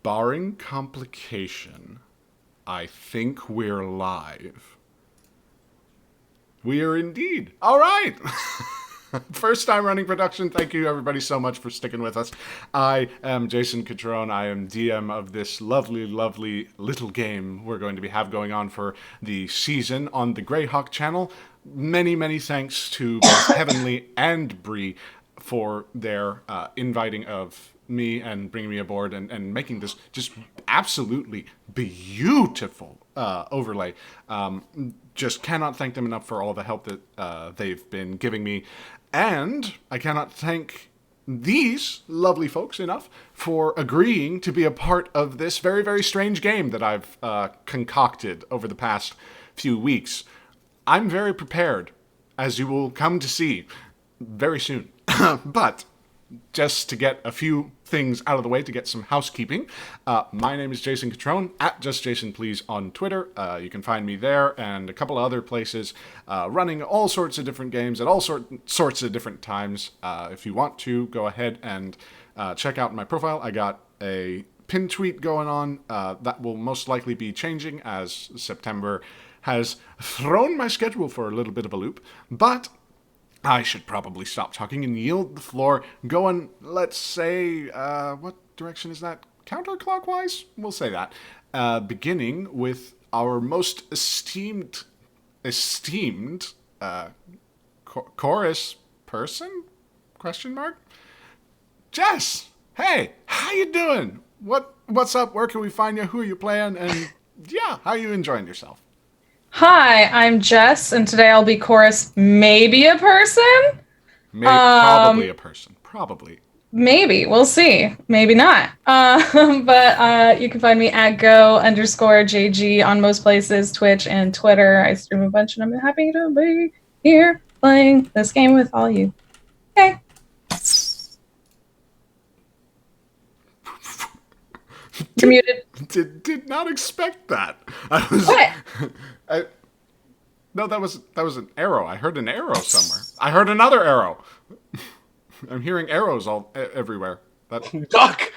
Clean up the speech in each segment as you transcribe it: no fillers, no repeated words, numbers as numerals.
Barring complication, I think we're live. We are indeed. All right. First time running production. Thank you, everybody, so much for sticking with us. I am Jason Cutrone. I am DM of this lovely, lovely little game we're going to have going on for the season on the Greyhawk Channel. Many, many thanks to both Heavenly and Bree for their inviting of me and bringing me aboard and making this just absolutely beautiful overlay. Just cannot thank them enough for all the help that they've been giving me. And I cannot thank these lovely folks enough for agreeing to be a part of this very, very strange game that I've concocted over the past few weeks. I'm very prepared, as you will come to see very soon. But just to get a few things out of the way, to get some housekeeping, my name is Jason Cutrone, at JustJasonPlease on Twitter. You can find me there and a couple of other places, running all sorts of different games at all sorts of different times. If you want to, go ahead and check out my profile. I got a pin tweet going on that will most likely be changing as September has thrown my schedule for a little bit of a loop, but I should probably stop talking and yield the floor, going, let's say, what direction is that? Counterclockwise? We'll say that. Beginning with our most esteemed chorus person? Question mark? Jess! Hey! How you doing? What's up? Where can we find you? Who are you playing? And yeah, how are you enjoying yourself? Hi, I'm Jess, and today I'll be chorus, maybe a person? Probably a person. Probably. Maybe. We'll see. Maybe not. But you can find me at go_JG on most places, Twitch and Twitter. I stream a bunch, and I'm happy to be here playing this game with all you. Okay. You're muted. Did not expect that. What? No, that was an arrow. I heard an arrow somewhere. I heard another arrow. I'm hearing arrows all everywhere. Duck.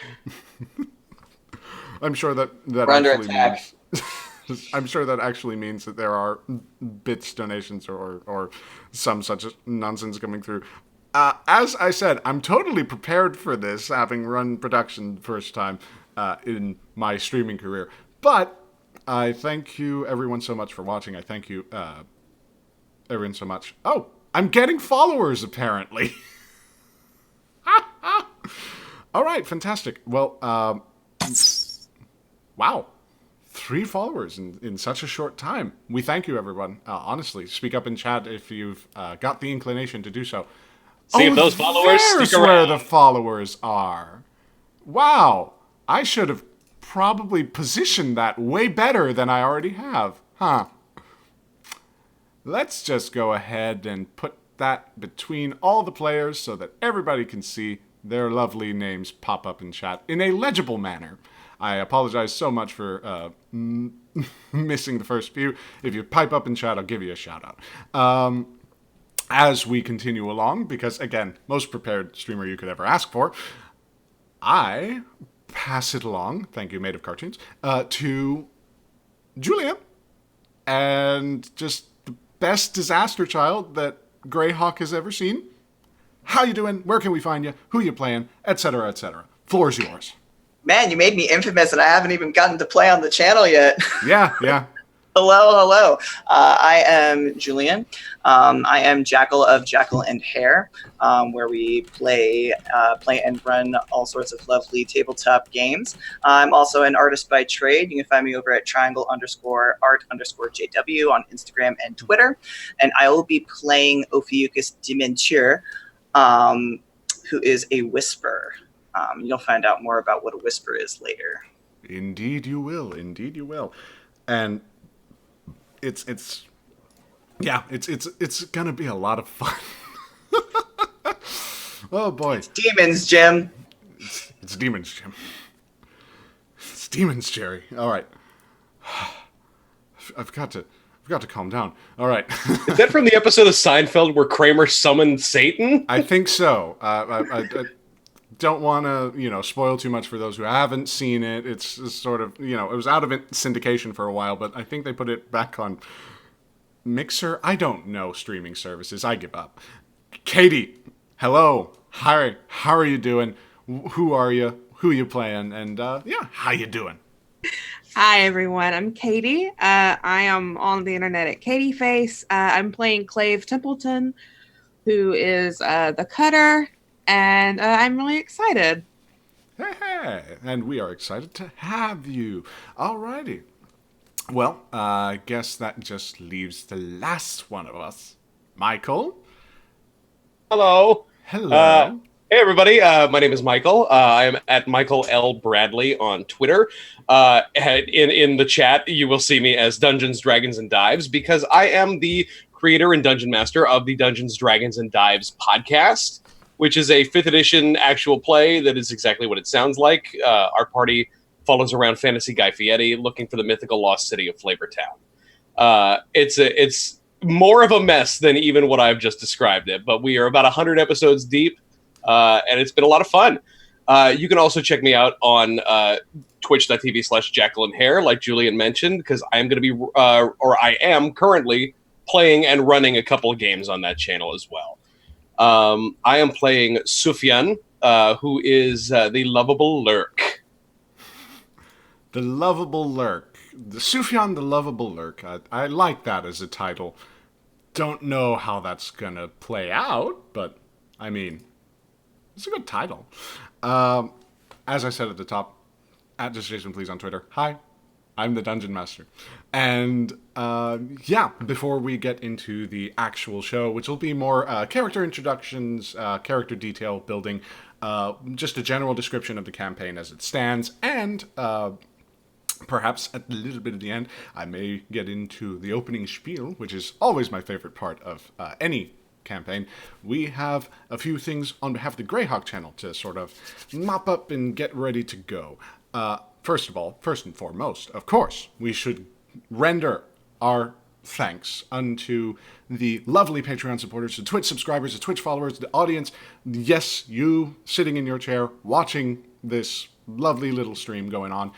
I'm sure that We're under actually attack. means. I'm sure that actually means that there are bits donations or some such nonsense coming through. As I said, I'm totally prepared for this, having run production the first time in my streaming career. But I thank you, everyone, so much for watching. I thank you, everyone, so much. Oh, I'm getting followers, apparently. All right, fantastic. Well, wow. 3 followers in such a short time. We thank you, everyone. Honestly, speak up in chat if you've got the inclination to do so. See if those followers There's stick where around. the followers are. Wow. I should have probably positioned that way better than I already have. Huh. Let's just go ahead and put that between all the players so that everybody can see their lovely names pop up in chat in a legible manner. I apologize so much for missing the first few. If you pipe up in chat, I'll give you a shout out. As we continue along, because again, most prepared streamer you could ever ask for, I pass it along, thank you, Made of Cartoons, to Julia, and just the best disaster child that Greyhawk has ever seen. How you doing? Where can we find you? Who you playing? Etc., etc. Floor's yours. Man, you made me infamous, and I haven't even gotten to play on the channel yet. Yeah. Hello. I am Julian. I am Jackal of Jackal and Hare, where we play and run all sorts of lovely tabletop games. I'm also an artist by trade. You can find me over at triangle_art_JW on Instagram and Twitter. And I will be playing Ophiuchus Dementure, who is a whisper. You'll find out more about what a whisper is later. Indeed you will. And it's gonna be a lot of fun. Oh boy. It's demons, Jim. It's demons, Jim. It's demons, Jerry. All right. I've got to calm down. All right. Is that from the episode of Seinfeld where Kramer summoned Satan? I think so. don't want to, spoil too much for those who haven't seen it. It's sort of, it was out of syndication for a while, but I think they put it back on Mixer. I don't know streaming services. I give up. Katie, hello. Hi. How are you doing? Who are you? Who you playing? And how you doing? Hi everyone, I'm Katie. I am on the internet at Katie Face. I'm playing Clave Templeton, who is the Cutter, and I'm really excited. Hey, and we are excited to have you. Alrighty. Well, I guess that just leaves the last one of us. Michael? Hello. Hello. Hey, everybody. My name is Michael. I am at Michael L. Bradley on Twitter. In the chat, you will see me as Dungeons, Dragons, and Dives because I am the creator and dungeon master of the Dungeons, Dragons, and Dives podcast, which is a 5th edition actual play that is exactly what it sounds like. Our party follows around Fantasy Guy Fieri looking for the mythical lost city of Flavortown. It's more of a mess than even what I've just described it, but we are about 100 episodes deep. And it's been a lot of fun. You can also check me out on twitch.tv/JacquelineHare, like Julian mentioned, because I am going to be, I am currently playing and running a couple of games on that channel as well. I am playing Sufyan, who is the lovable Lurk. The lovable Lurk. Sufyan the lovable Lurk. I like that as a title. Don't know how that's going to play out, but I mean... it's a good title. As I said at the top, at Jason Please on Twitter. Hi, I'm the Dungeon Master. And before we get into the actual show, which will be more character introductions, character detail building, just a general description of the campaign as it stands, and perhaps at a little bit at the end, I may get into the opening spiel, which is always my favorite part of any campaign. We have a few things on behalf of the Greyhawk Channel to sort of mop up and get ready to go. First and foremost, of course, we should render our thanks unto the lovely Patreon supporters, the Twitch subscribers, the Twitch followers, the audience. Yes, you sitting in your chair watching this lovely little stream going on.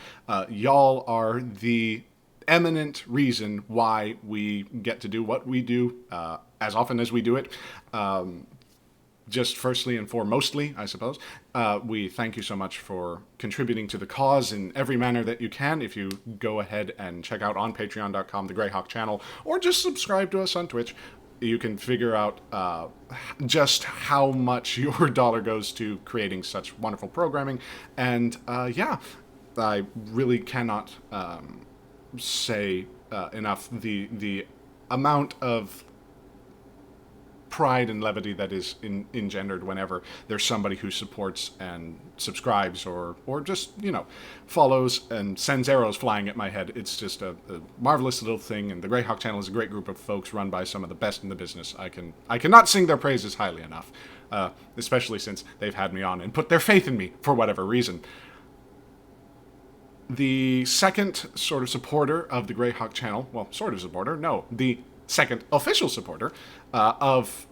Y'all are the eminent reason why we get to do what we do as often as we do it. Just firstly and foremostly, I suppose, we thank you so much for contributing to the cause in every manner that you can. If you go ahead and check out on patreon.com the Greyhawk Channel, or just subscribe to us on Twitch, you can figure out just how much your dollar goes to creating such wonderful programming. And I really cannot say enough the amount of pride and levity that is engendered whenever there's somebody who supports and subscribes or just follows and sends arrows flying at my head. It's just a marvelous little thing, and the Greyhawk Channel is a great group of folks run by some of the best in the business. I cannot sing their praises highly enough, especially since they've had me on and put their faith in me for whatever reason. The second sort of supporter of the Greyhawk Channel, well, sort of supporter, no, the second official supporter of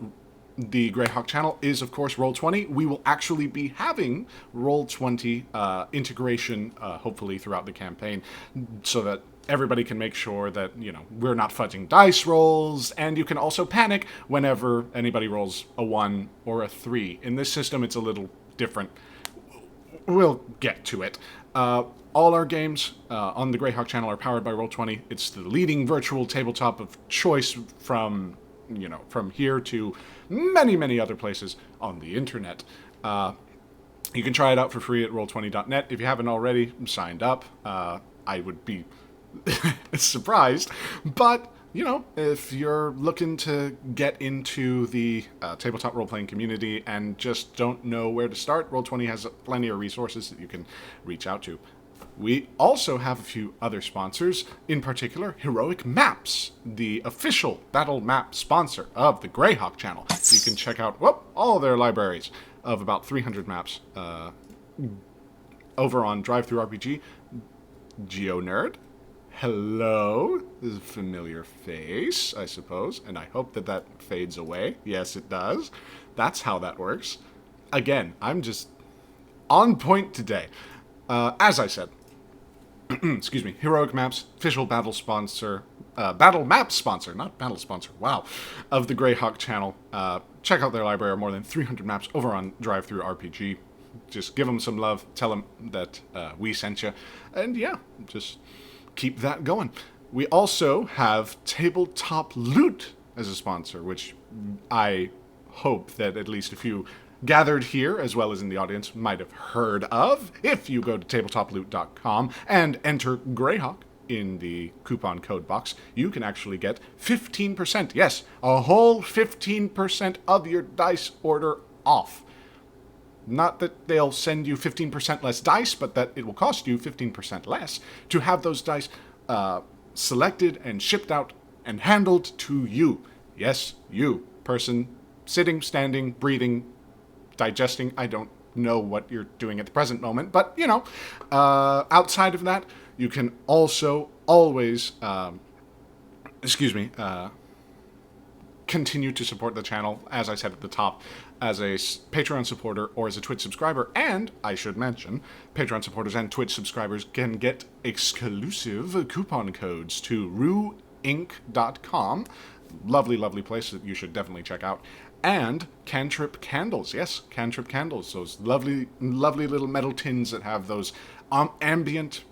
the Greyhawk Channel is, of course, Roll20. We will actually be having Roll20 integration, hopefully, throughout the campaign, so that everybody can make sure that, we're not fudging dice rolls, and you can also panic whenever anybody rolls a 1 or a 3. In this system, it's a little different. We'll get to it. All our games on the Greyhawk Channel are powered by Roll20. It's the leading virtual tabletop of choice from here to many, many other places on the internet. You can try it out for free at roll20.net. If you haven't already signed up, I would be surprised. But, if you're looking to get into the tabletop role-playing community and just don't know where to start, Roll20 has plenty of resources that you can reach out to. We also have a few other sponsors, in particular, Heroic Maps, the official battle map sponsor of the Greyhawk Channel. So you can check out all of their libraries of about 300 maps over on DriveThruRPG. GeoNerd, hello. This is a familiar face, I suppose, and I hope that fades away. Yes, it does. That's how that works. Again, I'm just on point today. As I said, excuse me, Heroic Maps, official battle sponsor, battle map sponsor, not battle sponsor, wow, of the Greyhawk Channel. Check out their library of more than 300 maps over on Drive-Thru RPG. Just give them some love, tell them that we sent you, and yeah, just keep that going. We also have Tabletop Loot as a sponsor, which I hope that at least a few gathered here, as well as in the audience, might have heard of. If you go to tabletoploot.com and enter Greyhawk in the coupon code box, you can actually get 15%, yes, a whole 15% of your dice order off. Not that they'll send you 15% less dice, but that it will cost you 15% less to have those dice selected and shipped out and handled to you. Yes, you, person, sitting, standing, breathing, digesting. I don't know what you're doing at the present moment, but, you know, outside of that, you can also always, continue to support the channel, as I said at the top, as a Patreon supporter or as a Twitch subscriber. And I should mention, Patreon supporters and Twitch subscribers can get exclusive coupon codes to ruinc.com. Lovely, lovely place that you should definitely check out. And Cantrip Candles. Yes, Cantrip Candles. Those lovely, lovely little metal tins that have those ambient?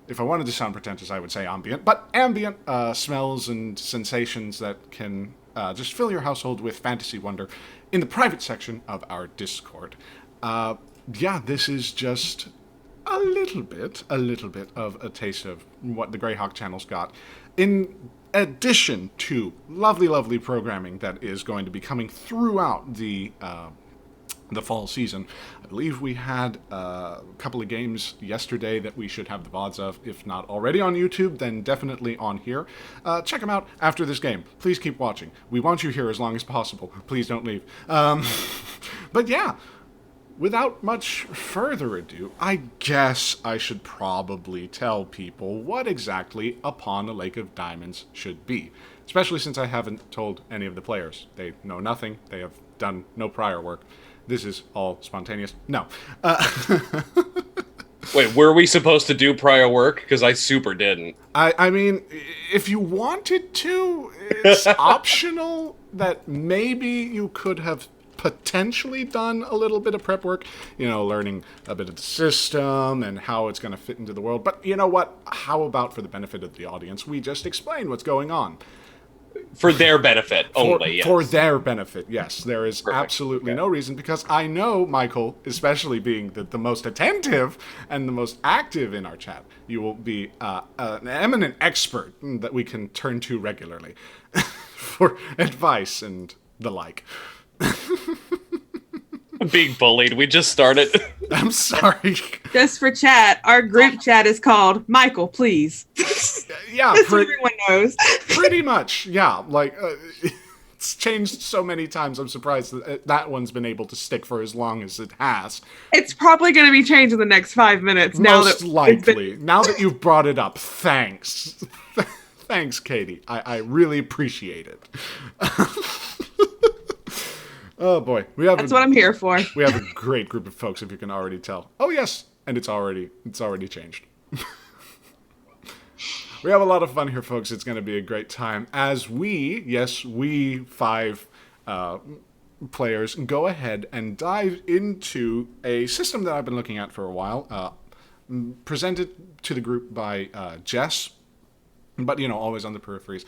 If I wanted to sound pretentious, I would say ambient. But ambient smells and sensations that can just fill your household with fantasy wonder in the private section of our Discord. Yeah, this is just a little bit of a taste of what the Greyhawk Channel's got. In addition to lovely, lovely programming that is going to be coming throughout the fall season. I believe we had a couple of games yesterday that we should have the VODs of. If not already on YouTube, then definitely on here. Check them out after this game. Please keep watching. We want you here as long as possible. Please don't leave. But yeah, without much further ado, I guess I should probably tell people what exactly Upon a Lake of Diamonds should be. Especially since I haven't told any of the players. They know nothing. They have done no prior work. This is all spontaneous. No. Wait, were we supposed to do prior work? Because I super didn't. I mean, if you wanted to, it's optional that maybe you could have potentially done a little bit of prep work, you know, learning a bit of the system and how it's going to fit into the world. But you know what? How about for the benefit of the audience, we just explain what's going on? For their benefit only, yes. For their benefit, yes. There is Perfect. absolutely no reason, because I know, Michael, especially being the most attentive and the most active in our chat, you will be an eminent expert that we can turn to regularly for advice and the like. I'm being bullied. We just started. I'm sorry. Just for chat, our group chat is called Michael, please. Yeah, Just so everyone knows. pretty much. Yeah, like it's changed so many times. I'm surprised that that one's been able to stick for as long as it has. It's probably going to be changed in the next 5 minutes. Most likely. Now that you've brought it up, thanks. Thanks, Katie. I really appreciate it. Oh boy, That's what I'm here for. We have a great group of folks, if you can already tell. Oh yes, and it's already changed. We have a lot of fun here, folks. It's going to be a great time as we 5 players go ahead and dive into a system that I've been looking at for a while, presented to the group by Jess, but, you know, always on the peripheries.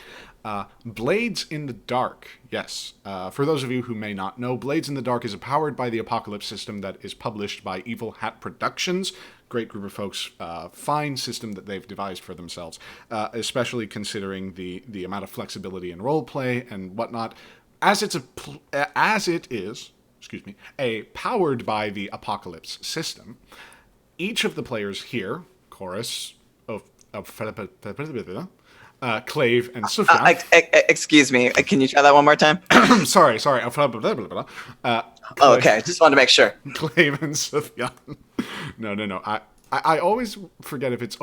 Blades in the Dark. Yes. For those of you who may not know, Blades in the Dark is a Powered by the Apocalypse system that is published by Evil Hat Productions. Great group of folks. Fine system that they've devised for themselves, especially considering the amount of flexibility in roleplay and whatnot. As it is, a Powered by the Apocalypse system, each of the players here, Chorus, Clave and Sufyan. Excuse me. Can you try that one more time? Sorry. Okay. Just wanted to make sure. Clave and Sufyan. No. I always forget if it's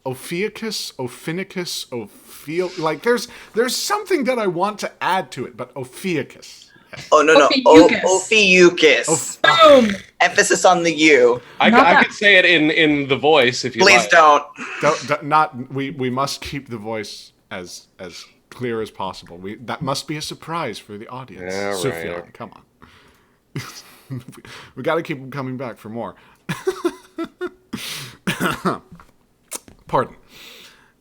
Ophiuchus, Ophinicus, like there's something that I want to add to it, but Ophiuchus. Oh, no. Ophiuchus. Ophiuchus. Boom. Emphasis on the U. I Not that- could say it in the voice if you Please like. don't. We must keep the voice as clear as possible. That must be a surprise for the audience. Yeah, right. Sufjan, come on. We got to keep them coming back for more. Pardon.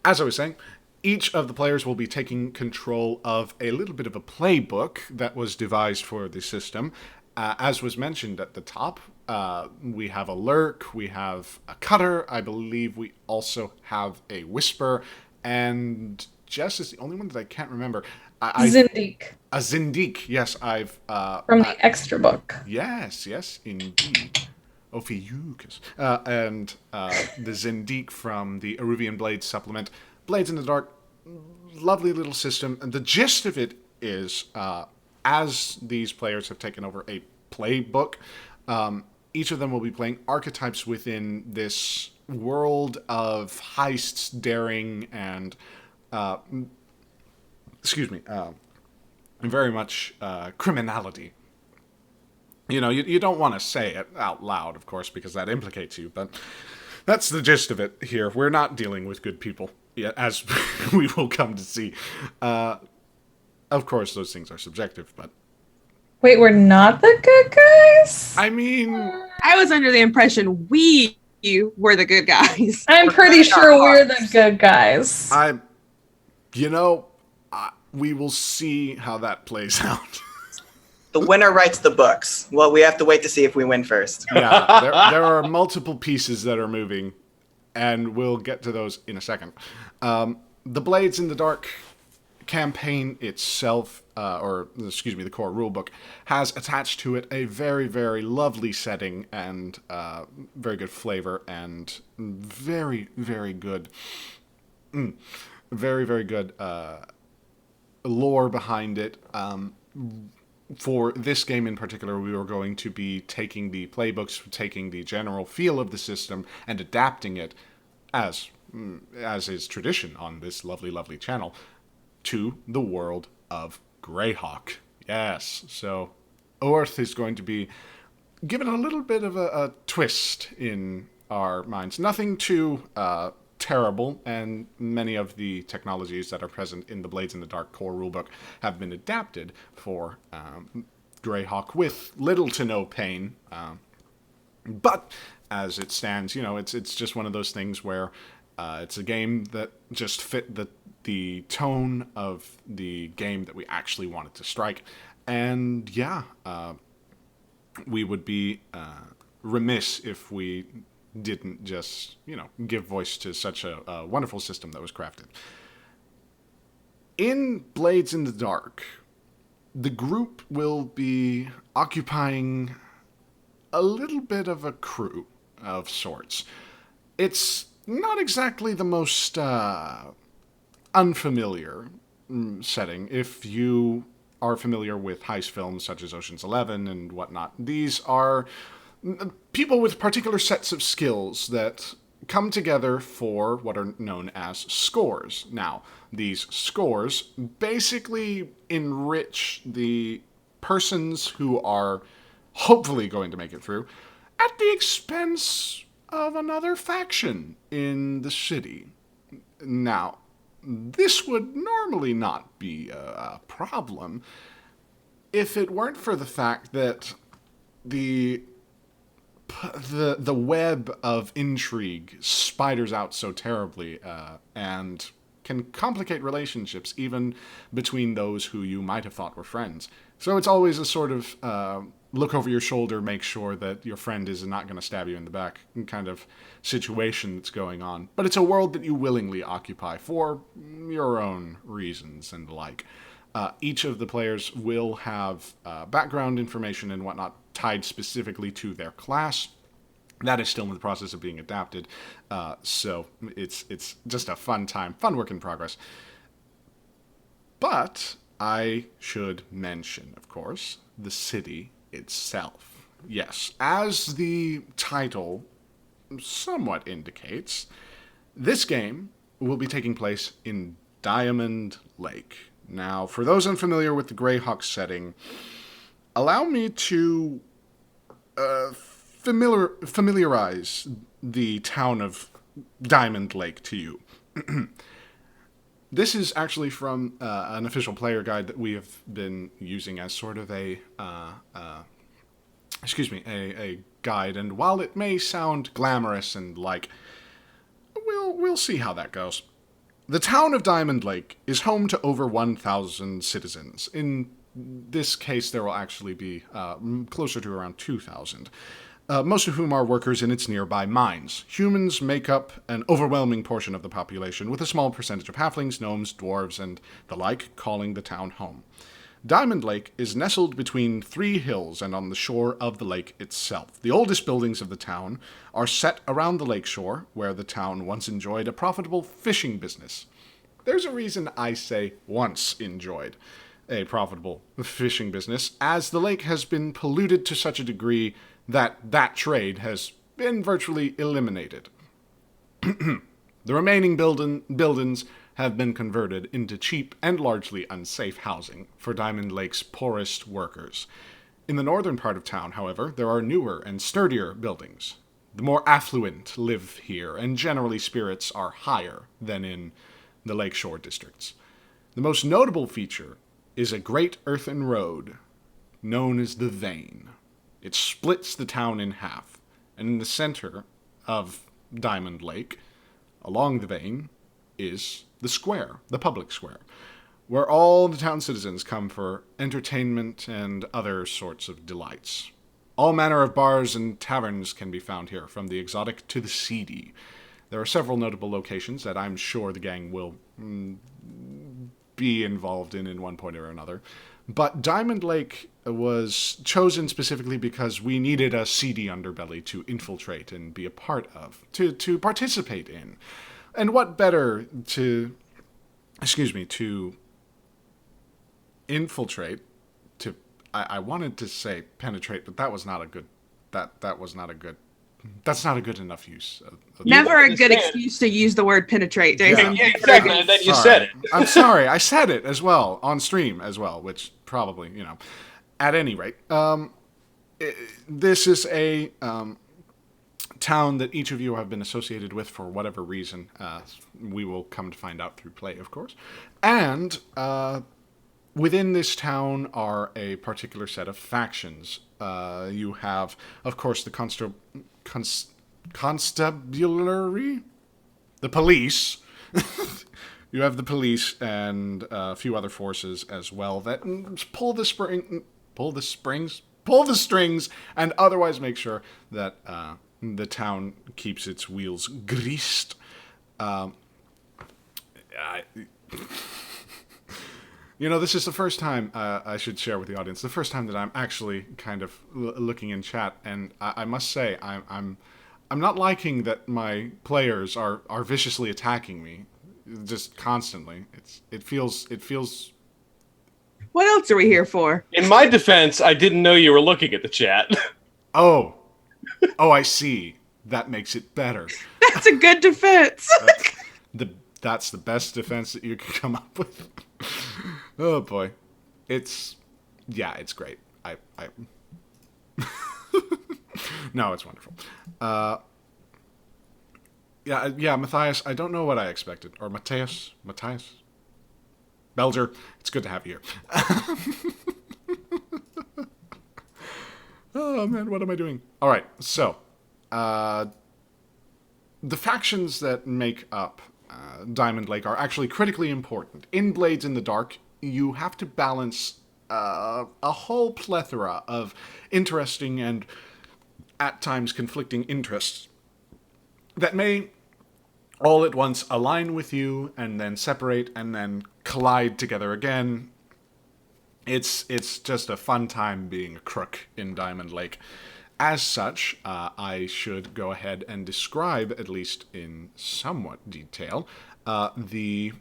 As I was saying, each of the players will be taking control of a little bit of a playbook that was devised for the system. As was mentioned at the top, we have a lurk, we have a cutter, I believe we also have a whisper, and Jess is the only one that I can't remember. Zindiq A Zindiq, yes, I've... from the extra book. Yes, indeed. Ophiuchus. And the Zindiq from the Eruvian Blades supplement. Blades in the Dark, lovely little system. And the gist of it is, as these players have taken over a playbook, each of them will be playing archetypes within this world of heists, daring, and... very much criminality. You know, you don't want to say it out loud, of course, because that implicates you, but that's the gist of it here. We're not dealing with good people, yet, as we will come to see. Of course, those things are subjective, but... Wait, we're not the good guys? I mean... I was under the impression we were the good guys. I'm pretty sure we're the good guys. We will see how that plays out. The winner writes the books. Well, we have to wait to see if we win first. Yeah, there are multiple pieces that are moving, and we'll get to those in a second. The Blades in the Dark campaign itself, the core rulebook, has attached to it a very, very lovely setting and very good flavor and very, very good, very, very good lore behind it. For this game in particular, we were going to be taking the playbooks, taking the general feel of the system, and adapting it, as is tradition on this lovely, lovely channel, to the world of Greyhawk. Yes, so Earth is going to be given a little bit of a twist in our minds. Nothing too terrible, and many of the technologies that are present in the Blades in the Dark core rulebook have been adapted for Greyhawk with little to no pain. But as it stands, it's just one of those things where it's a game that just fit the tone of the game that we actually wanted to strike. And we would be remiss if we didn't just, give voice to such a wonderful system that was crafted. In Blades in the Dark, the group will be occupying a little bit of a crew of sorts. It's not exactly the most unfamiliar setting. If you are familiar with heist films such as Ocean's 11 and whatnot, these are people with particular sets of skills that come together for what are known as scores. Now, these scores basically enrich the persons who are hopefully going to make it through at the expense of another faction in the city. Now, this would normally not be a problem if it weren't for the fact that the web of intrigue spiders out so terribly and can complicate relationships even between those who you might have thought were friends. So it's always a sort of look over your shoulder, make sure that your friend is not going to stab you in the back kind of situation that's going on. But it's a world that you willingly occupy for your own reasons and the like. Each of the players will have background information and whatnot tied specifically to their class. That is still in the process of being adapted, so it's just a fun time, fun work in progress. But I should mention, of course, the city itself. Yes, as the title somewhat indicates, this game will be taking place in Diamond Lake. Now, for those unfamiliar with the Greyhawk setting, allow me to familiarize the town of Diamond Lake to you. This is actually from an official player guide that we have been using as sort of a guide. And while it may sound glamorous and like, we'll see how that goes. The town of Diamond Lake is home to over 1,000 citizens. In this case, there will actually be closer to around 2,000. Most of whom are workers in its nearby mines. Humans make up an overwhelming portion of the population, with a small percentage of halflings, gnomes, dwarves, and the like calling the town home. Diamond Lake is nestled between 3 hills and on the shore of the lake itself. The oldest buildings of the town are set around the lake shore, where the town once enjoyed a profitable fishing business. There's a reason I say once enjoyed a profitable fishing business, as the lake has been polluted to such a degree that trade has been virtually eliminated. The remaining buildings have been converted into cheap and largely unsafe housing for Diamond Lake's poorest workers. In the northern part of town, however, there are newer and sturdier buildings. The more affluent live here, and generally spirits are higher than in the lakeshore districts. The most notable feature is a great earthen road known as the Vein. It splits the town in half, and in the center of Diamond Lake, along the Vein, is the square, the public square, where all the town citizens come for entertainment and other sorts of delights. All manner of bars and taverns can be found here, from the exotic to the seedy. There are several notable locations that I'm sure the gang will be involved in one point or another. But Diamond Lake was chosen specifically because we needed a seedy underbelly to infiltrate and be a part of, to participate in. And what better to infiltrate, I wanted to say penetrate, but that's not a good enough use of Never a good excuse to use the word penetrate, Jason. Yeah, exactly. And then you said it. I'm sorry. I said it as well on stream as well, which probably, at any rate, this is a town that each of you have been associated with for whatever reason. We will come to find out through play, of course. And within this town are a particular set of factions. You have, of course, the constabulary? The police. You have the police and a few other forces as well that pull the strings, and otherwise make sure that the town keeps its wheels greased. This is the first time, I should share with the audience, the first time that I'm actually kind of looking in chat, and I must say, I'm not liking that my players are viciously attacking me, just constantly. It feels. What else are we here for? In my defense, I didn't know you were looking at the chat. Oh, I see. That makes it better. That's a good defense. That's the best defense that you can come up with. Oh boy, it's great. I no, it's wonderful. Matthias, I don't know what I expected. Or Matthias? Belger, it's good to have you here. Oh man, what am I doing? All right, so the factions that make up Diamond Lake are actually critically important. In Blades in the Dark, you have to balance a whole plethora of interesting and at times conflicting interests that may all at once align with you and then separate and then collide together again. It's just a fun time being a crook in Diamond Lake. As such, I should go ahead and describe, at least in somewhat detail, the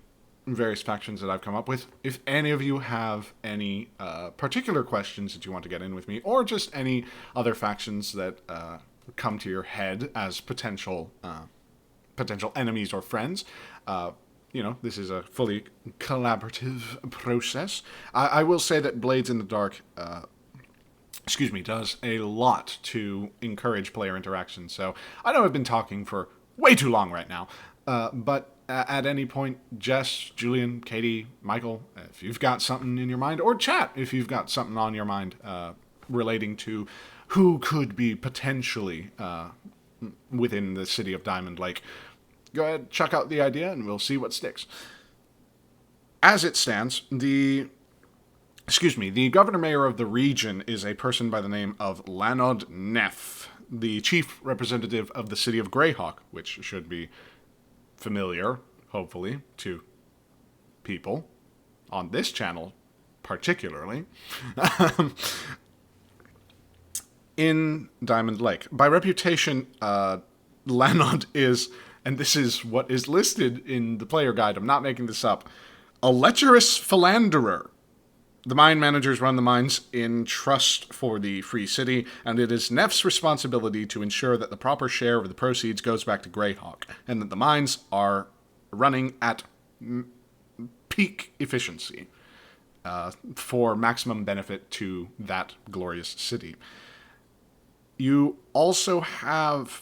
various factions that I've come up with. If any of you have any particular questions that you want to get in with me, or just any other factions that come to your head as potential enemies or friends, this is a fully collaborative process. I will say that Blades in the Dark does a lot to encourage player interaction. So I know I've been talking for way too long right now, but at any point, Jess, Julian, Katie, Michael, if you've got something in your mind, or chat if you've got something on your mind relating to who could be potentially within the city of Diamond Lake, go ahead, check out the idea, and we'll see what sticks. As it stands, the governor mayor of the region is a person by the name of Lanod Neff, the chief representative of the city of Greyhawk, which should be familiar, hopefully, to people on this channel, particularly, in Diamond Lake. By reputation, Lanod is, and this is what is listed in the player guide, I'm not making this up, a lecherous philanderer. The mine managers run the mines in trust for the Free City, and it is Neff's responsibility to ensure that the proper share of the proceeds goes back to Greyhawk, and that the mines are running at peak efficiency for maximum benefit to that glorious city. You also have,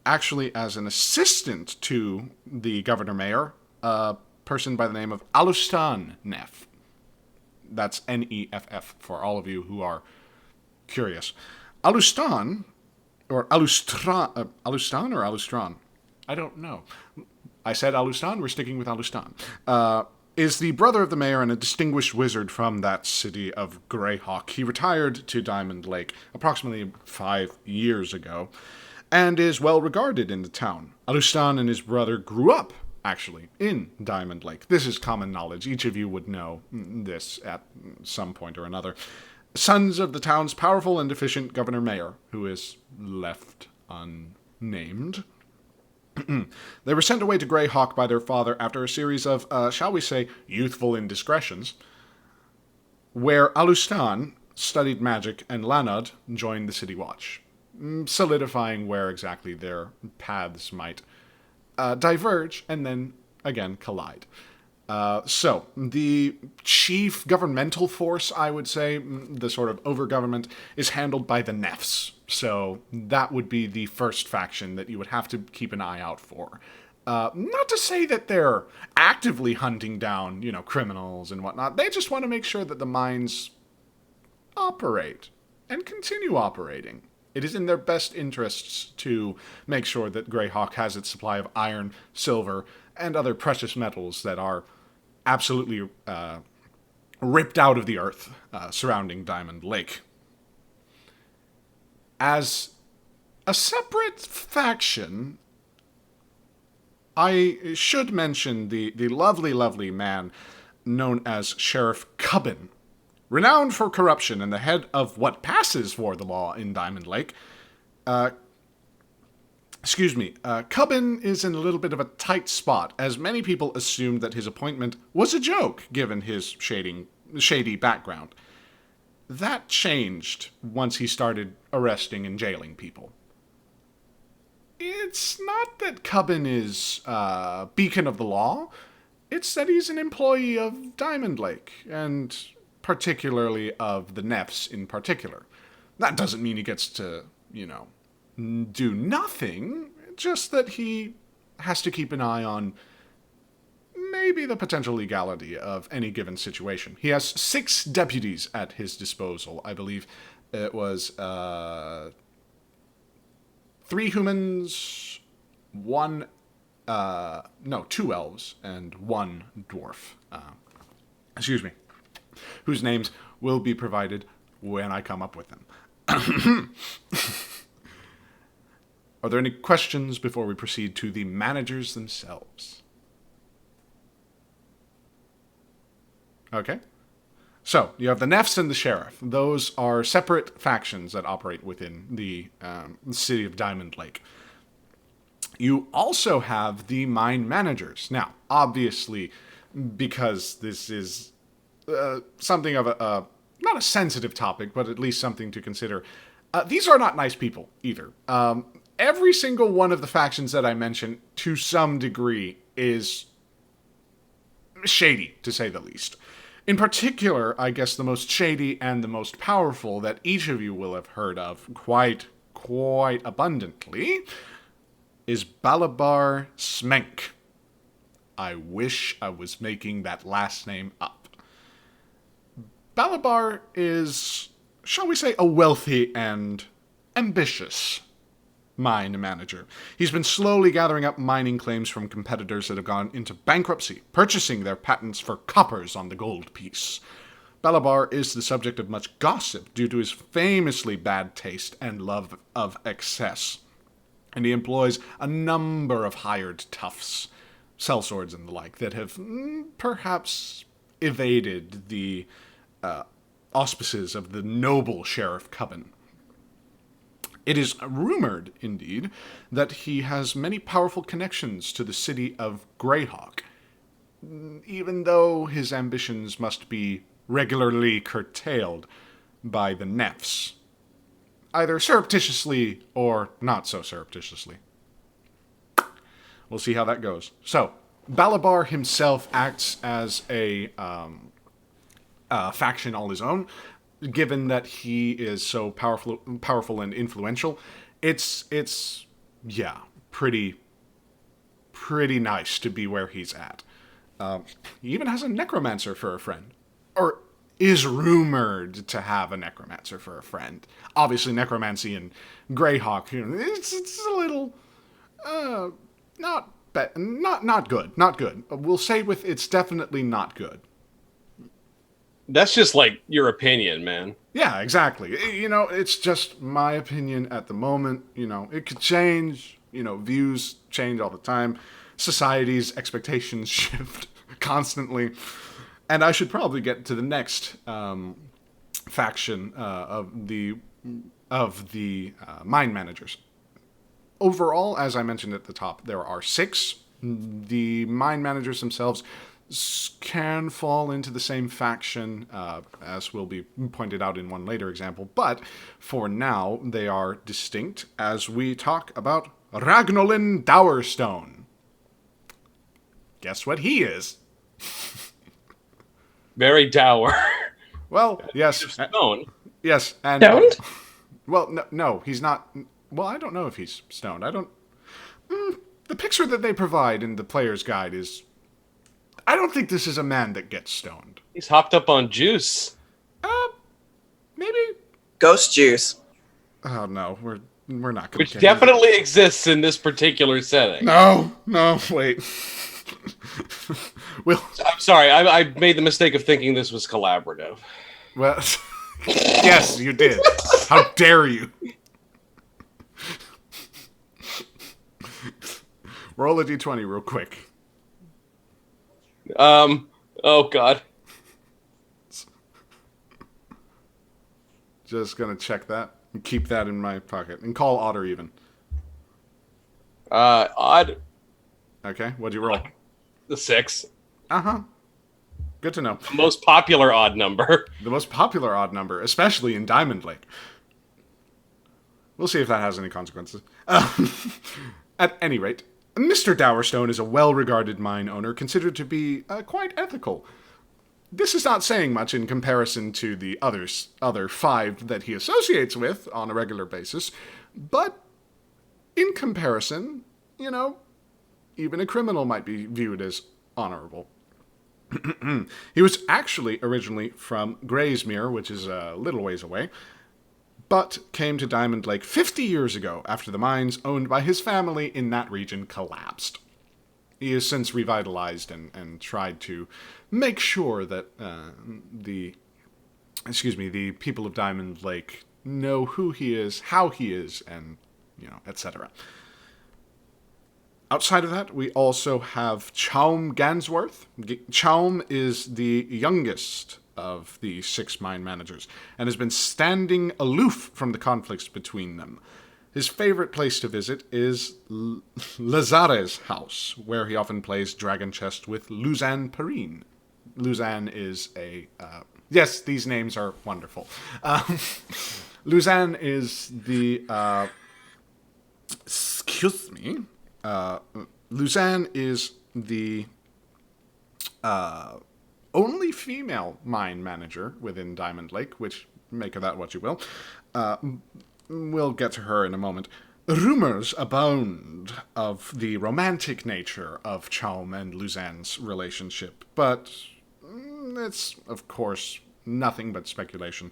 actually as an assistant to the governor-mayor, a person by the name of Alustan Neff. That's Neff for all of you who are curious. Alustan, or Alustan or Alustran, I don't know. I said Alustan, we're sticking with Alustan, is the brother of the mayor and a distinguished wizard from that city of Greyhawk. He retired to Diamond Lake approximately 5 years ago, and is well regarded in the town. Alustan and his brother grew up actually in Diamond Lake. This is common knowledge. Each of you would know this at some point or another. Sons of the town's powerful and efficient governor-mayor, who is left unnamed. They were sent away to Greyhawk by their father after a series of, shall we say, youthful indiscretions, where Alustan studied magic and Lanod joined the City Watch, solidifying where exactly their paths might diverge, and then, again, collide. So, the chief governmental force, I would say, the sort of over-government, is handled by the Neffs. So, that would be the first faction that you would have to keep an eye out for. Not to say that they're actively hunting down, criminals and whatnot. They just want to make sure that the mines operate and continue operating. It is in their best interests to make sure that Greyhawk has its supply of iron, silver, and other precious metals that are absolutely ripped out of the earth surrounding Diamond Lake. As a separate faction, I should mention the lovely, lovely man known as Sheriff Cubbin. Renowned for corruption and the head of what passes for the law in Diamond Lake. Cubbin is in a little bit of a tight spot, as many people assumed that his appointment was a joke, given his shady background. That changed once he started arresting and jailing people. It's not that Cubbin is a beacon of the law, it's that he's an employee of Diamond Lake, and particularly of the Neffs in particular. That doesn't mean he gets to, do nothing, just that he has to keep an eye on maybe the potential legality of any given situation. He has 6 deputies at his disposal. I believe it was 3 humans, 2 elves, and 1 dwarf. Whose names will be provided when I come up with them. Are there any questions before we proceed to the managers themselves? Okay. So, you have the Neffs and the Sheriff. Those are separate factions that operate within the city of Diamond Lake. You also have the mine managers. Now, obviously, because this is something of a not a sensitive topic, but at least something to consider. These are not nice people, either. Every single one of the factions that I mentioned, to some degree, is shady, to say the least. In particular, I guess the most shady and the most powerful that each of you will have heard of quite abundantly is Balabar Smenk. I wish I was making that last name up. Balabar is, shall we say, a wealthy and ambitious mine manager. He's been slowly gathering up mining claims from competitors that have gone into bankruptcy, purchasing their patents for coppers on the gold piece. Balabar is the subject of much gossip due to his famously bad taste and love of excess. And he employs a number of hired toughs, sellswords and the like, that have perhaps evaded the auspices of the noble Sheriff Cubbin. It is rumored, indeed, that he has many powerful connections to the city of Greyhawk, even though his ambitions must be regularly curtailed by the Nefs, either surreptitiously or not so surreptitiously. We'll see how that goes. So, Balabar himself acts as a faction all his own. Given that he is so powerful and influential, it's pretty nice to be where he's at. He even has a necromancer for a friend, or is rumored to have a necromancer for a friend. Obviously, necromancy in Greyhawk, it's a little not good. Not good. We'll say with it's definitely not good. That's just like your opinion, man. Yeah, exactly. It's just my opinion at the moment. It could change. Views change all the time. Society's expectations shift constantly. And I should probably get to the next faction of the mine managers. Overall, as I mentioned at the top, there are 6. The mine managers themselves can fall into the same faction, as will be pointed out in one later example, but for now they are distinct as we talk about Ragnolin Dowerstone. Guess what he is? Very dour. Well, yes. Stone. Yes, and... Stoned? Well, no, he's not... Well, I don't know if he's stoned. The picture that they provide in the player's guide is... I don't think this is a man that gets stoned. He's hopped up on juice. Maybe. Ghost juice. Oh no, we're not going to. Which definitely exists in this particular setting. No, wait. Well, I'm sorry, I made the mistake of thinking this was collaborative. Well, yes, you did. How dare you? Roll a d20 real quick. Oh god. Just gonna check that and keep that in my pocket. And call odd or even. Odd. Okay, what'd you roll? The 6. Uh-huh. Good to know. The most popular odd number. The most popular odd number, especially in Diamond Lake. We'll see if that has any consequences. At any rate, Mr. Dowerstone is a well-regarded mine owner considered to be quite ethical. This is not saying much in comparison to the other 5 that he associates with on a regular basis, but in comparison, even a criminal might be viewed as honorable. He was actually originally from Graysmere, which is a little ways away, but came to Diamond Lake 50 years ago after the mines owned by his family in that region collapsed. He has since revitalized and tried to make sure that the people of Diamond Lake know who he is, how he is, and, etc. Outside of that, we also have Chaum Gansworth. Chaum is the youngest of the 6 mine managers and has been standing aloof from the conflicts between them. His favorite place to visit is Lazare's house, where he often plays Dragon Chest with Luzanne Perrine. Luzanne is a... yes, these names are wonderful. Luzanne is the... excuse me. Luzanne is the only female mine manager within Diamond Lake, which, make of that what you will. We'll get to her in a moment. Rumors abound of the romantic nature of Chaum and Luzanne's relationship, but it's, of course, nothing but speculation.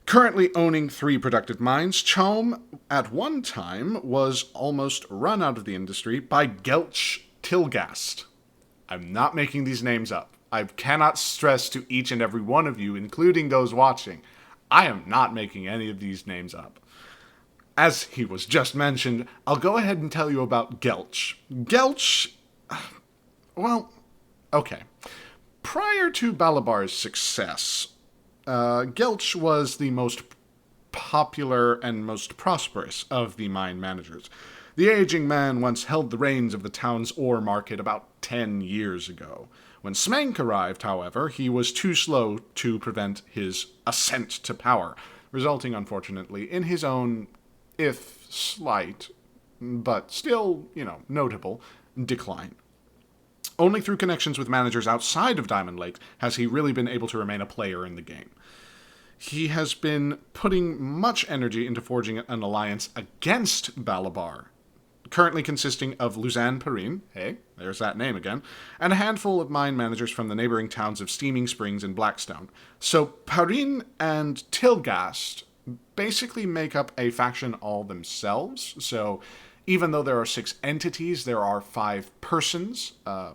Currently owning 3 productive mines, Chaum, at one time, was almost run out of the industry by Gelch Tilgast. I'm not making these names up. I cannot stress to each and every one of you, including those watching, I am not making any of these names up. As he was just mentioned, I'll go ahead and tell you about Gelch. Gelch, well, okay. Prior to Balabar's success, Gelch was the most popular and most prosperous of the mine managers. The aging man once held the reins of the town's ore market about 10 years ago. When Smank arrived, however, he was too slow to prevent his ascent to power, resulting, unfortunately, in his own, if slight, but still, notable, decline. Only through connections with managers outside of Diamond Lake has he really been able to remain a player in the game. He has been putting much energy into forging an alliance against Balabar, currently consisting of Luzanne Perrine, hey, there's that name again, and a handful of mine managers from the neighboring towns of Steaming Springs and Blackstone. So Perrine and Tilgast basically make up a faction all themselves, so even though there are 6 entities, there are 5 persons, even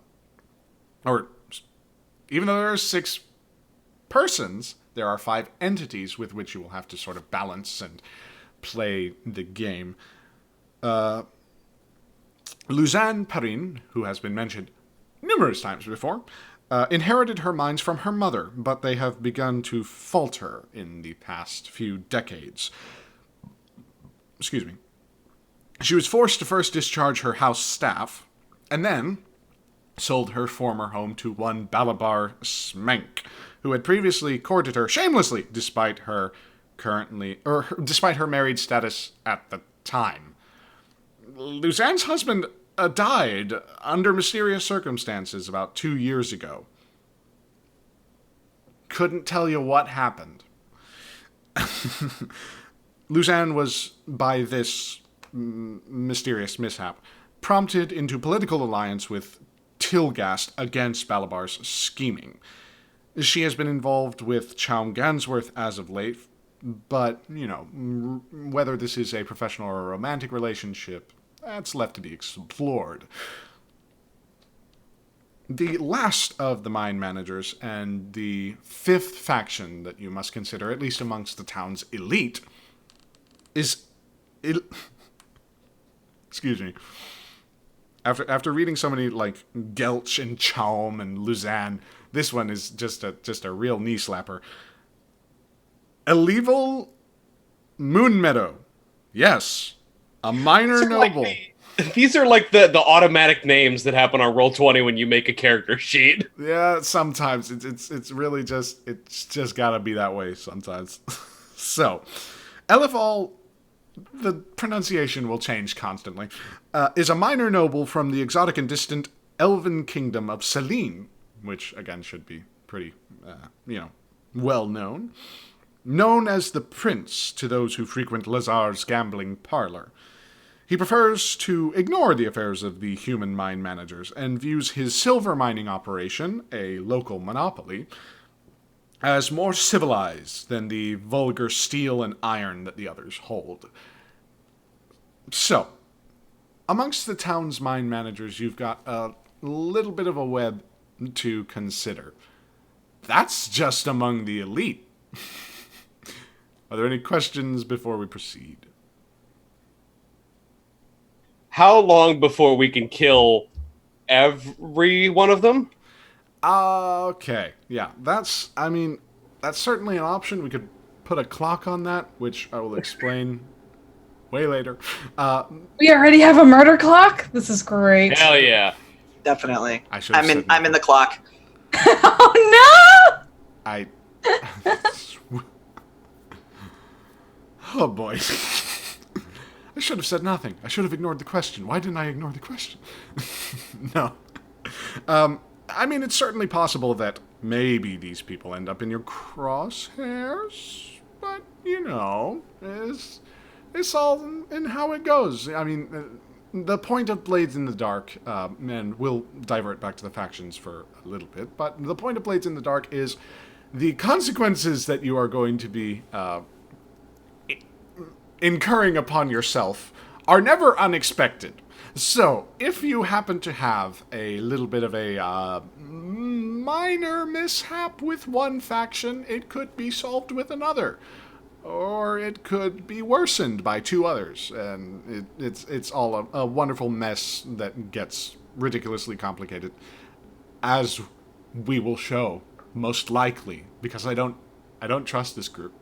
though there are 6 persons, there are 5 entities with which you will have to sort of balance and play the game. Luzanne Perrine, who has been mentioned numerous times before, inherited her mines from her mother, but they have begun to falter in the past few decades. Excuse me. She was forced to first discharge her house staff, and then sold her former home to one Balabar Smank, who had previously courted her shamelessly, despite her married status at the time. Luzanne's husband died under mysterious circumstances about 2 years ago. Couldn't tell you what happened. Luzanne was, by this mysterious mishap, prompted into political alliance with Tilgast against Balabar's scheming. She has been involved with Chaum Gansworth as of late, but, whether this is a professional or a romantic relationship, that's left to be explored. The last of the mine managers, and the 5th faction that you must consider, at least amongst the town's elite, is... Excuse me. After reading so many, like, Gelch and Chaum and Luzanne, this one is just a real knee slapper. Elival Moonmeadow. Yes. A minor noble. These are like the automatic names that happen on Roll20 when you make a character sheet. Yeah, sometimes it's really just gotta be that way sometimes. So, Elival, the pronunciation will change constantly, is a minor noble from the exotic and distant elven kingdom of Selene, which again should be pretty, well known. Known as the Prince to those who frequent Lazar's gambling parlor. He prefers to ignore the affairs of the human mine managers and views his silver mining operation, a local monopoly, as more civilized than the vulgar steel and iron that the others hold. So, amongst the town's mine managers, you've got a little bit of a web to consider. That's just among the elite. Are there any questions before we proceed? How long before we can kill every one of them? Okay, yeah, that's certainly an option. We could put a clock on that, which I will explain way later. We already have a murder clock? This is great. Hell yeah. Definitely. I'm in the clock. Oh I... Oh boy. I should have said nothing. I should have ignored the question. Why didn't I ignore the question? No. It's certainly possible that maybe these people end up in your crosshairs, but, it's all in how it goes. I mean, the point of Blades in the Dark, and we'll divert back to the factions for a little bit, but the point of Blades in the Dark is the consequences that you are going to be incurring upon yourself are never unexpected. So, if you happen to have a little bit of a minor mishap with one faction, it could be solved with another. Or it could be worsened by two others. And it's all a wonderful mess that gets ridiculously complicated. As we will show, most likely. Because I don't trust this group.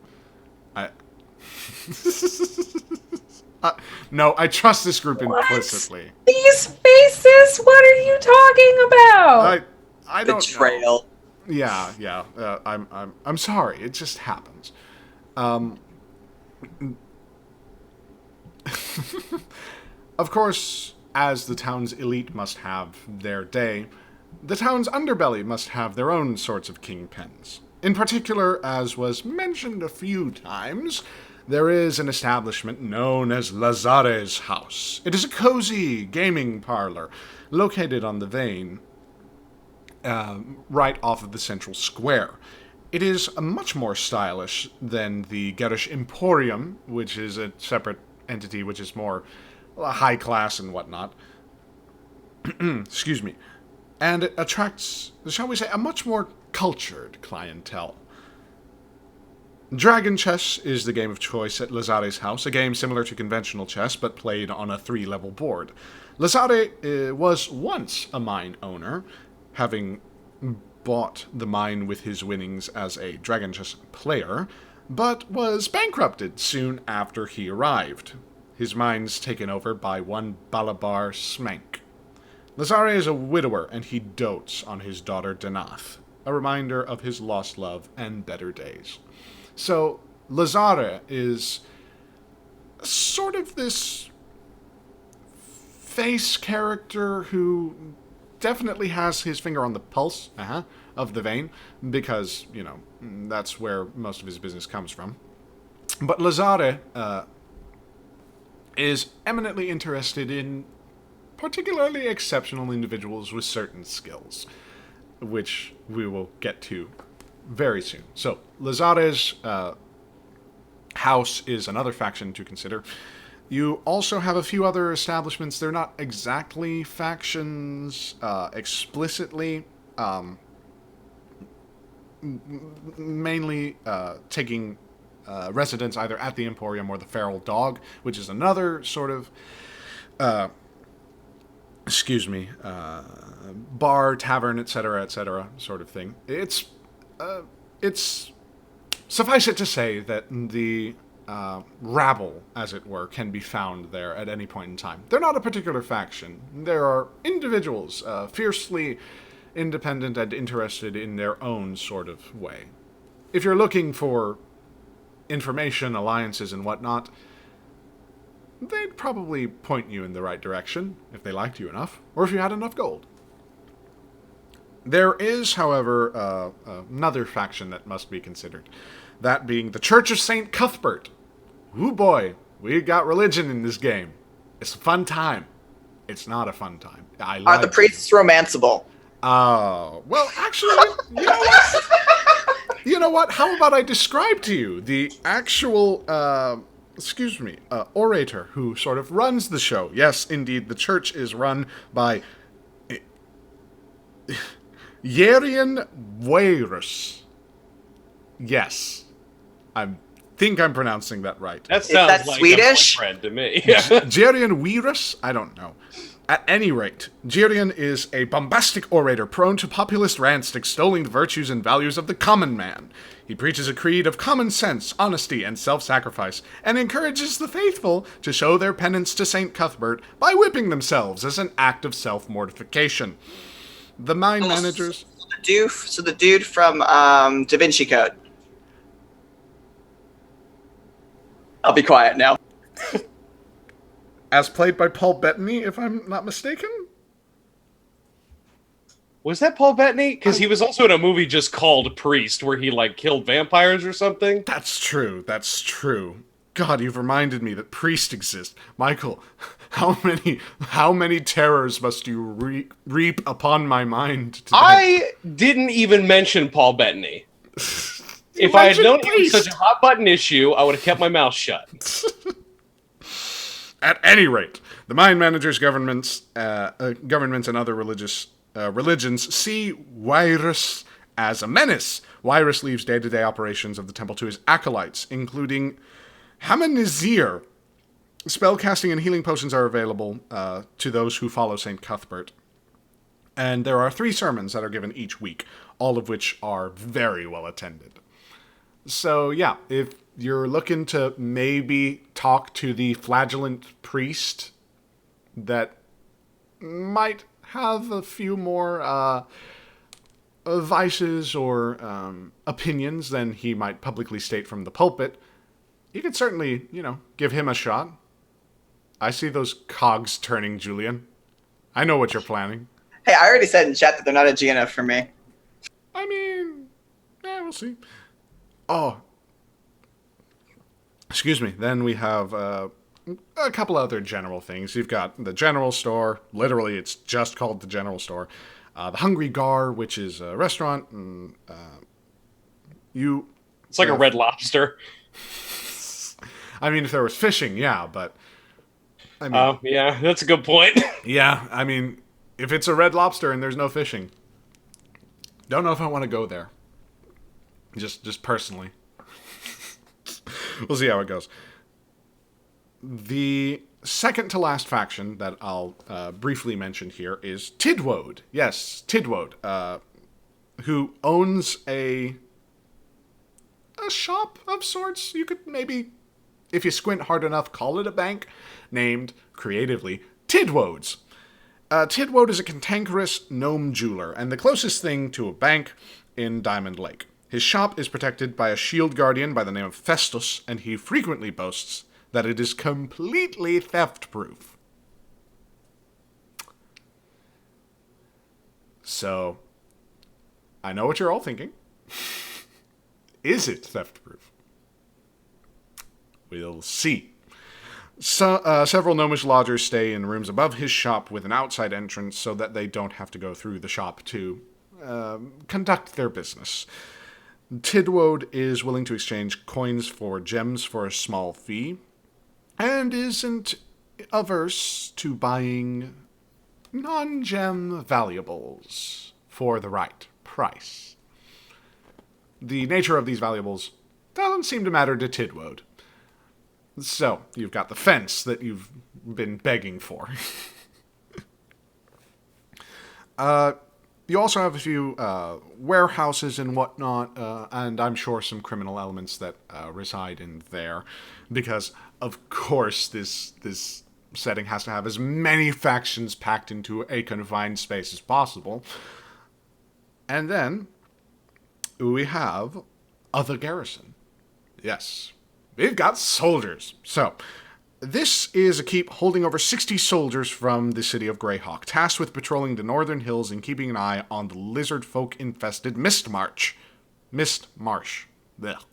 No, I trust this group implicitly. These faces? What are you talking about? I don't Betrayal. know. Yeah. I'm sorry. It just happens. Of course, as the town's elite must have their day, the town's underbelly must have their own sorts of kingpins. In particular, as was mentioned a few times, there is an establishment known as Lazare's House. It is a cozy gaming parlor located on the Vein, right off of the central square. It is much more stylish than the Garish Emporium, which is a separate entity which is more high class and whatnot. Excuse me. And it attracts, shall we say, a much more cultured clientele. Dragon Chess is the game of choice at Lazare's house, a game similar to conventional chess, but played on a 3-level board. Lazare was once a mine owner, having bought the mine with his winnings as a Dragon Chess player, but was bankrupted soon after he arrived. His mines taken over by one Balabar Smank. Lazare is a widower, and he dotes on his daughter Danath, a reminder of his lost love and better days. So, Lazare is sort of this face character who definitely has his finger on the pulse of the Vein, because, that's where most of his business comes from. But Lazare is eminently interested in particularly exceptional individuals with certain skills, which we will get to very soon. So, Lazare's house is another faction to consider. You also have a few other establishments. They're not exactly factions explicitly, mainly taking residence either at the Emporium or the Feral Dog, which is another sort of bar, tavern, etc., sort of thing. It's suffice it to say that the rabble, as it were, can be found there at any point in time. They're not a particular faction. There are individuals, fiercely independent and interested in their own sort of way. If you're looking for information, alliances, and whatnot, they'd probably point you in the right direction, if they liked you enough, or if you had enough gold. There is, however, another faction that must be considered. That being the Church of St. Cuthbert. Ooh boy, we got religion in this game. It's a fun time. It's not a fun time. Are the priests romanceable? Oh, well, actually, you know what? How about I describe to you the actual, orator who sort of runs the show. Yes, indeed, the church is run by Yerian Weirus. Yes. I think I'm pronouncing that right. That sounds that like Swedish? a boyfriend to me. Jerian Weirus? I don't know. At any rate, Jerian is a bombastic orator prone to populist rants extolling the virtues and values of the common man. He preaches a creed of common sense, honesty, and self-sacrifice, and encourages the faithful to show their penance to St. Cuthbert by whipping themselves as an act of self-mortification. The mine managers... So the dude from Da Vinci Code. I'll be quiet now. As played by Paul Bettany, if I'm not mistaken? Was that Paul Bettany? Because he was also in a movie just called Priest, where he like killed vampires or something. That's true. That's true. God, you've reminded me that priests exist. Michael, how many terrors must you reap upon my mind today? I didn't even mention Paul Bettany. If I had mentioned known it was Priest. such a hot button issue, I would have kept my mouth shut. At any rate, the mind managers, governments, and other religions see Wyrus as a menace. Wyrus leaves day-to-day operations of the temple to his acolytes, including Hamanizir. Spellcasting and healing potions are available to those who follow St. Cuthbert. And there are 3 sermons that are given each week, all of which are very well attended. So, yeah, if you're looking to maybe talk to the flagellant priest that might have a few more vices or opinions than he might publicly state from the pulpit, you could certainly, give him a shot. I see those cogs turning, Julian. I know what you're planning. Hey, I already said in chat that they're not a GNF for me. I mean, we'll see. Oh. Excuse me. Then we have a couple other general things. You've got the general store. Literally, it's just called the general store. The Hungry Gar, which is a restaurant. And, It's like a Red Lobster. I mean, if there was fishing, yeah, but... I mean, yeah, that's a good point. Yeah, I mean, if it's a Red Lobster and there's no fishing, don't know if I want to go there. Just personally. We'll see how it goes. The second to last faction that I'll briefly mention here is Tidwode. Yes, Tidwode, who owns a shop of sorts. You could maybe, if you squint hard enough, call it a bank, named, creatively, Tidwode's. Tidwode is a cantankerous gnome jeweler, and the closest thing to a bank in Diamond Lake. His shop is protected by a shield guardian by the name of Festus, and he frequently boasts that it is completely theft-proof. So, I know what you're all thinking. Is it theft-proof? We'll see. Several gnomish lodgers stay in rooms above his shop with an outside entrance so that they don't have to go through the shop to conduct their business. Tidwode is willing to exchange coins for gems for a small fee, and isn't averse to buying non-gem valuables for the right price. The nature of these valuables doesn't seem to matter to Tidwode. So, you've got the fence that you've been begging for. You also have a few warehouses and whatnot, and I'm sure some criminal elements that reside in there. Because, of course, this setting has to have as many factions packed into a confined space as possible. And then, we have the garrison. Yes. We've got soldiers. So, this is a keep holding over 60 soldiers from the city of Greyhawk, tasked with patrolling the northern hills and keeping an eye on the lizard folk-infested Mist Marsh. Blech.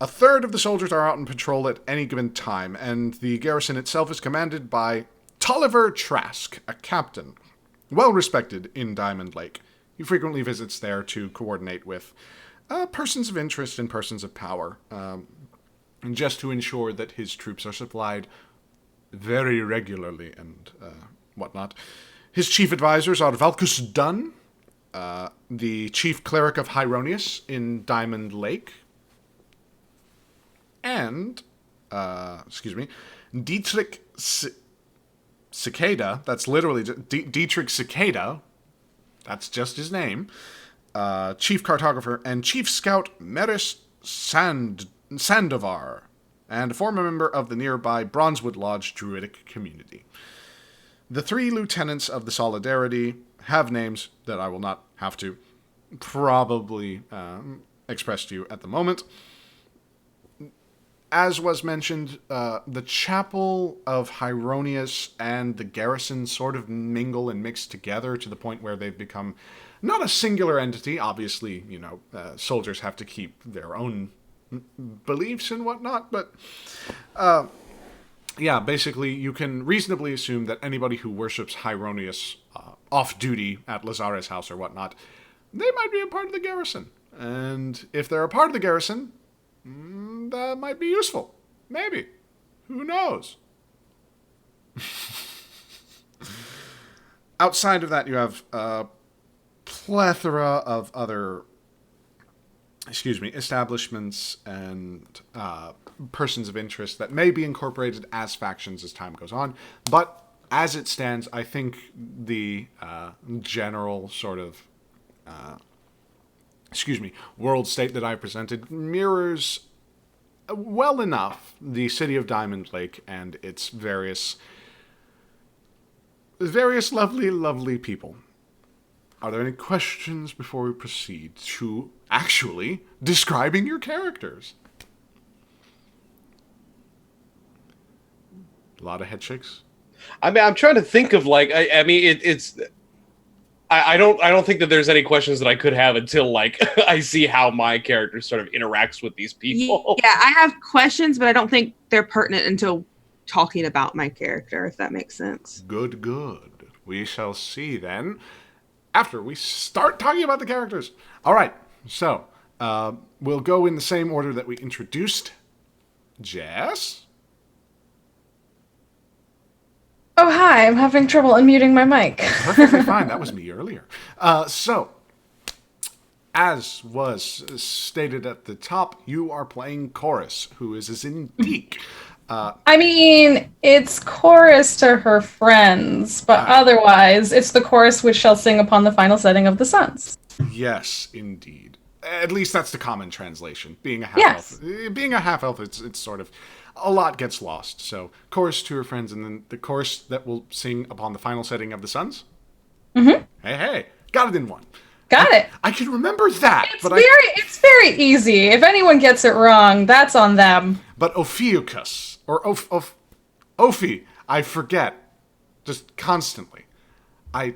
A third of the soldiers are out on patrol at any given time, and the garrison itself is commanded by Tolliver Trask, a captain, well-respected in Diamond Lake. He frequently visits there to coordinate with persons of interest and persons of power, and just to ensure that his troops are supplied very regularly and whatnot. His chief advisors are Valkus Dunn, the chief cleric of Hyronius in Diamond Lake, and, Dietrich Cicada, that's literally Dietrich Cicada, that's just his name, chief cartographer, and chief scout Meris Sandovar, and a former member of the nearby Bronzewood Lodge Druidic community. The 3 lieutenants of the Solidarity have names that I will not have to probably express to you at the moment. as was mentioned, the Chapel of Hieronius and the garrison sort of mingle and mix together to the point where they've become not a singular entity. Obviously, soldiers have to keep their own beliefs and whatnot, but yeah, basically you can reasonably assume that anybody who worships Hieronius off-duty at Lazare's house or whatnot, they might be a part of the garrison. And if they're a part of the garrison, that might be useful. Maybe. Who knows? Outside of that, you have a plethora of other establishments and persons of interest that may be incorporated as factions as time goes on. But as it stands, I think the general sort of world state that I presented mirrors well enough the city of Diamond Lake and its various lovely, lovely people. Are there any questions before we proceed to actually describing your characters? A lot of head shakes. I mean, I'm trying to think of I don't think that there's any questions that I could have until I see how my character sort of interacts with these people. Yeah, I have questions, but I don't think they're pertinent until talking about my character, if that makes sense. Good. We shall see then after we start talking about the characters. All right, so we'll go in the same order that we introduced. Jess? Oh, hi, I'm having trouble unmuting my mic. Perfectly fine. That was me earlier. So, as was stated at the top, you are playing Chorus, who is a Zindiq. I mean, it's chorus to her friends, but otherwise, it's the chorus which shall sing upon the final setting of the suns. Yes, indeed. At least that's the common translation. Being a half-elf. Yes. Being a half-elf, it's sort of... a lot gets lost. So, chorus to her friends, and then the chorus that will sing upon the final setting of the suns. Mm-hmm. Hey, got it in one. Got it. I can remember that. It's very easy. If anyone gets it wrong, that's on them. But Ophiuchus, or Ophi, I forget, just constantly. I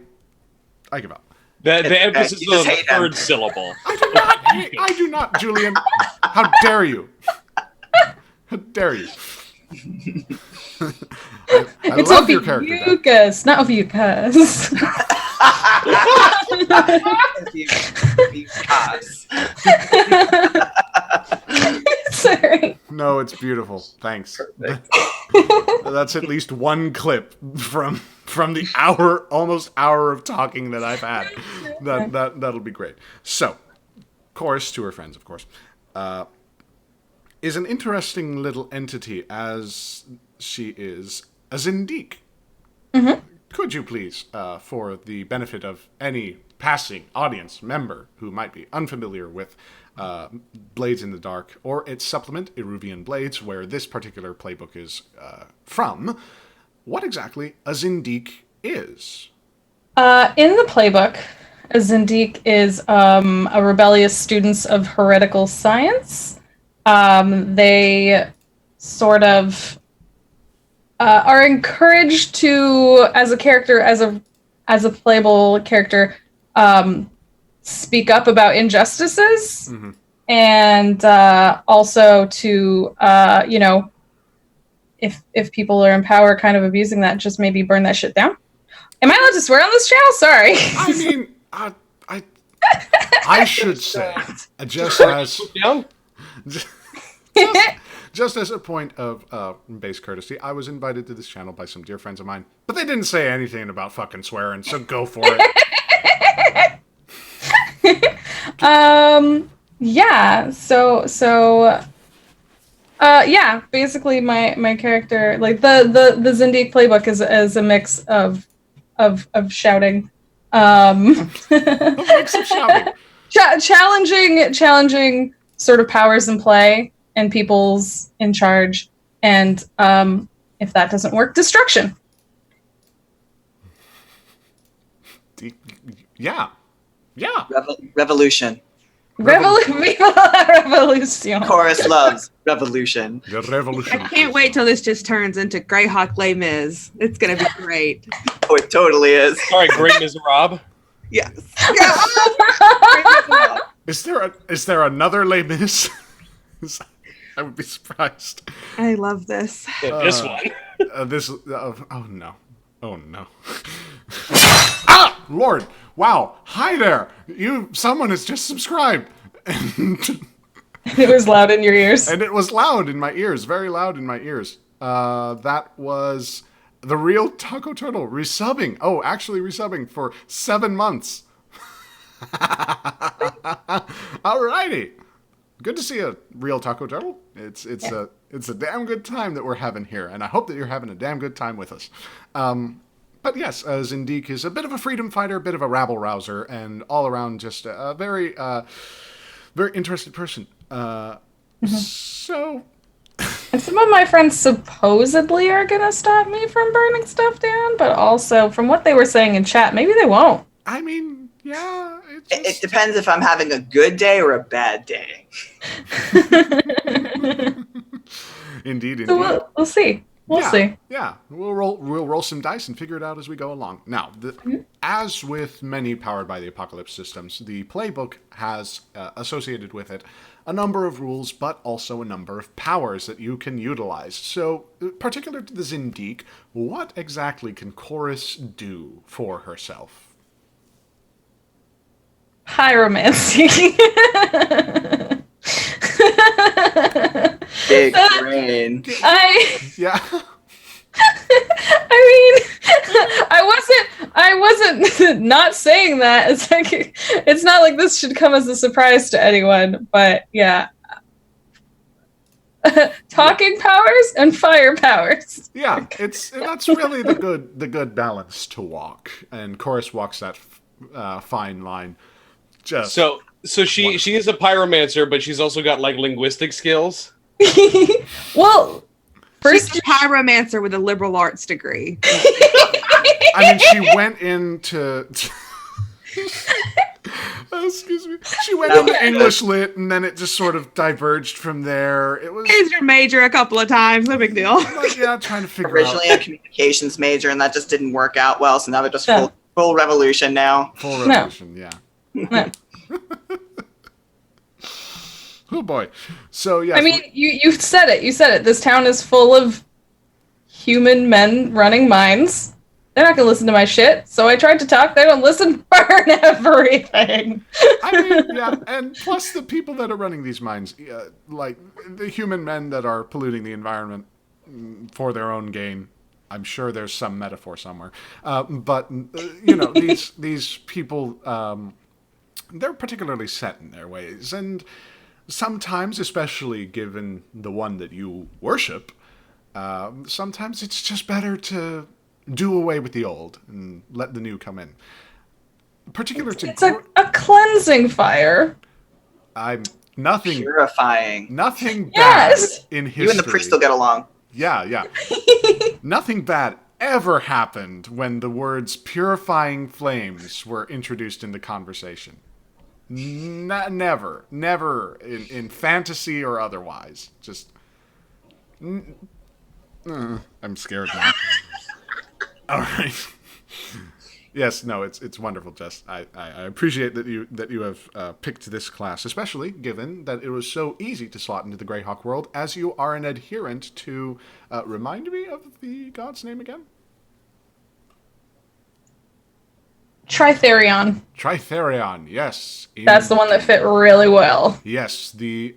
give up. The emphasis is on the third syllable. I do not, Julian. How dare you? How dare you? I love your character. Ophiuchus, not Ophiuchus. Sorry. No, it's beautiful. Thanks. That's at least one clip from the almost hour of talking that I've had. That'll be great. So, chorus to her friends, of course, is an interesting little entity as she is a Zindiq. Mm-hmm. Could you please, for the benefit of any passing audience member who might be unfamiliar with Blades in the Dark or its supplement, Eruvian Blades, where this particular playbook is from, what exactly a Zindiq is? In the playbook, a Zindiq is a rebellious student of heretical science. They sort of are encouraged to, as a character, as a playable character, speak up about injustices, mm-hmm. and also to, if people are in power, kind of abusing that, just maybe burn that shit down. Am I allowed to swear on this channel? Sorry. I mean, I should say, just as just as a point of base courtesy, I was invited to this channel by some dear friends of mine, but they didn't say anything about fucking swearing, so go for it. Yeah. Yeah. Basically, my character, like the Zindiq playbook, is a mix of shouting. A mix of shouting. Challenging sort of powers in play and people's in charge, and if that doesn't work, destruction. Yeah. Revolution. Viva la revolution. Chorus loves revolution. The revolution. I can't wait till this just turns into Greyhawk Les Mis. It's gonna be great. Oh, it totally is. Sorry, Great Miserables. Yes. Is there another Les Mis? I would be surprised. I love this. This one. Oh no. Oh no. Ah! Lord! Wow! Hi there! Someone has just subscribed! It was loud in your ears. And it was loud in my ears. Very loud in my ears. That was the real Taco Turtle resubbing. Oh, actually resubbing for 7 months. Alrighty. Good to see a real Taco Turtle. It's a damn good time that we're having here, and I hope that you're having a damn good time with us. But yes, Zindiq is a bit of a freedom fighter, a bit of a rabble rouser, and all around just a very, very interested person. So, And some of my friends supposedly are gonna stop me from burning stuff down, but also from what they were saying in chat, maybe they won't. I mean, yeah, It depends if I'm having a good day or a bad day. Indeed. So we'll see. We'll see. Yeah, we'll roll some dice and figure it out as we go along. Now, as with many Powered by the Apocalypse systems, the playbook has associated with it a number of rules, but also a number of powers that you can utilize. So, particular to the Zindiq, what exactly can Chorus do for herself? Pyromancy. Big brain. Yeah. I mean, I wasn't not saying that. It's like, it's not like this should come as a surprise to anyone, but yeah. Talking powers and fire powers. Yeah, that's really the good balance to walk, and Chorus walks that fine line. Just So she is a pyromancer, but she's also got like linguistic skills. Well, She's a pyromancer with a liberal arts degree. I mean, she went into. Excuse me. She went into English lit, and then it just sort of diverged from there. It was. Changed her major a couple of times. No big deal. Like, yeah, trying to figure Originally out. a communications major, and that just didn't work out well. So now they're just No. full revolution now. Full revolution, yeah. No. Oh boy. So yeah. I mean, you said it. You said it. This town is full of human men running mines. They're not gonna listen to my shit. So I tried to talk. They don't listen. Burn everything. I mean, yeah, and plus the people that are running these mines, like the human men that are polluting the environment for their own gain. I'm sure there's some metaphor somewhere, but you know, these people, they're particularly set in their ways, and sometimes, especially given the one that you worship, sometimes it's just better to do away with the old and let the new come in. Particular to It's a cleansing fire. I'm nothing Purifying. nothing bad Yes. in history. You and the priest will get along. Yeah. Nothing bad ever happened when the words purifying flames were introduced in the conversation. Never in fantasy or otherwise. Just I'm scared now. All right. Yes, no, it's wonderful, Jess. I appreciate that you have picked this class, especially given that it was so easy to slot into the Greyhawk world, as you are an adherent to. Remind me of the god's name again. Tritherion. Tritherion, yes. That's the one that fit really well. Yes, the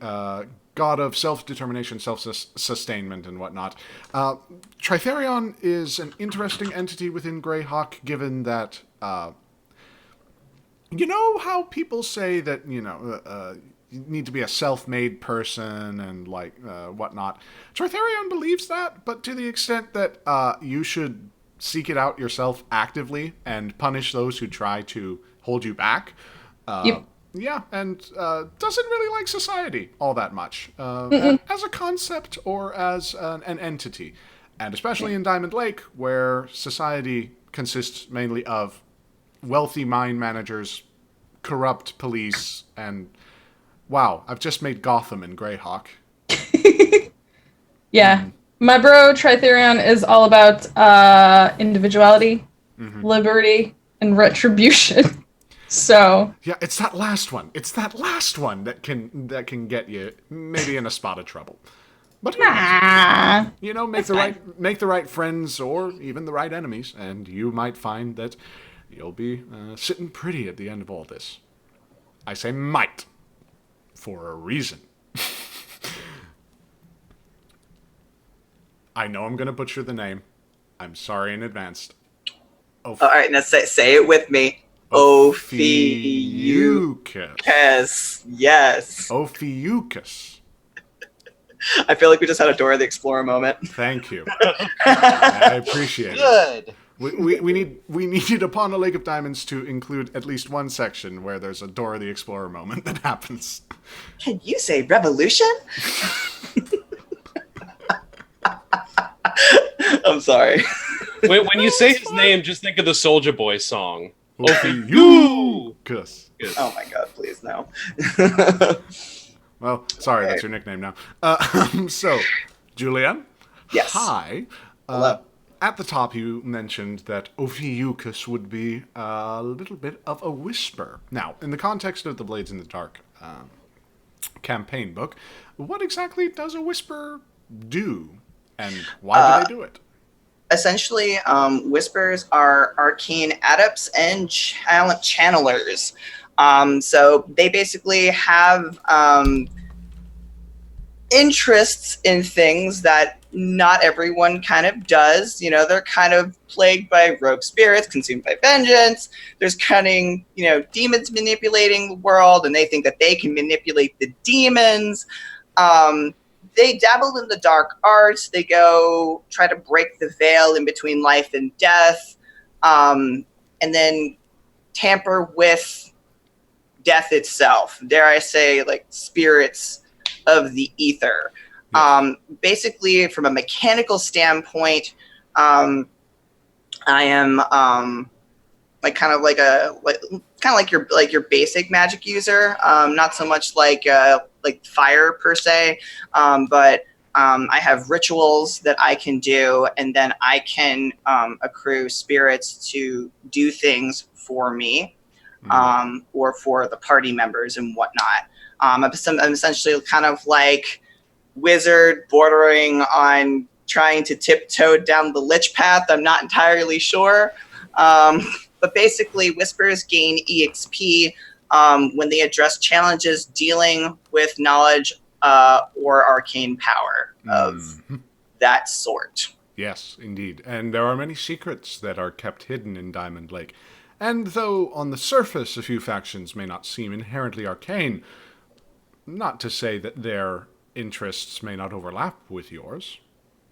god of self-determination, self-sustainment, and whatnot. Tritherion is an interesting entity within Greyhawk, given that, you know how people say that, you need to be a self-made person and, whatnot. Tritherion believes that, but to the extent that you should seek it out yourself actively and punish those who try to hold you back. Yep. Yeah, and doesn't really like society all that much as a concept or as an entity. And especially in Diamond Lake, where society consists mainly of wealthy mine managers, corrupt police, and Wow, I've just made Gotham in Greyhawk. Yeah. My bro Tritherion is all about individuality, liberty, and retribution. So Yeah, it's that last one. It's that last one that can get you maybe in a spot of trouble. But who knows? nah. You know, make the right friends or even the right enemies, and you might find that you'll be sitting pretty at the end of all this. I say might for a reason. I know I'm gonna butcher the name. I'm sorry in advance. All right, now say it with me. Ophiuchus. Yes. Ophiuchus. I feel like we just had a Dora the Explorer moment. Thank you. I appreciate it. Good. We needed Upon a Lake of Diamonds to include at least one section where there's a Dora the Explorer moment that happens. Can you say revolution? I'm sorry. When you say his name, just think of the Soulja Boy song. Ophiuchus. Oh my god, please no. Well, sorry, that's your nickname now. So, Julianne? Yes. Hi. Hello. At the top, you mentioned that Ophiuchus would be a little bit of a whisper. Now, in the context of the Blades in the Dark campaign book, what exactly does a whisper do? And why do they do it? Essentially, whispers are arcane adepts and channelers. So they basically have interests in things that not everyone kind of does. You know, they're kind of plagued by rogue spirits, consumed by vengeance. There's cunning, demons manipulating the world, and they think that they can manipulate the demons. They dabble in the dark arts. They go try to break the veil in between life and death, and then tamper with death itself. Dare I say, like spirits of the ether. Yes. Basically, from a mechanical standpoint, I am kind of like your basic magic user. Not so much like fire per se, but I have rituals that I can do, and then I can accrue spirits to do things for me, or for the party members and whatnot. I'm essentially kind of like wizard bordering on trying to tiptoe down the lich path. I'm not entirely sure. But basically, whispers gain EXP when they address challenges dealing with knowledge or arcane power of that sort. Yes, indeed. And there are many secrets that are kept hidden in Diamond Lake. And though on the surface a few factions may not seem inherently arcane, not to say that their interests may not overlap with yours,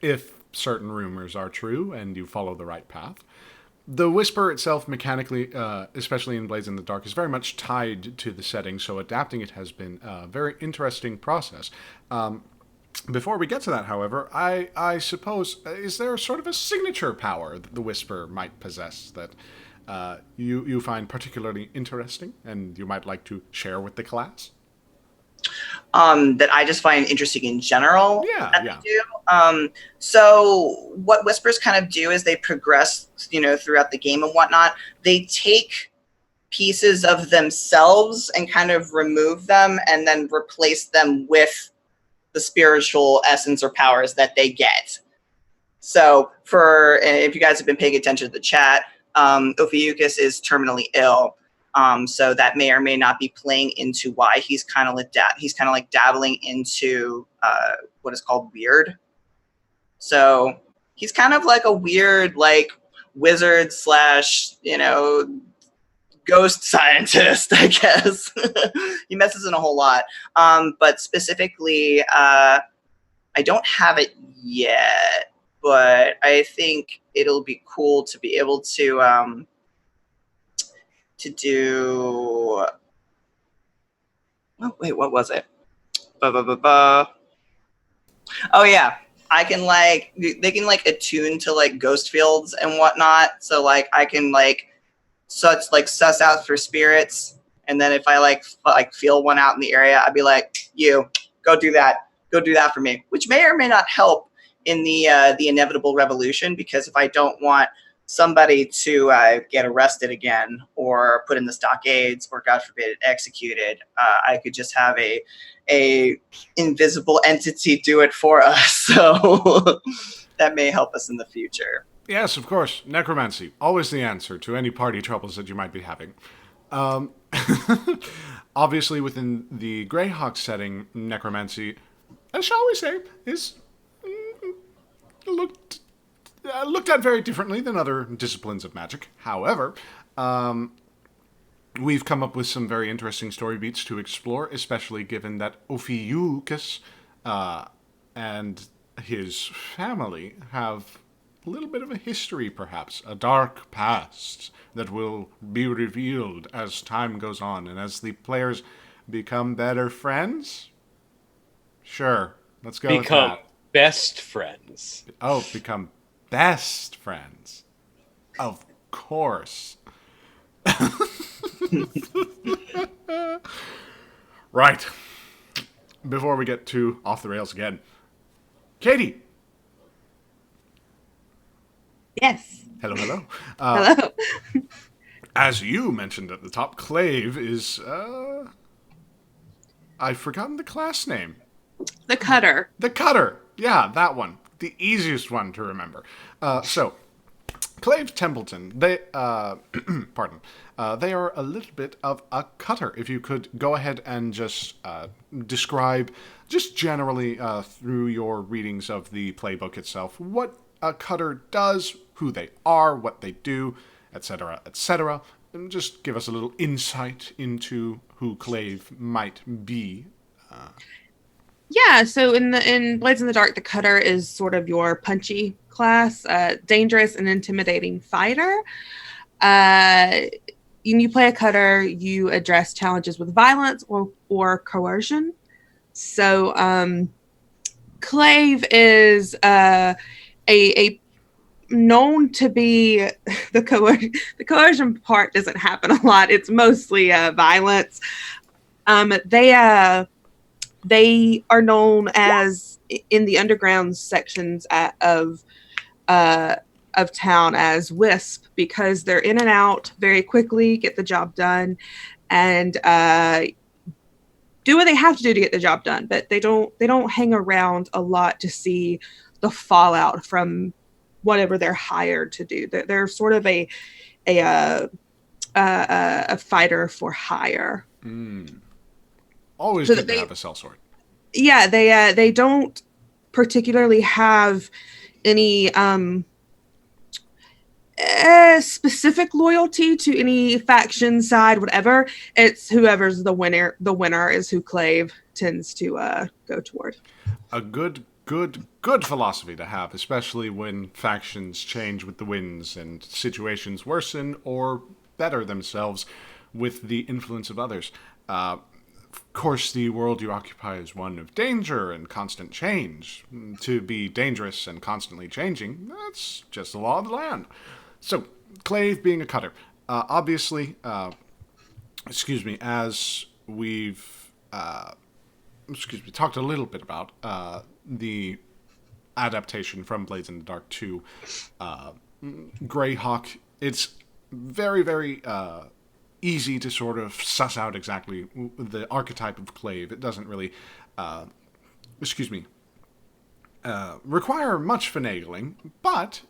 if certain rumors are true and you follow the right path. The Whisper itself, mechanically, especially in Blades in the Dark, is very much tied to the setting, so adapting it has been a very interesting process. Before we get to that, however, I suppose, is there sort of a signature power that the Whisper might possess that you find particularly interesting and you might like to share with the class? That I just find interesting in general. Yeah. They do. So what whispers kind of do is they progress, throughout the game and whatnot. They take pieces of themselves and kind of remove them and then replace them with the spiritual essence or powers that they get. So if you guys have been paying attention to the chat, Ophiuchus is terminally ill. So that may or may not be playing into why he's kind of like dabbling into what is called weird. So he's kind of like a weird like wizard / ghost scientist, I guess. He messes in a whole lot. But specifically, I don't have it yet, but I think it'll be cool to be able to do. Oh, wait, what was it? Oh yeah, I can they can attune to ghost fields and whatnot. So I can suss out for spirits And then if I like feel one out in the area, I'd be like, you go do that for me, which may or may not help in the inevitable revolution, because if I don't want somebody to get arrested again or put in the stockades or God forbid executed, I could just have a invisible entity do it for us. So that may help us in the future. Yes, of course. Necromancy. Always the answer to any party troubles that you might be having. Obviously, within the Greyhawk setting, necromancy, shall we say, is looked at very differently than other disciplines of magic. However, we've come up with some very interesting story beats to explore, especially given that Ophiuchus and his family have a little bit of a history, perhaps, a dark past that will be revealed as time goes on and as the players become better friends. Sure, let's go with that. Become best friends. Oh, become best friends. Of course. Right. Before we get too off the rails again, Katie. Yes. Hello, hello. Hello. As you mentioned at the top, Clave is, I've forgotten the class name. The Cutter. The Cutter. Yeah, that one. The easiest one to remember. So, Clave Templeton, they, pardon, they are a little bit of a cutter. If you could go ahead and just describe, just generally through your readings of the playbook itself, what a cutter does, who they are, what they do, etc., etc., and just give us a little insight into who Clave might be. Yeah, so in Blades in the Dark, the Cutter is sort of your punchy class, dangerous and intimidating fighter. When you play a Cutter, you address challenges with violence or coercion. So Clave is a known to be the coercion part doesn't happen a lot. It's mostly violence. They are known as in the underground sections of town as Wisp, because they're in and out very quickly, get the job done, and do what they have to do to get the job done. But they don't hang around a lot to see the fallout from whatever they're hired to do. They're sort of a fighter for hire. Always So good they- to have a sellsword. Yeah, they don't particularly have any specific loyalty to any faction side, whatever. It's whoever's the winner. The winner is who Clave tends to go toward. A good philosophy to have, especially when factions change with the winds and situations worsen or better themselves with the influence of others. Of course, the world you occupy is one of danger and constant change. To be dangerous and constantly changing, that's just the law of the land. So, Clave being a cutter. Obviously, as we've talked a little bit about the adaptation from Blades in the Dark to Greyhawk, it's very, very easy to sort of suss out exactly the archetype of Clave. It doesn't really, require much finagling, but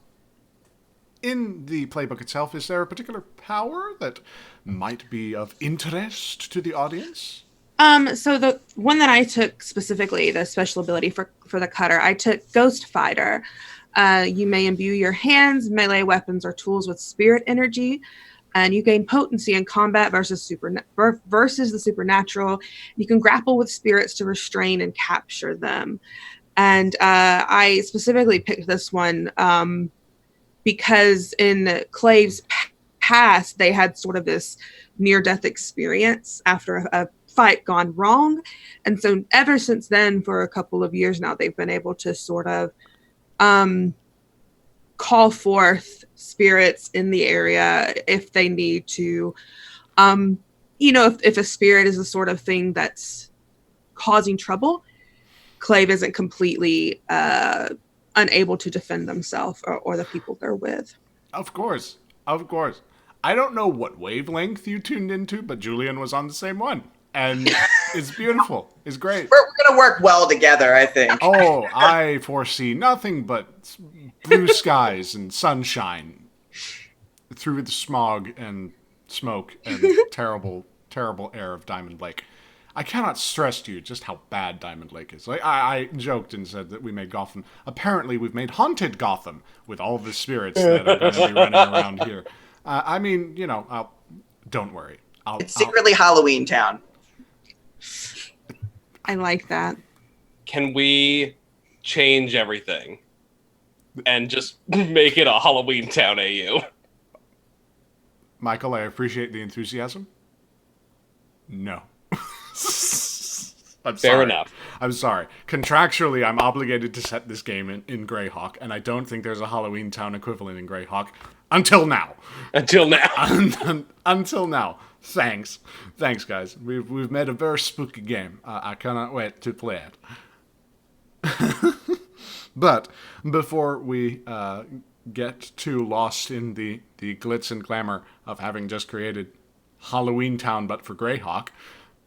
in the playbook itself, is there a particular power that might be of interest to the audience? So the one that I took specifically, the special ability for the Cutter, I took Ghost Fighter. You may imbue your hands, melee weapons, or tools with spirit energy, and you gain potency in combat versus the supernatural. You can grapple with spirits to restrain and capture them. And I specifically picked this one because in Clave's past, they had sort of this near-death experience after a fight gone wrong. And so ever since then, for a couple of years now, they've been able to sort of call forth spirits in the area if they need to if a spirit is the sort of thing that's causing trouble, Clave isn't completely unable to defend themselves or the people they're with. Of course. I don't know what wavelength you tuned into, but Julian was on the same one. And it's beautiful. It's great. We're going to work well together, I think. Oh, I foresee nothing but blue skies and sunshine through the smog and smoke and terrible, terrible air of Diamond Lake. I cannot stress to you just how bad Diamond Lake is. Like I joked and said that we made Gotham. Apparently, we've made haunted Gotham with all the spirits that are going to be running around here. I mean, don't worry. It's secretly Halloween Town. I like that. Can we change everything and just make it a Halloween Town AU? Michael, I appreciate the enthusiasm. No. Fair enough. I'm sorry. Contractually, I'm obligated to set this game in Greyhawk, and I don't think there's a Halloween Town equivalent in Greyhawk until now. Until now. Until now. Thanks, guys. We've made a very spooky game. I cannot wait to play it. But before we get too lost in the glitz and glamour of having just created Halloween Town, but for Greyhawk,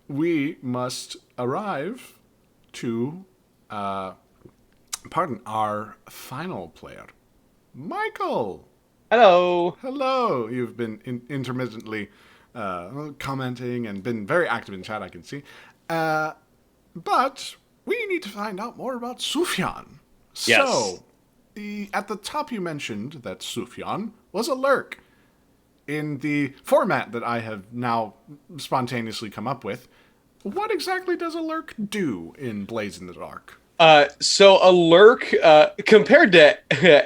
we must arrive to, our final player, Michael. Hello. You've been intermittently commenting and been very active in chat, I can see. But we need to find out more about Sufjan. Yes. So, at the top you mentioned that Sufjan was a lurk. In the format that I have now spontaneously come up with, what exactly does a lurk do in Blaze in the Dark? So a lurk, compared to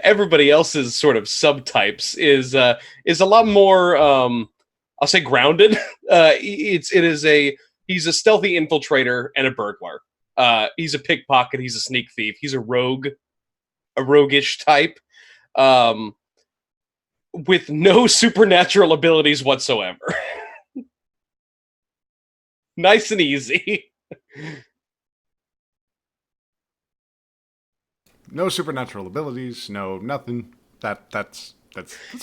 everybody else's sort of subtypes, is a lot more, I'll say, grounded. He's a stealthy infiltrator and a burglar. He's a pickpocket. He's a sneak thief. He's a roguish type. With no supernatural abilities whatsoever. Nice and easy. No supernatural abilities, no nothing. That's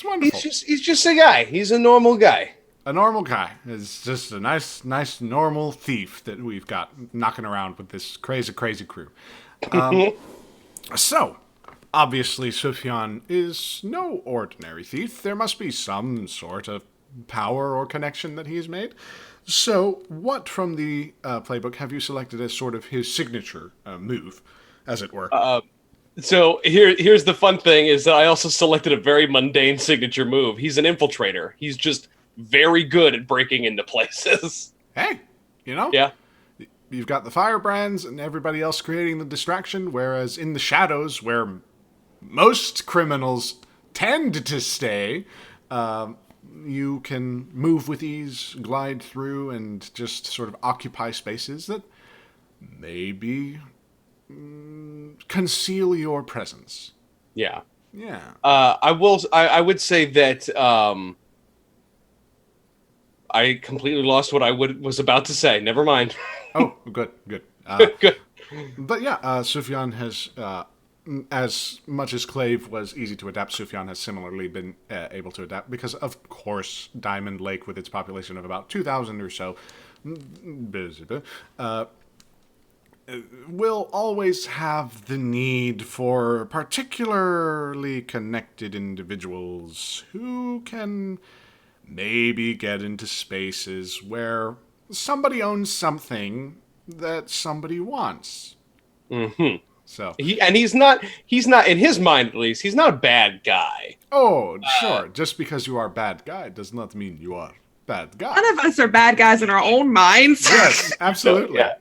wonderful. He's just a guy. He's a normal guy. A normal guy is just a nice normal thief that we've got knocking around with this crazy crew. So, obviously, Sufjan is no ordinary thief. There must be some sort of power or connection that he's made. So, what from the playbook have you selected as sort of his signature move, as it were? So here's the fun thing is that I also selected a very mundane signature move. He's an infiltrator. He's just very good at breaking into places. Hey, Yeah. You've got the firebrands and everybody else creating the distraction, whereas in the shadows, where most criminals tend to stay, you can move with ease, glide through, and just sort of occupy spaces that maybe conceal your presence. Yeah. Yeah. I would say that I completely lost what I was about to say. Never mind. Oh, good. Good. But yeah, Sufjan has, as much as Clave was easy to adapt, Sufjan has similarly been able to adapt because, of course, Diamond Lake, with its population of about 2,000 or so, will always have the need for particularly connected individuals who can maybe get into spaces where somebody owns something that somebody wants. Mm-hmm. So he's not, in his mind at least, he's not a bad guy. Oh, sure. Just because you are a bad guy does not mean you are a bad guy. None of us are bad guys in our own minds. Yes, absolutely. Yeah.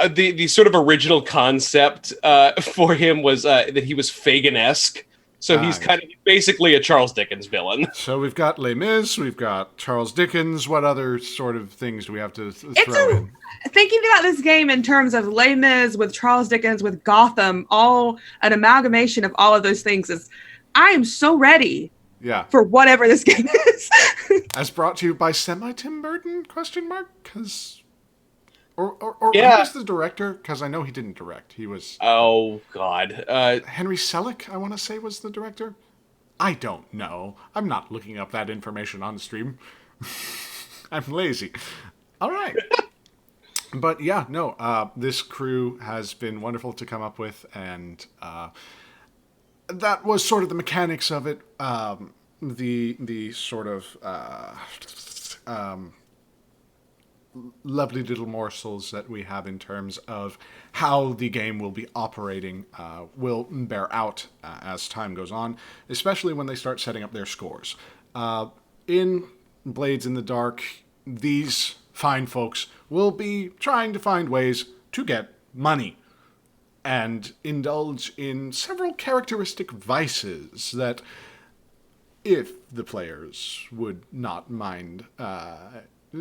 The sort of original concept for him was that he was Fagin-esque. So he's kind of basically a Charles Dickens villain. So we've got Les Mis, we've got Charles Dickens. What other sort of things do we have to throw in? Thinking about this game in terms of Les Mis with Charles Dickens, with Gotham, all an amalgamation of all of those things is, I am so ready Yeah. for whatever this game is. As brought to you by Tim Burton? Question mark? Because, or Yeah. who was the director? Because I know he didn't direct. He was Oh God. Henry Selick. I want to say was the director. I don't know. I'm not looking up that information on stream. I'm lazy. All right. But yeah, no. This crew has been wonderful to come up with, and that was sort of the mechanics of it. The sort of lovely little morsels that we have in terms of how the game will be operating will bear out as time goes on, especially when they start setting up their scores. In Blades in the Dark, these fine folks will be trying to find ways to get money and indulge in several characteristic vices that, if the players would not mind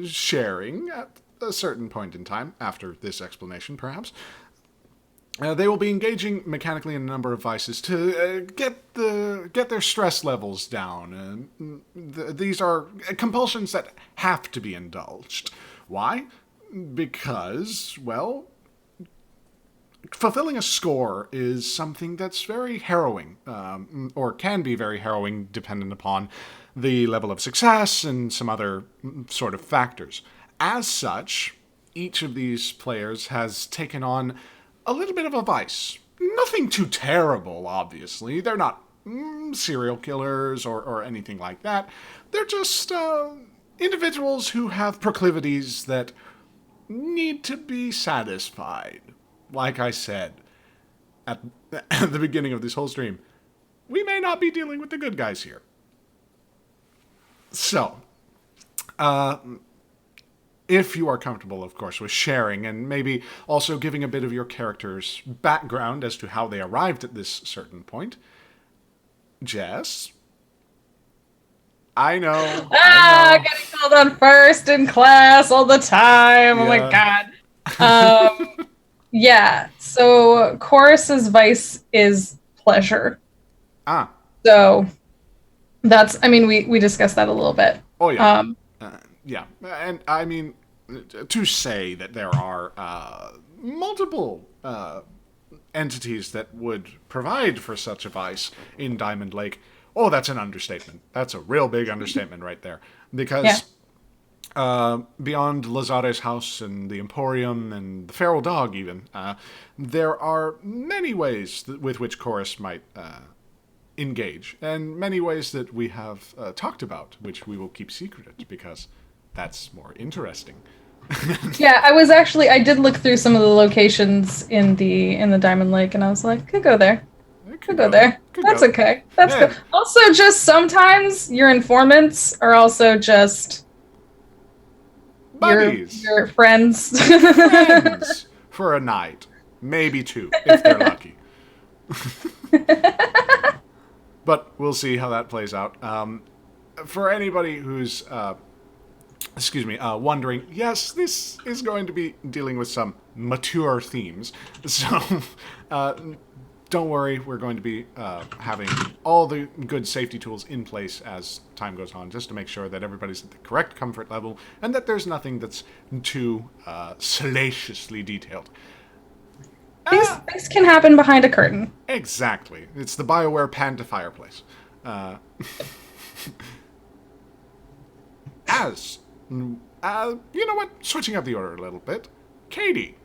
sharing at a certain point in time, after this explanation perhaps, they will be engaging mechanically in a number of vices to get their stress levels down. These are compulsions that have to be indulged. Why? Because, well, fulfilling a score is something that's very harrowing, or can be very harrowing dependent upon the level of success and some other sort of factors. As such, each of these players has taken on a little bit of a vice. Nothing too terrible, obviously. They're not serial killers or anything like that. They're just individuals who have proclivities that need to be satisfied. Like I said at the beginning of this whole stream, we may not be dealing with the good guys here. So, if you are comfortable, of course, with sharing and maybe also giving a bit of your character's background as to how they arrived at this certain point, Jess? I know. Getting called on first in class all the time. Oh my god. Yeah, so Chorus's vice is pleasure. So that's, I mean, we discussed that a little bit. Oh, yeah. Yeah. And I mean, to say that there are multiple entities that would provide for such a vice in Diamond Lake, oh, that's an understatement. That's a real big understatement right there. Because beyond Lazare's house and the Emporium and the Feral Dog even, there are many ways with which Chorus might engage, and many ways that we have talked about, which we will keep secret because that's more interesting. Yeah, I did look through some of the locations in the Diamond Lake, and I was like, could go there. Could go there. That's okay. That's good. Also, just sometimes your informants are also just buddies. Your friends. Friends for a night. Maybe two, if they're lucky. But we'll see how that plays out. For anybody who's, wondering, yes, this is going to be dealing with some mature themes. So, don't worry, we're going to be having all the good safety tools in place as time goes on, just to make sure that everybody's at the correct comfort level and that there's nothing that's too salaciously detailed. Things can happen behind a curtain. Exactly. It's the BioWare Panda fireplace. You know what? Switching up the order a little bit. Katie.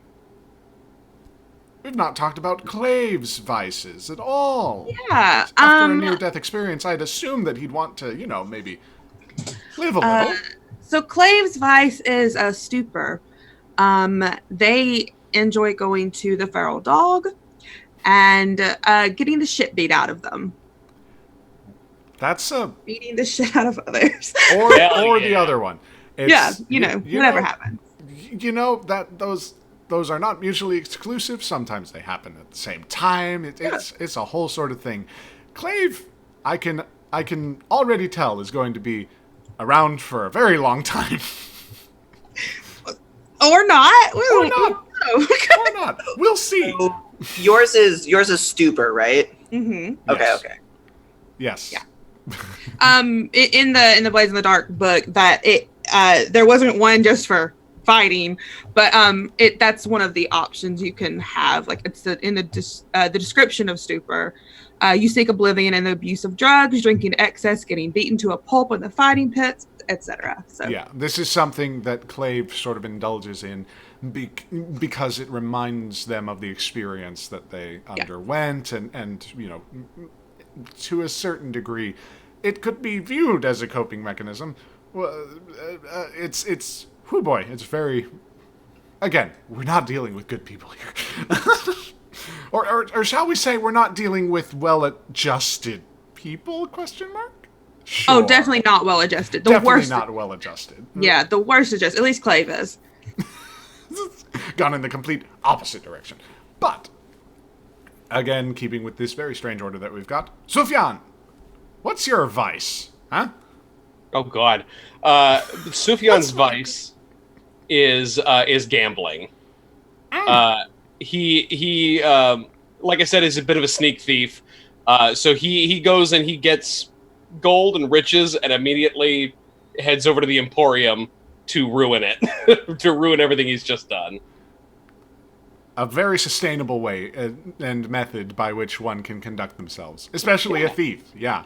We've not talked about Clave's vices at all. Yeah. After a near-death experience, I'd assume that he'd want to, maybe live a little. So Clave's vice is a stupor. They enjoy going to the Feral Dog and getting the shit beat out of them. That's beating the shit out of others. Or the other one. It's, whatever happens. That those are not mutually exclusive. Sometimes they happen at the same time. It's a whole sort of thing. Clave, I can already tell, is going to be around for a very long time. Or not. Or not. Or not. We'll see. So yours is stupor, right? Mm-hmm. Okay. Yes. Okay. Yes. Yeah. In the Blades in the Dark book, that there wasn't one just for fighting, but that's one of the options you can have. Like it's in the description of stupor. You seek oblivion in the abuse of drugs, drinking to excess, getting beaten to a pulp in the fighting pits, etc. So yeah, this is something that Clave sort of indulges in because it reminds them of the experience that they underwent, and to a certain degree, it could be viewed as a coping mechanism. Well, it's whoo boy, it's very. Again, we're not dealing with good people here. or shall we say we're not dealing with well-adjusted people, question mark? Sure. Oh, definitely not well-adjusted. Definitely worst, not well-adjusted. Yeah, the worst adjusted. At least Clave is. Gone in the complete opposite direction. But, again, keeping with this very strange order that we've got, Sufyan, what's your vice? Huh? Oh God, Sufyan's vice is gambling. He like I said, is a bit of a sneak thief. So he goes and he gets gold and riches and immediately heads over to the Emporium to ruin it, to ruin everything he's just done. A very sustainable way and method by which one can conduct themselves, especially a thief. Yeah.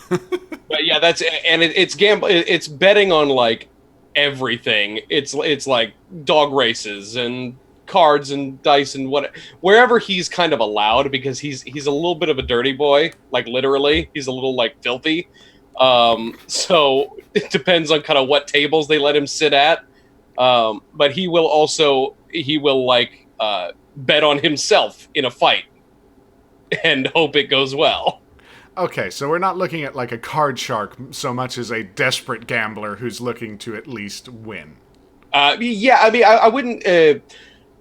But yeah, it's gamble. It's betting on like everything. It's like dog races and cards and dice and wherever he's kind of allowed, because he's a little bit of a dirty boy, like literally he's a little like filthy. So it depends on kind of what tables they let him sit at. But he will like bet on himself in a fight and hope it goes well. Okay, so we're not looking at like a card shark so much as a desperate gambler who's looking to at least win. Yeah, I mean, I wouldn't.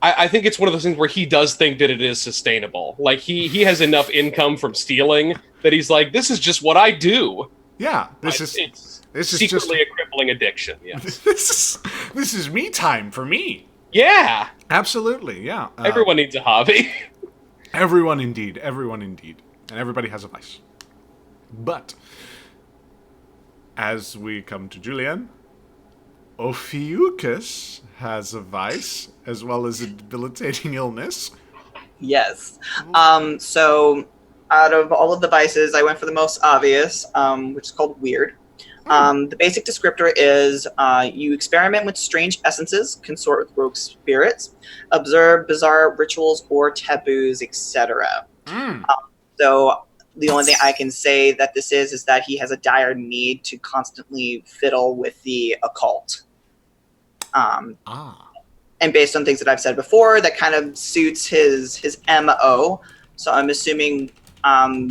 I think it's one of those things where he does think that it is sustainable. Like he has enough income from stealing that he's like, this is just what I do. Yeah, this is secretly just a crippling addiction. Yes, this is me time for me. Yeah, absolutely. Yeah, everyone needs a hobby. Everyone indeed, and everybody has a vice. But as we come to Julian, Ophiuchus has a vice as well as a debilitating illness. Yes. So out of all of the vices, I went for the most obvious, which is called weird. The basic descriptor is you experiment with strange essences, consort with rogue spirits, observe bizarre rituals or taboos, etc. So the only thing I can say that this is that he has a dire need to constantly fiddle with the occult. And based on things that I've said before, that kind of suits his MO. So I'm assuming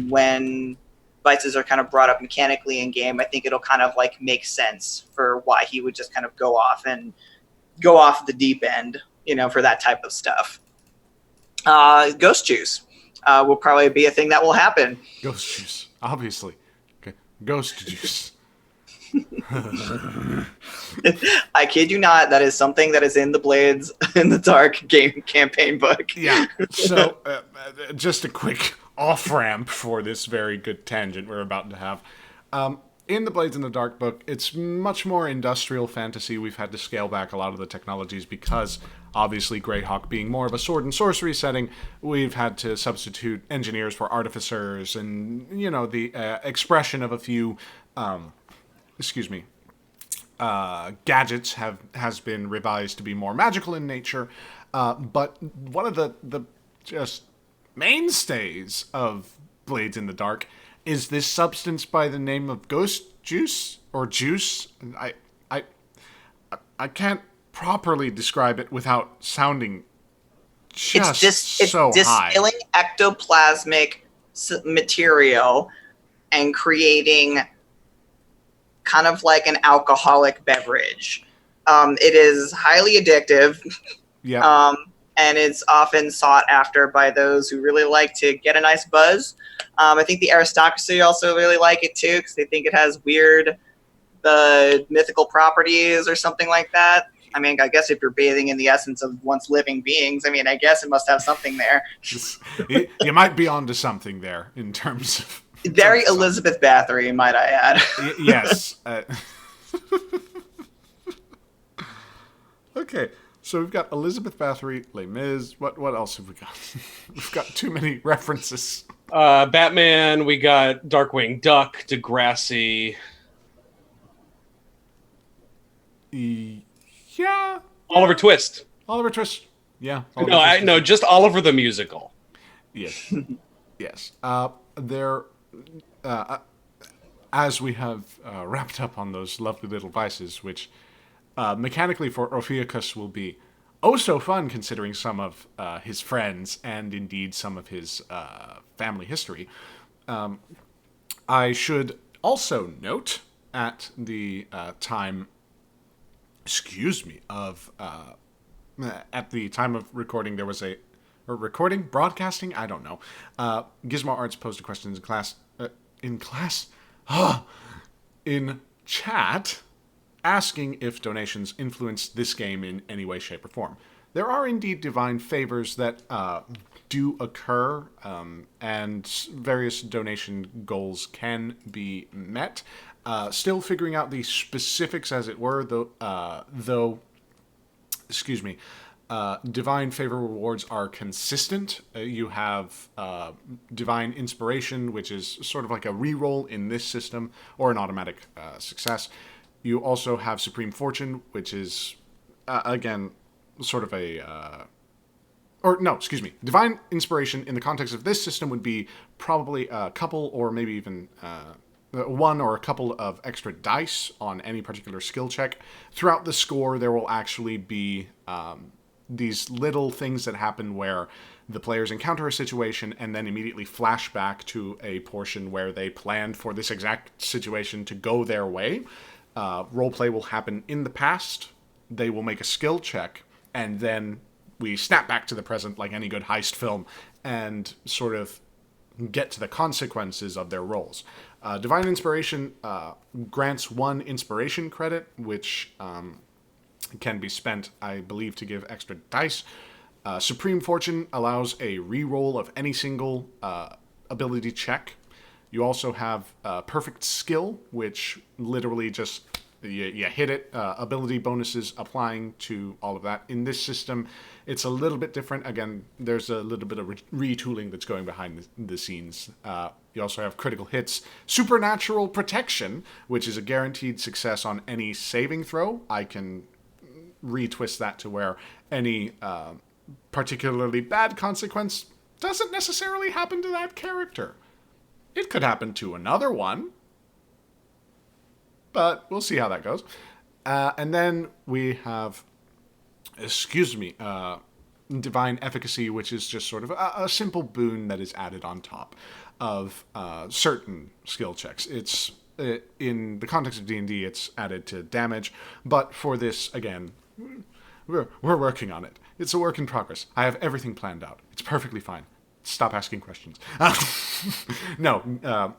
when vices are kind of brought up mechanically in game, I think it'll kind of like make sense for why he would just kind of go off the deep end, for that type of stuff. Ghost juice will probably be a thing that will happen. Ghost juice, obviously. Okay. Ghost juice. I kid you not, that is something that is in the Blades in the Dark game campaign book. Yeah. So, just a quick off-ramp for this very good tangent we're about to have. In the Blades in the Dark book, it's much more industrial fantasy. We've had to scale back a lot of the technologies because, obviously, Greyhawk being more of a sword and sorcery setting, we've had to substitute engineers for artificers and, the expression of a few, gadgets has been revised to be more magical in nature. But one of the just mainstays of Blades in the Dark is this substance by the name of ghost juice or juice. I can't properly describe it without sounding just it's so high. Distilling ectoplasmic material and creating kind of like an alcoholic beverage. It is highly addictive. Yeah. And it's often sought after by those who really like to get a nice buzz. I think the aristocracy also really like it too, because they think it has weird mythical properties or something like that. I mean, I guess if you're bathing in the essence of once living beings, I guess it must have something there. You might be onto something there in terms of Very Elizabeth Bathory, might I add. Yes. Okay, so we've got Elizabeth Bathory, Les Mis. What else have we got? We've got too many references. Batman. We got Darkwing Duck, Degrassi. Yeah. Oliver Twist. Oliver Twist. Yeah. No, just Oliver the musical. Yes. Yes. As we have wrapped up on those lovely little vices, which mechanically for Ophiuchus will be oh so fun considering some of his friends and indeed some of his family history. I should also note at the time, at the time of recording, there was broadcasting, I don't know. Gizmo Arts posted questions in chat, asking if donations influenced this game in any way, shape, or form. There are indeed divine favors that do occur, and various donation goals can be met. Still figuring out the specifics, as it were, though divine favor rewards are consistent. You have divine inspiration, which is sort of like a reroll in this system, or an automatic success. You also have supreme fortune, which is again sort of divine inspiration in the context of this system would be probably a couple or maybe even one or a couple of extra dice on any particular skill check. Throughout the score, there will actually be these little things that happen where the players encounter a situation and then immediately flash back to a portion where they planned for this exact situation to go their way. Roleplay will happen in the past. They will make a skill check, and then we snap back to the present like any good heist film and sort of get to the consequences of their roles. Divine Inspiration grants 1 inspiration credit, which can be spent, I believe, to give extra dice. Supreme Fortune allows a reroll of any single ability check. You also have Perfect Skill, which literally just you hit it. Ability bonuses applying to all of that. In this system, it's a little bit different. Again, there's a little bit of retooling that's going behind the scenes. You also have Critical Hits. Supernatural Protection, which is a guaranteed success on any saving throw. I can retwist that to where any particularly bad consequence doesn't necessarily happen to that character. It could happen to another one, but we'll see how that goes. And then we have, Divine Efficacy, which is just sort of a simple boon that is added on top of certain skill checks. It's in the context of D&D, it's added to damage, but for this, again, we're working on it. It's a work in progress. I have everything planned out. It's perfectly fine. Stop asking questions. No,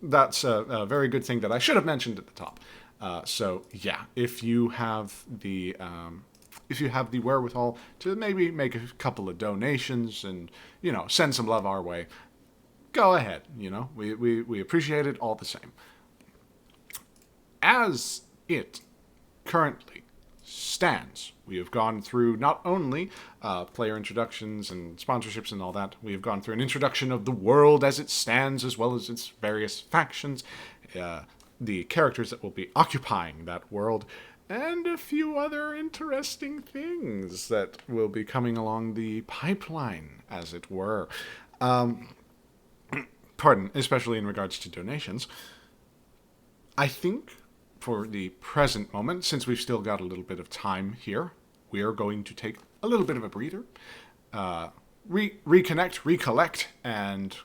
that's a very good thing that I should have mentioned at the top. So yeah, if you have the wherewithal to maybe make a couple of donations and send some love our way, go ahead. We appreciate it all the same. As it currently stands, we have gone through not only player introductions and sponsorships and all that, we have gone through an introduction of the world as it stands, as well as its various factions, the characters that will be occupying that world, and a few other interesting things that will be coming along the pipeline, as it were. Especially in regards to donations. I think for the present moment, since we've still got a little bit of time here, we are going to take a little bit of a breather, reconnect, recollect, and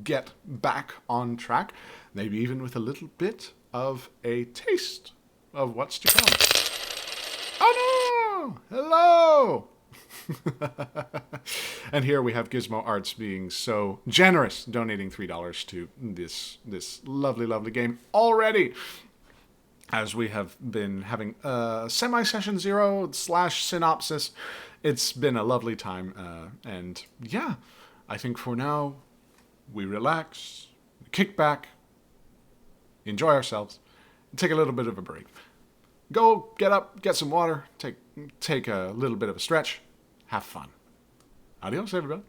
get back on track, maybe even with a little bit of a taste of what's to come. Oh no! Hello! And here we have Gizmo Arts being so generous, donating $3 to this lovely, lovely game already. As we have been having semi-session 0/synopsis, it's been a lovely time. And yeah, I think for now, we relax, kick back, enjoy ourselves, and take a little bit of a break. Go, get up, get some water, take a little bit of a stretch, have fun. Adios, everybody.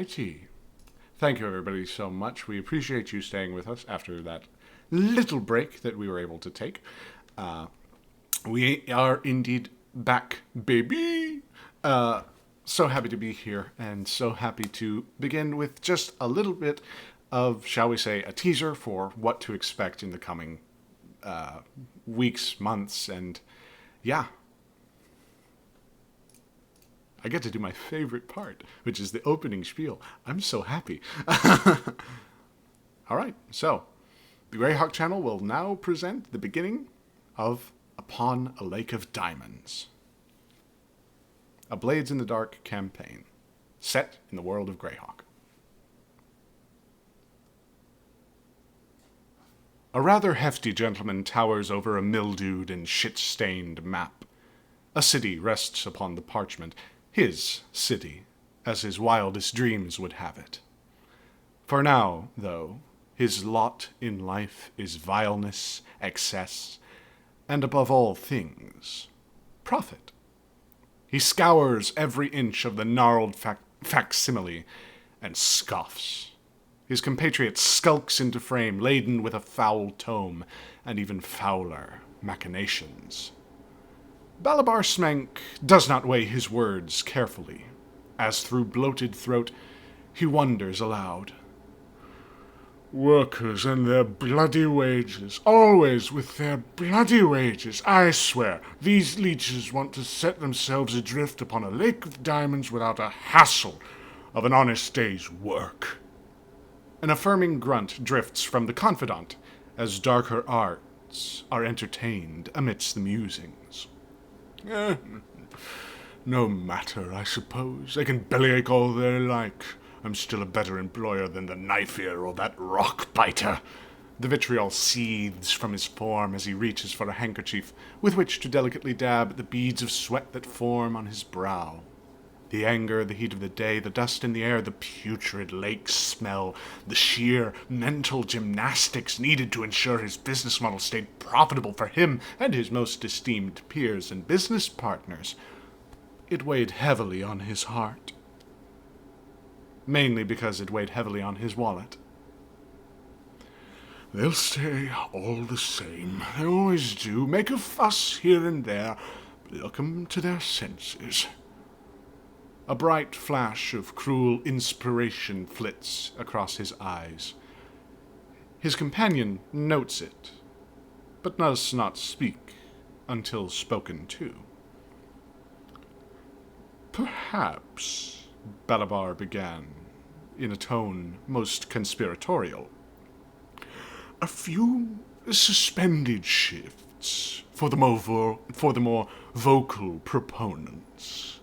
righty. Thank you, everybody, so much. We appreciate you staying with us after that little break that we were able to take. We are indeed back, baby. So happy to be here, and so happy to begin with just a little bit of, shall we say, a teaser for what to expect in the coming weeks, months, and yeah. I get to do my favorite part, which is the opening spiel. I'm so happy. All right, so the Greyhawk Channel will now present the beginning of Upon a Lake of Diamonds, a Blades in the Dark campaign set in the world of Greyhawk. A rather hefty gentleman towers over a mildewed and shit-stained map. A city rests upon the parchment, his city, as his wildest dreams would have it. For now, though, his lot in life is vileness, excess, and above all things, profit. He scours every inch of the gnarled facsimile and scoffs. His compatriot skulks into frame, laden with a foul tome and even fouler machinations. Balabar Smank does not weigh his words carefully, as through bloated throat he wonders aloud. Workers and their bloody wages, always with their bloody wages. I swear, these leeches want to set themselves adrift upon a lake of diamonds without a hassle of an honest day's work. An affirming grunt drifts from the confidant as darker arts are entertained amidst the musings. No matter, I suppose. They can bellyache all they like. I'm still a better employer than the knife-ear or that rock-biter. The vitriol seethes from his form as he reaches for a handkerchief with which to delicately dab the beads of sweat that form on his brow. The anger, the heat of the day, the dust in the air, the putrid lake smell, the sheer mental gymnastics needed to ensure his business model stayed profitable for him and his most esteemed peers and business partners. It weighed heavily on his heart. Mainly because it weighed heavily on his wallet. They'll stay all the same. They always do. Make a fuss here and there, but they'll come to their senses. A bright flash of cruel inspiration flits across his eyes. His companion notes it, but does not speak until spoken to. Perhaps, Balabar began, in a tone most conspiratorial, a few suspended shifts for the more vocal proponents,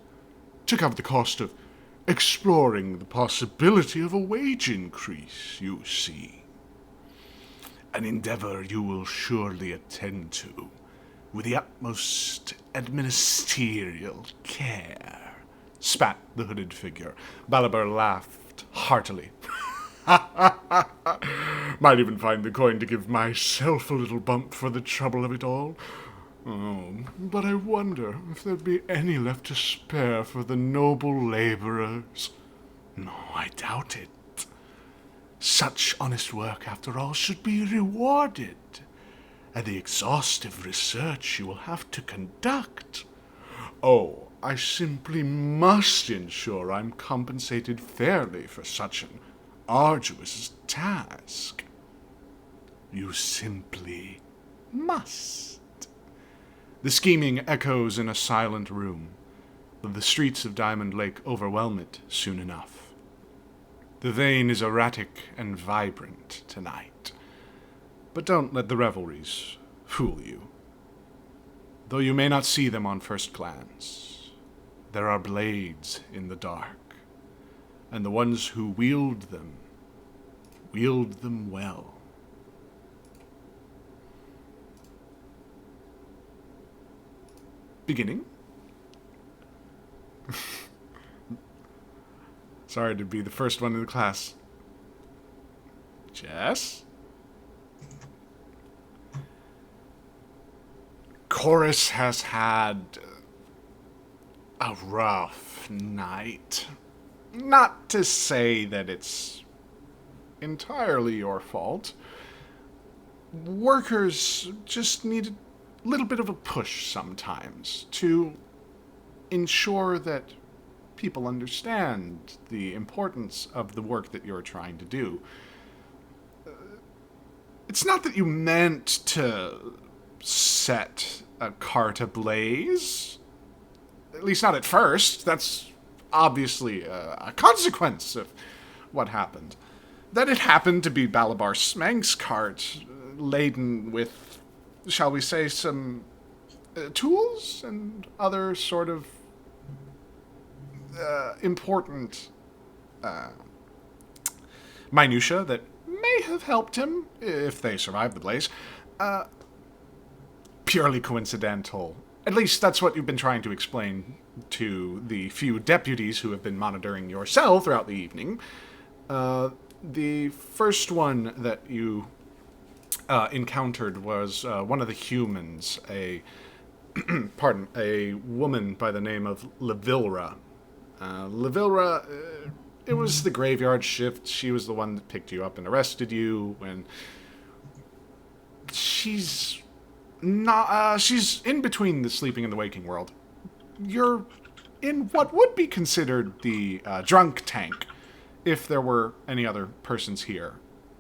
to cover the cost of exploring the possibility of a wage increase, you see. An endeavor you will surely attend to with the utmost administerial care, spat the hooded figure. Balabar laughed heartily. Might even find the coin to give myself a little bump for the trouble of it all. Oh, but I wonder if there'd be any left to spare for the noble laborers. No, I doubt it. Such honest work, after all, should be rewarded, and the exhaustive research you will have to conduct. Oh, I simply must ensure I'm compensated fairly for such an arduous task. You simply must. The scheming echoes in a silent room, but the streets of Diamond Lake overwhelm it soon enough. The vein is erratic and vibrant tonight, but don't let the revelries fool you. Though you may not see them on first glance, there are blades in the dark, and the ones who wield them well. Beginning. Sorry to be the first one in the class. Jess? Chorus has had a rough night. not to say that it's entirely your fault. Workers just need a little bit of a push sometimes to ensure that people understand the importance of the work that you're trying to do. It's not that you meant to set a cart ablaze. At least not at first. That's obviously a consequence of what happened. That it happened to be Balabar Smank's cart, laden with, shall we say, some tools and other sort of important minutia that may have helped him if they survived the blaze. Purely coincidental. At least that's what you've been trying to explain to the few deputies who have been monitoring your cell throughout the evening. The first one that you encountered was one of the humans, a woman by the name of Levilra. Levilra, it was the graveyard shift. She was the one that picked you up and arrested you. And she's not. She's in between the sleeping and the waking world. You're in what would be considered the drunk tank, if there were any other persons here,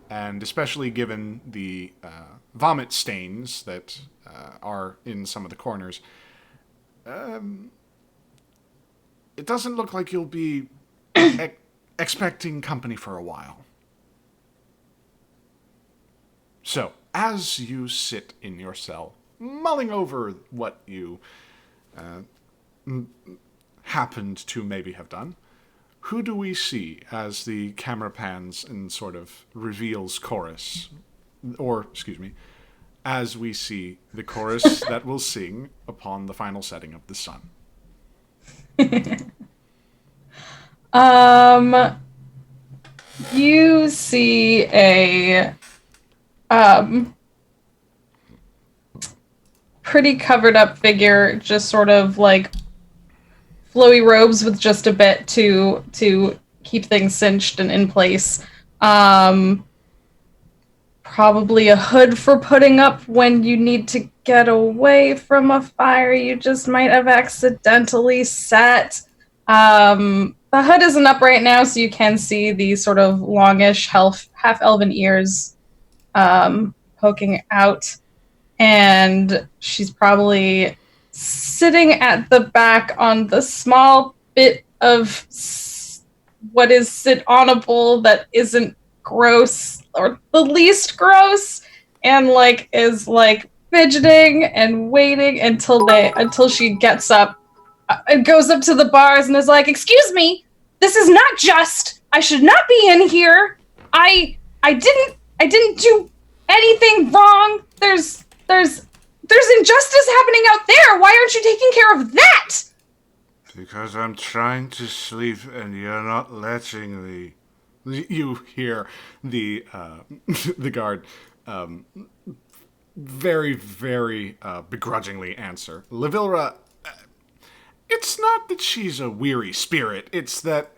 and especially given the vomit stains that are in some of the corners. It doesn't look like you'll be expecting company for a while. So, as you sit in your cell, mulling over what you happened to maybe have done, who do we see as the camera pans and sort of reveals chorus? Or, excuse me, as we see the chorus that will sing upon the final setting of the sun. You see a pretty covered up figure, just sort of like flowy robes with just a bit to keep things cinched and in place. Probably a hood for putting up when you need to get away from a fire you just might have accidentally set. The hood isn't up right now, so you can see the sort of longish half-elven ears poking out. And she's probably sitting at the back on the small bit of what is sit-onable that isn't gross, or the least gross, and is fidgeting and waiting until she gets up and goes up to the bars and is like, "Excuse me, this is not just. I should not be in here. I didn't do anything wrong. There's injustice happening out there. Why aren't you taking care of that?" Because I'm trying to sleep and you're not letting me. You hear the the guard very, very begrudgingly answer. Levilra, it's not that she's a weary spirit, it's that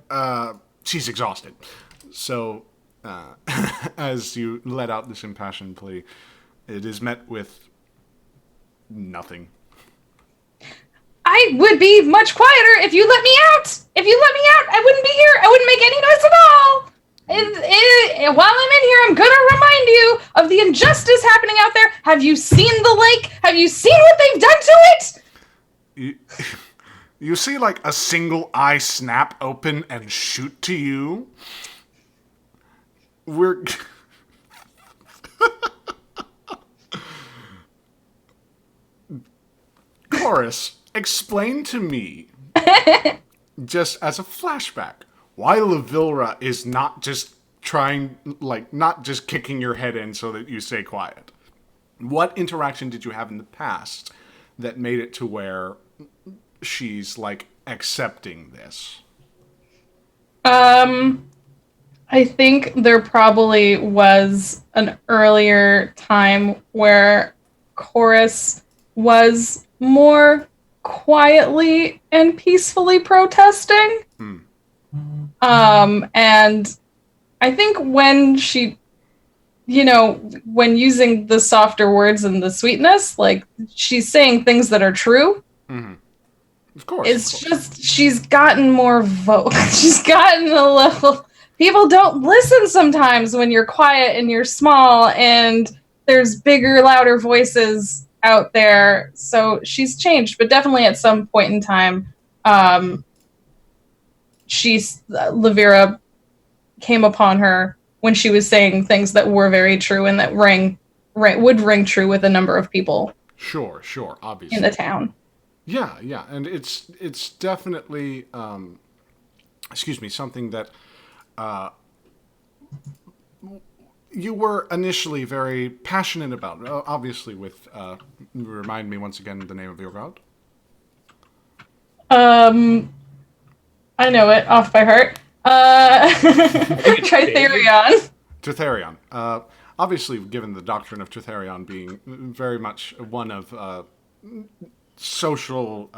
she's exhausted. So, as you let out this impassioned plea, it is met with nothing. "I would be much quieter if you let me out. If you let me out, I wouldn't be here. I wouldn't make any noise at all. And while I'm in here, I'm going to remind you of the injustice happening out there. Have you seen the lake? Have you seen what they've done to it?" You see, a single eye snap open and shoot to you. We're... Chorus, explain to me, just as a flashback, why Levilra is not just not just kicking your head in so that you stay quiet. What interaction did you have in the past that made it to where she's, accepting this? I think there probably was an earlier time where Chorus was more quietly and peacefully protesting. And I think when she, when using the softer words and the sweetness, like she's saying things that are true. Mm-hmm. Of course. It's just she's gotten more vocal. She's gotten a little. People don't listen sometimes when you're quiet and you're small, and there's bigger, louder voices out there. So she's changed, but definitely at some point in time, Levira came upon her when she was saying things that were very true and that would ring true with a number of people. Sure, obviously. In the town. Yeah, and it's definitely something that you were initially very passionate about. Obviously, with remind me once again the name of your god. I know it off by heart. Tritherion. Tritherion. Obviously, given the doctrine of Tritherion being very much one of social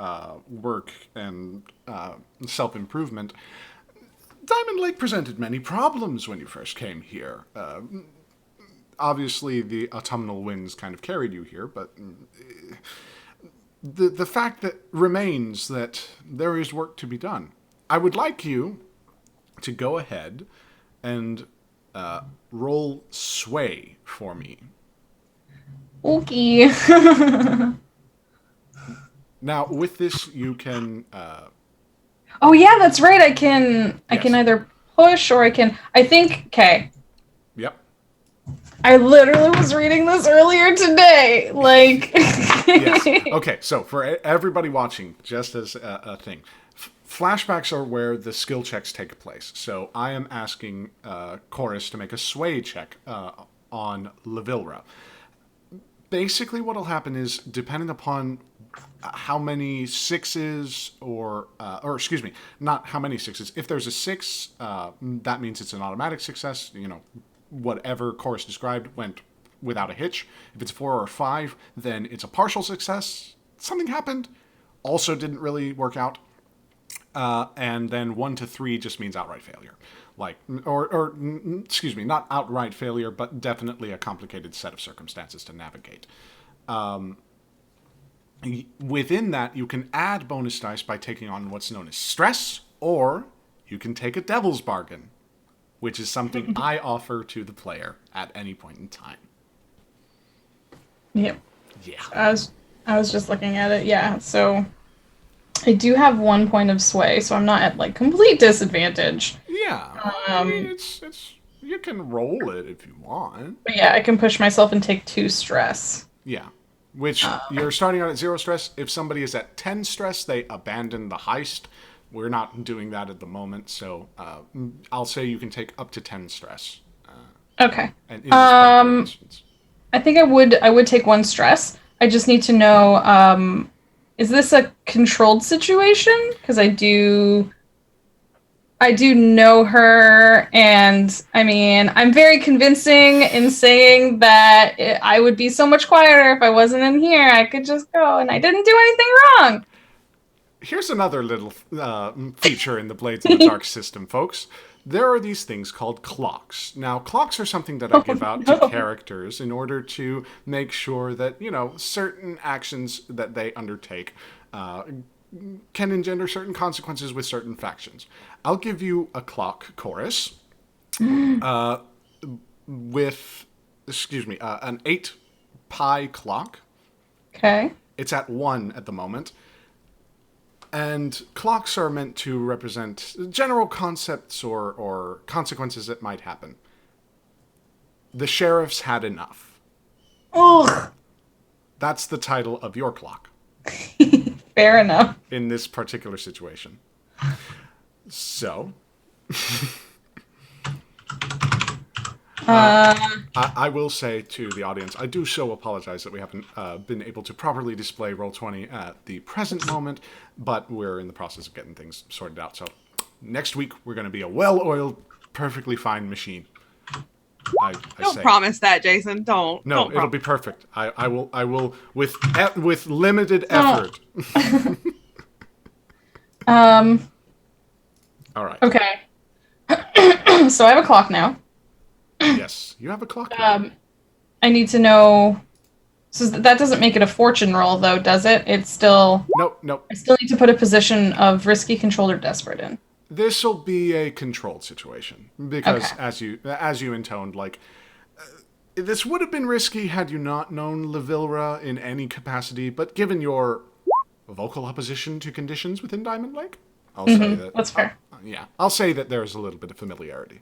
work and self-improvement, Diamond Lake presented many problems when you first came here. Obviously, the autumnal winds kind of carried you here, but the fact that remains that there is work to be done. I would like you to go ahead and roll sway for me. Okay. Now, with this, you can... oh, yeah, that's right. I can either push or I think, okay. Yep. I literally was reading this earlier today. Like... Yes. Okay, so for everybody watching, just as a thing, flashbacks are where the skill checks take place. So I am asking Chorus to make a sway check on Levilra. Basically, what will happen is, depending upon how many sixes, or excuse me, not how many sixes. If there's a 6, that means it's an automatic success. Whatever Chorus described went without a hitch. If it's 4 or 5, then it's a partial success. Something happened. Also didn't really work out. And then 1 to 3 just means outright failure. Or excuse me, not outright failure, but definitely a complicated set of circumstances to navigate. Within that, you can add bonus dice by taking on what's known as stress, or you can take a devil's bargain, which is something I offer to the player at any point in time. Yep. Yeah. I was just looking at it. Yeah. So I do have 1 point of sway, so I'm not at complete disadvantage. Yeah. I mean, it's you can roll it if you want. But yeah, I can push myself and take 2 stress. Yeah. Which you're starting out at 0 stress. If somebody is at 10 stress, they abandon the heist. We're not doing that at the moment, so I'll say you can take up to 10 stress. Okay. And I think I would take 1 stress. I just need to know, is this a controlled situation? Because I do know her, and I mean, I'm very convincing in saying that I would be so much quieter if I wasn't in here. I could just go, and I didn't do anything wrong. Here's another little feature in the Blades in the Dark system, folks. There are these things called clocks. Now, clocks are something that I give out to characters in order to make sure that, certain actions that they undertake can engender certain consequences with certain factions. I'll give you a clock, Chorus, with, an 8 pi clock. Okay. It's at 1 at the moment. And clocks are meant to represent general concepts or consequences that might happen. The sheriff's had enough. Ugh. That's the title of your clock. Fair enough. In this particular situation. So... I will say to the audience, I do so apologize that we haven't been able to properly display Roll20 at the present moment, but we're in the process of getting things sorted out. So next week, we're going to be a well-oiled, perfectly fine machine. Don't promise that, Jason. Don't. No, it'll be perfect. I will with limited effort. All right. Okay. So I have a clock now. Yes, you have a clock now. I need to know. So that doesn't make it a fortune roll, though, does it? It's still. Nope. I still need to put a position of risky, controlled, or desperate in. This will be a controlled situation because, Okay. as you intoned, like this would have been risky had you not known Levilra in any capacity. But given your vocal opposition to conditions within Diamond Lake, I'll say that. That's fair. I'll say that there's a little bit of familiarity.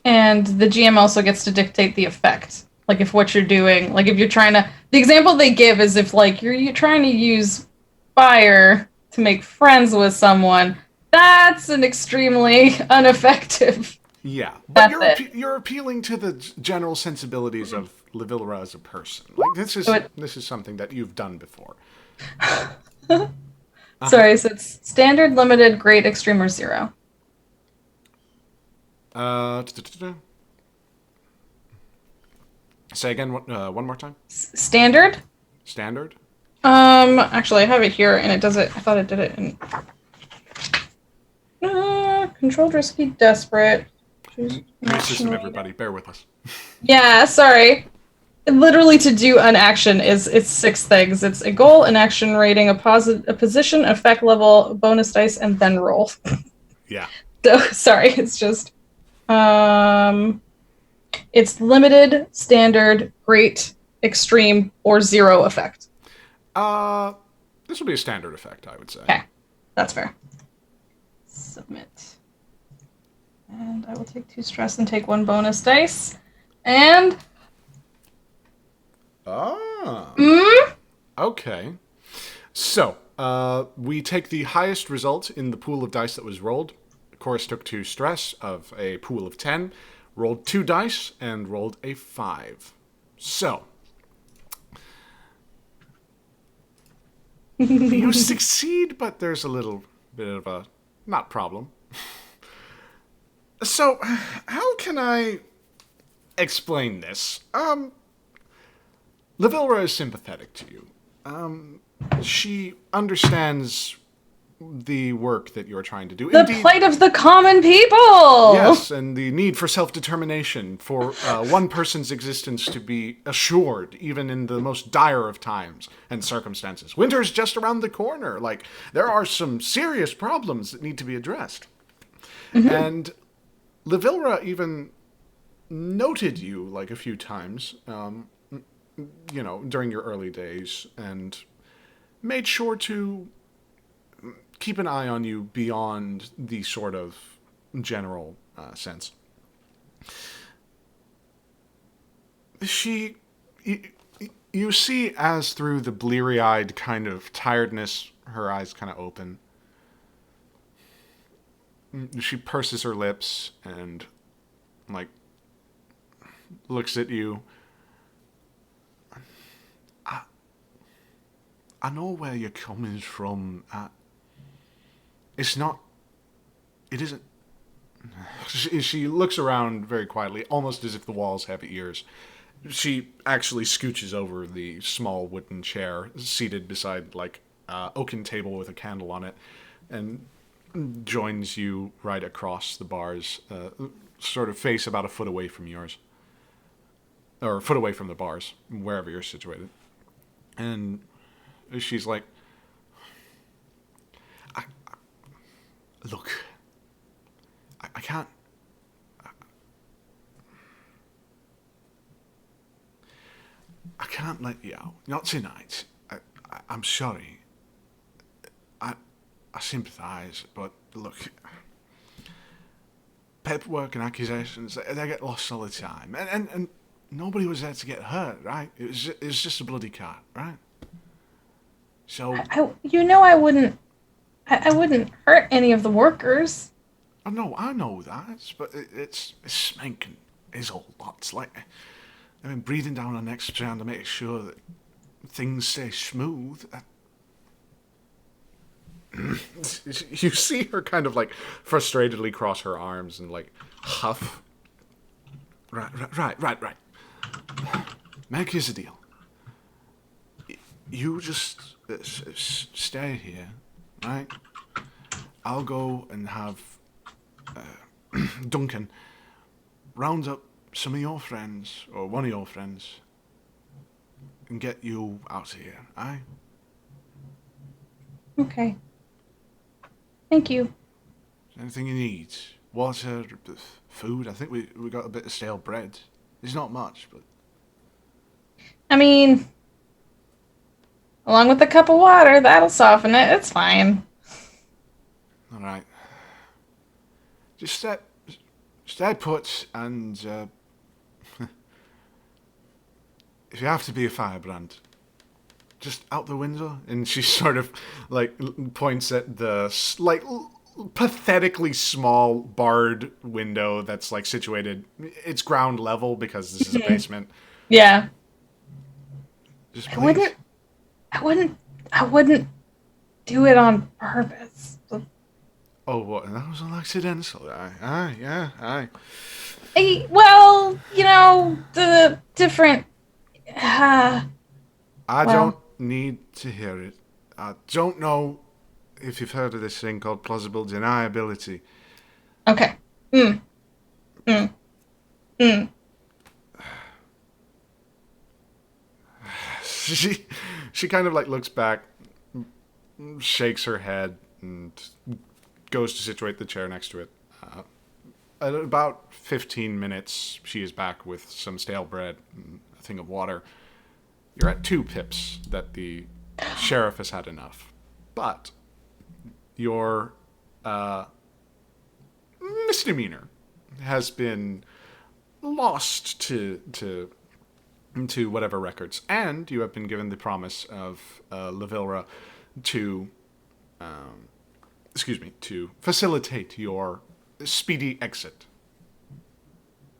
And the GM also gets to dictate the effect. Like if what you're doing, like if you're trying to, the example they give is if like you're trying to use fire to make friends with someone, that's an extremely ineffective. Yeah, but That's you're appealing to the general sensibilities of Levilra as a person. Like this is something that you've done before. Sorry, so it's standard, limited, great, extreme, or zero. Say again. One more time. Standard. Standard. Actually, I have it here, and it does it. I thought it did it in. Controlled, risky, desperate. New system, everybody. Bear with us. Yeah, sorry. Literally, to do an action it's 6 things. It's a goal, an action rating, a position, effect level, bonus dice, and then roll. Yeah. So, sorry, it's just it's limited, standard, great, extreme, or zero effect. This will be a standard effect, I would say. Okay, that's fair. Submit. And I will take 2 stress and take 1 bonus dice. And Okay. So, we take the highest result in the pool of dice that was rolled. Of course, took 2 stress of a pool of 10, rolled 2 dice, and rolled a 5. So, you succeed, but there's a little bit of a not problem. So, how can I explain this? Levilra is sympathetic to you. She understands the work that you're trying to do. the plight of the common people! Yes, and the need for self-determination, for one person's existence to be assured, even in the most dire of times and circumstances. Winter's just around the corner. Like, there are some serious problems that need to be addressed. Mm-hmm. And Levilra even noted you, like, a few times, during your early days, and made sure to keep an eye on you beyond the sort of general sense. You see as through the bleary-eyed kind of tiredness, her eyes kind of open. She purses her lips and, like, looks at you. I know where you're coming from. It isn't. She looks around very quietly, almost as if the walls have ears. She actually scooches over the small wooden chair, seated beside, like, oaken table with a candle on it, and joins you right across the bars, sort of face about a foot away from yours. Or a foot away from the bars, wherever you're situated. And she's like, Look, I can't. I can't let you out. Not tonight. I'm sorry. I sympathise, but look, paperwork and accusations, they get lost all the time, and nobody was there to get hurt, right? It was just a bloody cat, right? So I wouldn't hurt any of the workers. Oh no, I know that, but it's smanking is all lots. Like, I mean, breathing down our necks trying to make sure that things stay smooth. You see her kind of, like, frustratedly cross her arms and, like, huff. Right. Meg, here's the deal. You just stay here, right? I'll go and have Duncan round up some of your friends, or one of your friends, and get you out of here, aye? Okay. Thank you. Anything you need? Water, food? I think we got a bit of stale bread. It's not much, but... I mean, along with a cup of water, that'll soften it. It's fine. Alright. Just stay put, and if you have to be a firebrand, just out the window. And she sort of like points at the pathetically small barred window that's like situated. It's ground level because this is a basement. Yeah. Just I please. wouldn't do it on purpose. Oh, what? That was an accidental. Aye. Well, the different. I Well. don't need to hear it. I don't know if you've heard of this thing called plausible deniability. Okay. She kind of like looks back, shakes her head, and goes to situate the chair next to it. At about 15 minutes, she is back with some stale bread and a thing of water. You're at 2 pips that the sheriff has had enough. But your misdemeanor has been lost to whatever records, and you have been given the promise of Levilra to facilitate your speedy exit,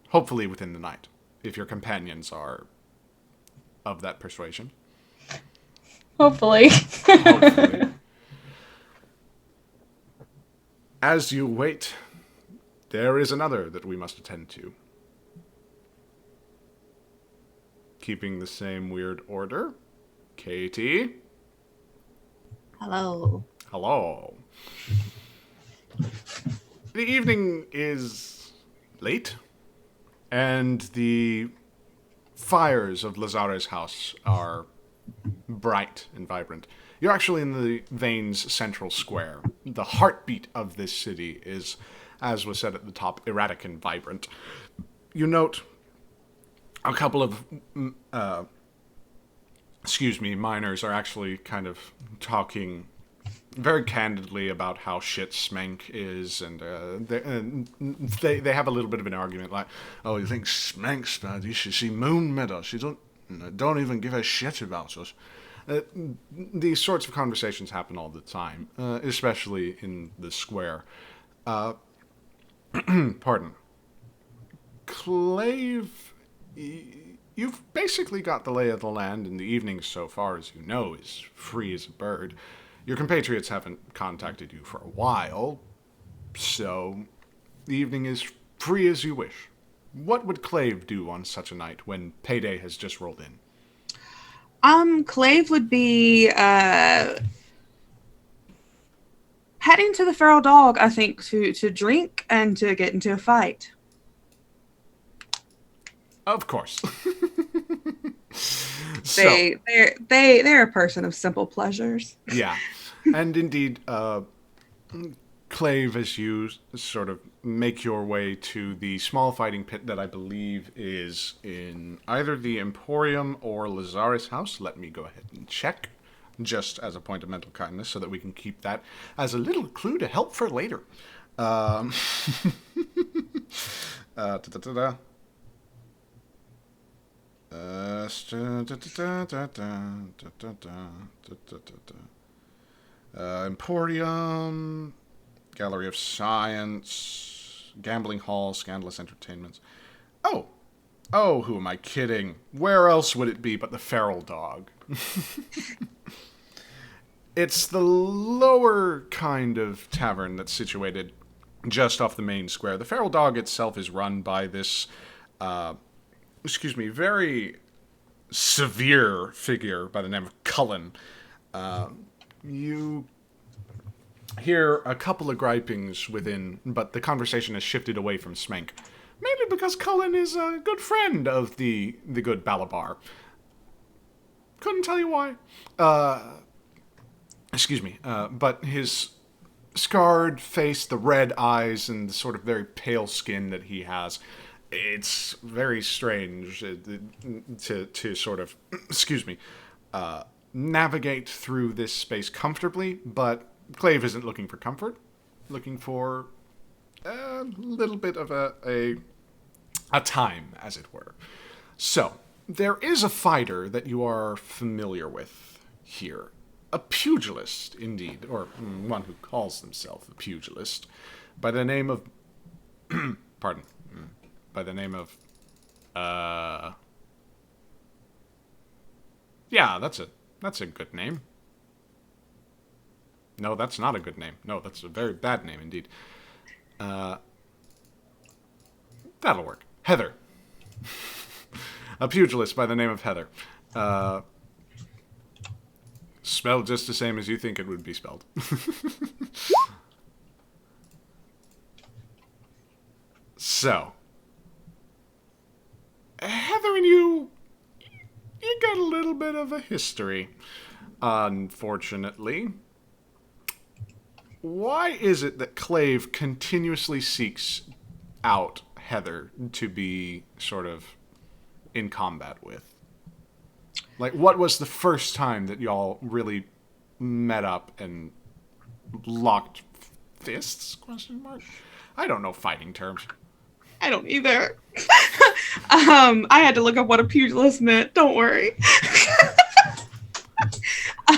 hopefully within the night, if your companions are of that persuasion. Hopefully. Hopefully. As you wait, there is another that we must attend to. Keeping the same weird order. Katie? Hello. Hello. The evening is late, and the fires of Lazare's house are bright and vibrant. You're actually in the Veins Central Square. The heartbeat of this city is, as was said at the top, erratic and vibrant. You note a couple of, miners are actually kind of talking very candidly about how shit Smank is, and they have a little bit of an argument, like, oh, you think Smank's bad? You should see Moon Meadow. She don't even give a shit about us. These sorts of conversations happen all the time, especially in the square. Pardon. Clave, you've basically got the lay of the land in the evening so far as you know, is free as a bird. Your compatriots haven't contacted you for a while, so the evening is free as you wish. What would Clave do on such a night when payday has just rolled in? Clave would be heading to the Feral Dog, I think, to drink and to get into a fight. Of course. They're a person of simple pleasures. Yeah. And indeed, Clave, as you sort of make your way to the small fighting pit that I believe is in either the Emporium or Lazare's house. Let me go ahead and check, just as a point of mental kindness, so that we can keep that as a little clue to help for later. Emporium, Gallery of Science, Gambling Hall, Scandalous Entertainments. Oh, who am I kidding? Where else would it be but the Feral Dog? It's the lower kind of tavern that's situated just off the main square. The Feral Dog itself is run by this, very severe figure by the name of Cullen. You hear a couple of gripings within, but the conversation has shifted away from Smank. Mainly because Cullen is a good friend of the good Balabar. Couldn't tell you why. Excuse me. But his scarred face, the red eyes, and the sort of very pale skin that he has, it's very strange to sort of, excuse me, navigate through this space comfortably, but Clave isn't looking for comfort, looking for a little bit of a time, as it were. So, there is a fighter that you are familiar with here. A pugilist, indeed, or one who calls himself a pugilist, by the name of... pardon. By the name of... Yeah, that's a good name. No, that's not a good name. No, that's a very bad name indeed. That'll work. Heather. A pugilist by the name of Heather. Spelled just the same as you think it would be spelled. So, Heather and you got a little bit of a history, unfortunately. Why is it that Clave continuously seeks out Heather to be sort of in combat with? Like, what was the first time that y'all really met up and locked fists? Question mark. I don't know fighting terms. I don't either. I had to look up what a pugilist meant. Don't worry.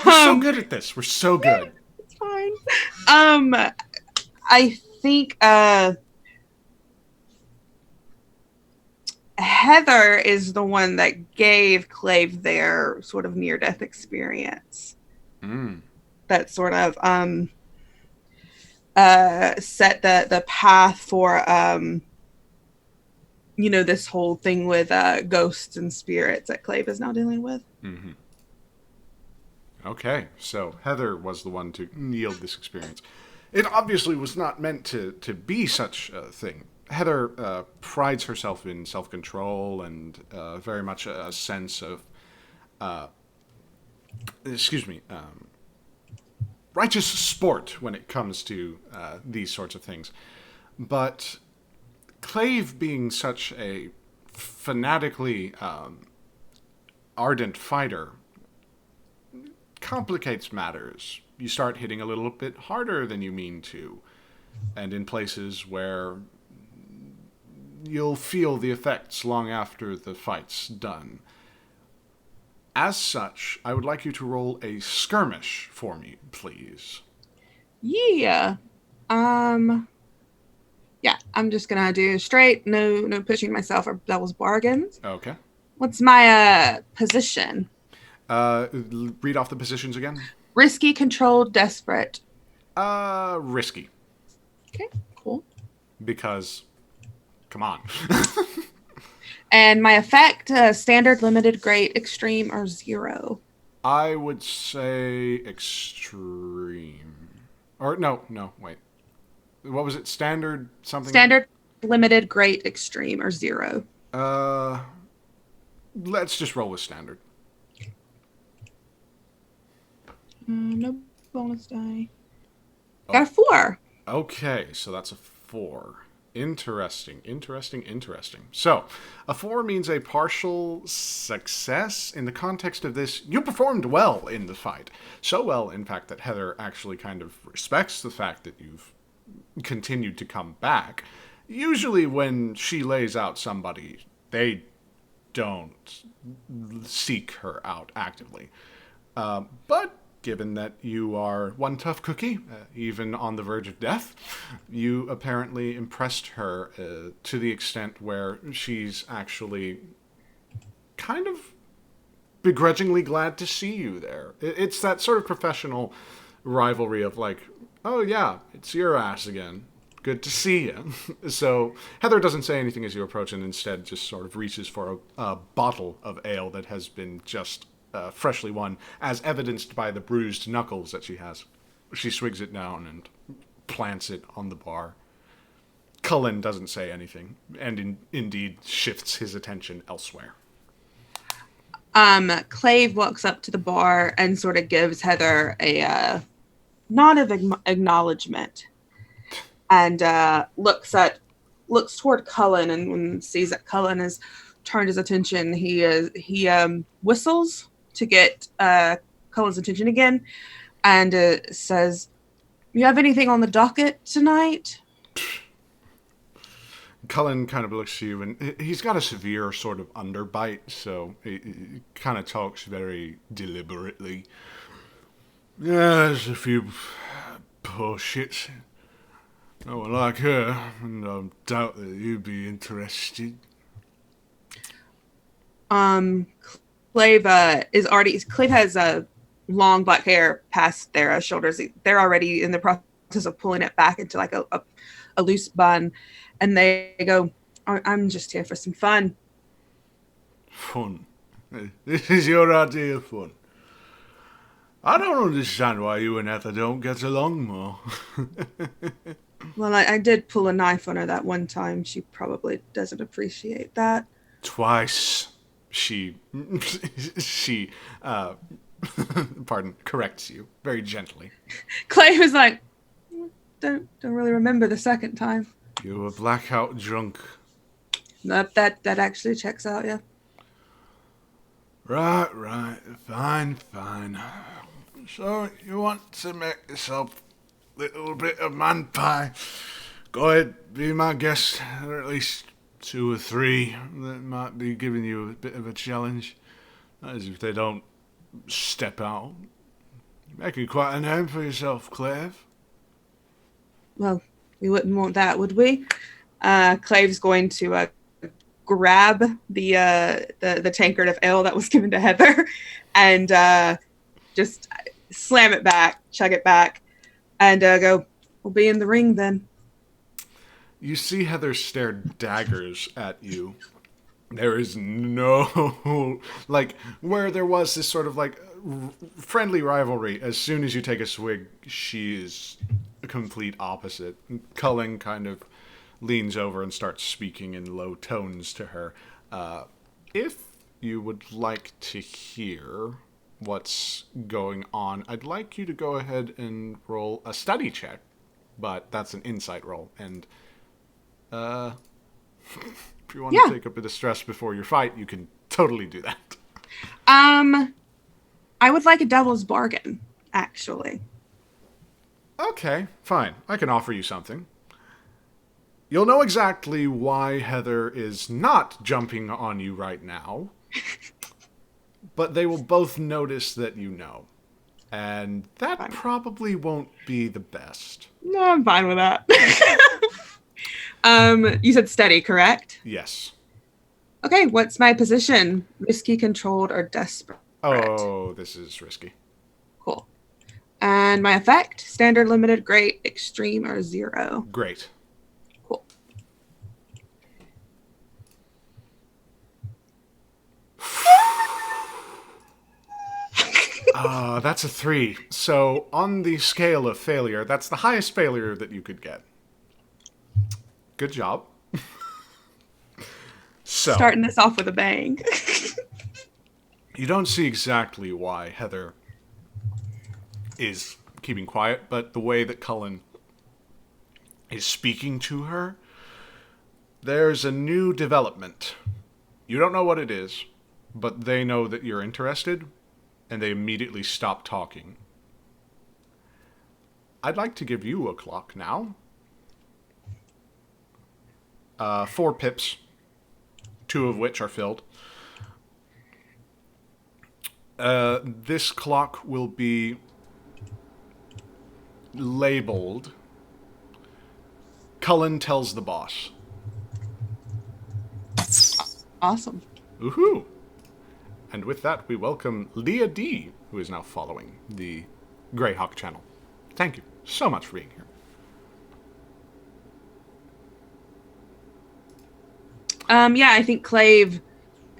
We're so good at this. We're so good. It's fine. I think Heather is the one that gave Clave their sort of near-death experience. That sort of set the path for this whole thing with ghosts and spirits that Clave is now dealing with. Mm-hmm. Okay, so Heather was the one to yield this experience. It obviously was not meant to be such a thing. Heather prides herself in self-control and very much a sense of, righteous sport when it comes to these sorts of things. But Clave, being such a fanatically ardent fighter, complicates matters. You start hitting a little bit harder than you mean to, and in places where you'll feel the effects long after the fight's done. As such, I would like you to roll a skirmish for me, please. Yeah. Yeah, I'm just gonna do straight, no pushing myself or devil's bargains. Okay. What's my position? Read off the positions again. Risky, controlled, desperate. Risky. Okay, cool. Because, come on. And my effect, standard, limited, great, extreme, or zero? I would say extreme. Or, no, wait. What was it? Standard something? Standard, limited, great, extreme, or zero? Let's just roll with standard. No bonus die. Got a 4. Okay, so that's a 4. Interesting. So, a 4 means a partial success. In the context of this, you performed well in the fight. So well, in fact, that Heather actually kind of respects the fact that you've continued to come back. Usually when she lays out somebody, they don't seek her out actively. But given that you are one tough cookie, even on the verge of death, you apparently impressed her to the extent where she's actually kind of begrudgingly glad to see you there. It's that sort of professional rivalry of like, oh yeah, it's your ass again. Good to see you. So Heather doesn't say anything as you approach and instead just sort of reaches for a bottle of ale that has been just freshly won, as evidenced by the bruised knuckles that she has. She swigs it down and plants it on the bar. Cullen doesn't say anything, and indeed shifts his attention elsewhere. Clave walks up to the bar and sort of gives Heather a nod of acknowledgement, and looks toward Cullen, and when sees that Cullen has turned his attention, he whistles to get Cullen's attention again, and says, "You have anything on the docket tonight?" Cullen kind of looks to you, and he's got a severe sort of underbite, so he kind of talks very deliberately. Yeah, there's a few poor shits. No one like her, and I doubt that you'd be interested. Clave has long black hair past their shoulders. They're already in the process of pulling it back into like a loose bun, and they go, "I'm just here for some fun." Fun. This is your idea of fun. I don't understand why you and Heather don't get along more. Well, I did pull a knife on her that one time. She probably doesn't appreciate that. Twice. She corrects you very gently. Clay was like, don't really remember the second time. You were blackout drunk. That actually checks out, yeah. Right. Fine. So, you want to make yourself a little bit of man pie? Go ahead, be my guest. There are at least 2 or 3 that might be giving you a bit of a challenge. That is if they don't step out. You're making quite a name for yourself, Clave. Well, we wouldn't want that, would we? Clave's going to grab the tankard of ale that was given to Heather and just slam it back, chug it back, and go, "We'll be in the ring then." You see Heather stare daggers at you. There is no, like, where there was this sort of, like, friendly rivalry. As soon as you take a swig, she is a complete opposite. Cullen kind of leans over and starts speaking in low tones to her. If you would like to hear what's going on, I'd like you to go ahead and roll a study check. But that's an insight roll, and if you want to take a bit of stress before your fight, you can totally do that. I would like a devil's bargain, actually. Okay, fine. I can offer you something. You'll know exactly why Heather is not jumping on you right now, but they will both notice that you know. And that probably won't be the best. No, I'm fine with that. You said steady, correct? Yes. Okay, what's my position? Risky, controlled, or desperate? Oh, this is risky. Cool. And my effect? Standard, limited, great, extreme, or 0? Great. Cool. That's a 3. So, on the scale of failure, that's the highest failure that you could get. Good job. So, starting this off with a bang. You don't see exactly why Heather is keeping quiet, but the way that Cullen is speaking to her, there's a new development. You don't know what it is, but they know that you're interested, and they immediately stop talking. I'd like to give you a clock now. 4 pips, 2 of which are filled. This clock will be labeled Cullen tells the boss. Awesome. Woohoo! And with that, we welcome Leah D, who is now following the Greyhawk Channel. Thank you so much for being here. Yeah, I think Clave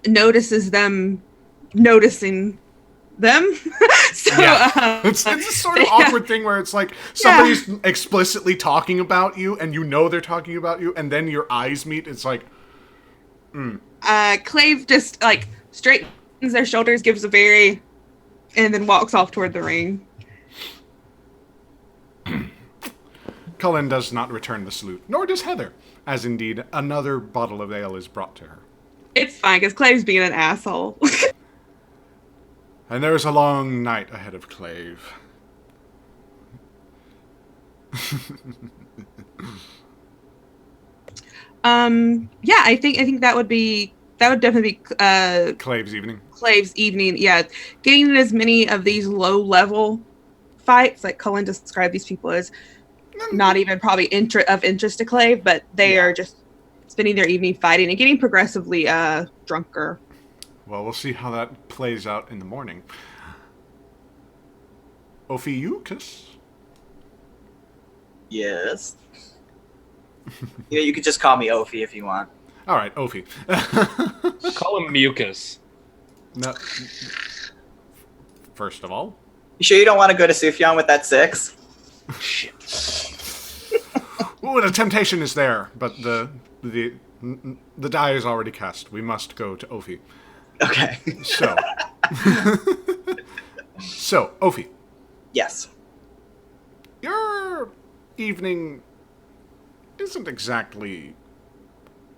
notices them noticing them. So Yeah. It's a sort of awkward thing where it's like somebody's explicitly talking about you, and you know they're talking about you, and then your eyes meet. It's like, Clave just like straightens their shoulders, gives a very, and then walks off toward the ring. Cullen does not return the salute, nor does Heather, as indeed another bottle of ale is brought to her. It's fine, because Clave's being an asshole. And there is a long night ahead of Clave. Yeah, I think that would definitely be Clave's evening. Clave's evening. Yeah, getting in as many of these low level fights, like Cullen described these people as not even probably of interest to Clave, but they are just spending their evening fighting and getting progressively drunker. Well, we'll see how that plays out in the morning. Ophiuchus? Yes. You could just call me Ophi if you want. All right, Ophi. Call him Mucus. No. First of all, You sure you don't want to go to Sufjan with that 6? Shit. ooh, the temptation is there, but the die is already cast. We must go to Ophi. Okay. So Ophi, Yes. your evening isn't exactly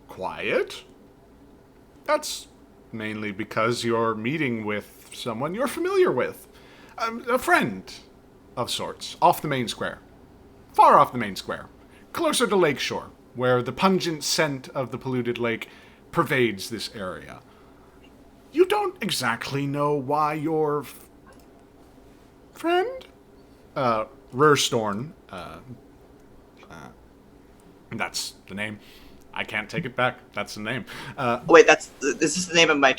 quiet. That's mainly because you're meeting with someone you're familiar with. A friend of sorts, off the main square. Far off the main square. Closer to Lakeshore, where the pungent scent of the polluted lake pervades this area. You don't exactly know why your friend? Rurstorn, that's the name. I can't take it back. That's the name. Wait, this is the name of my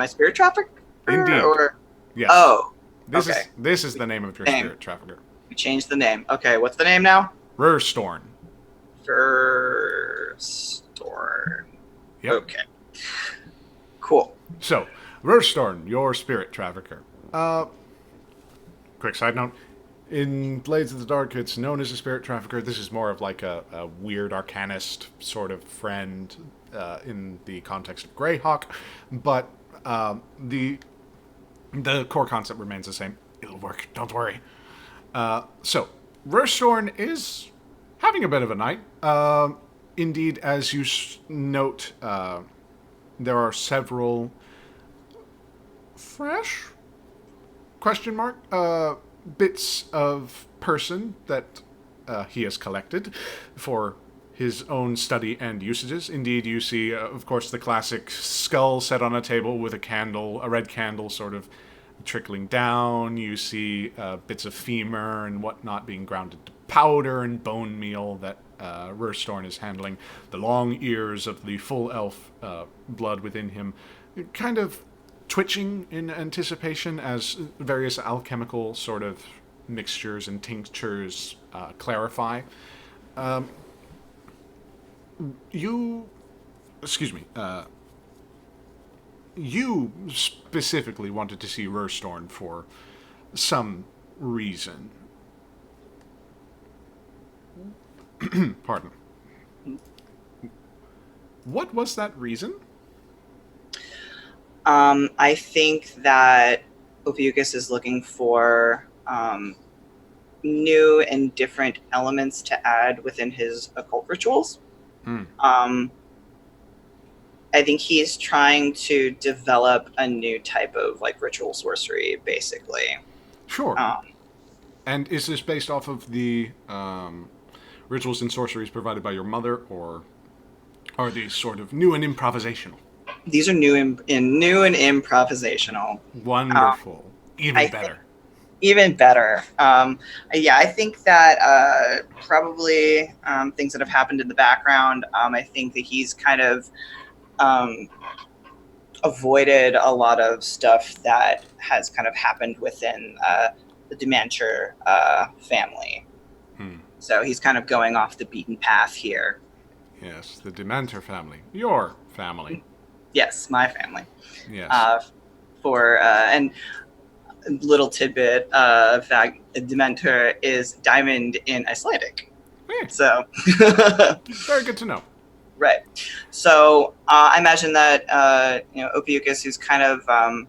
spirit trafficker? Indeed. Or Yes. oh, This okay. is the name of your Name. spirit trafficker. We changed the name. Okay, what's the name now? Rurstorn. Rurstorn. Yep. Okay. Cool. So, Rurstorn, your spirit trafficker. Quick side note. In Blades of the Dark, it's known as a spirit trafficker. This is more of like a weird arcanist sort of friend in the context of Greyhawk, but the core concept remains the same. It'll work, don't worry. So, Rurstorn is having a bit of a night. Indeed, as you note, there are several fresh bits of person that he has collected for his own study and usages. Indeed, you see, of course, the classic skull set on a table with a red candle sort of trickling down. You see bits of femur and whatnot being ground into powder and bone meal that Rurstorn is handling. The long ears of the full elf blood within him kind of twitching in anticipation as various alchemical sort of mixtures and tinctures clarify. You specifically wanted to see Rurstorn for some reason. Pardon. What was that reason? I think that Ophiuchus is looking for new and different elements to add within his occult rituals. I think he's trying to develop a new type of like ritual sorcery, basically. Sure. And is this based off of the rituals and sorceries provided by your mother, or are these sort of new and improvisational? These are new and improvisational. Wonderful. Even better. Even better. Yeah, I think that probably things that have happened in the background. I think that he's kind of avoided a lot of stuff that has kind of happened within the Dementor family. So he's kind of going off the beaten path here. Yes, the Dementor family. Your family. Yes, my family. Yes. And little tidbit fact, Dementor is diamond in Icelandic. Hey, So, very good to know. right. So I imagine that Ophiuchus, who's kind of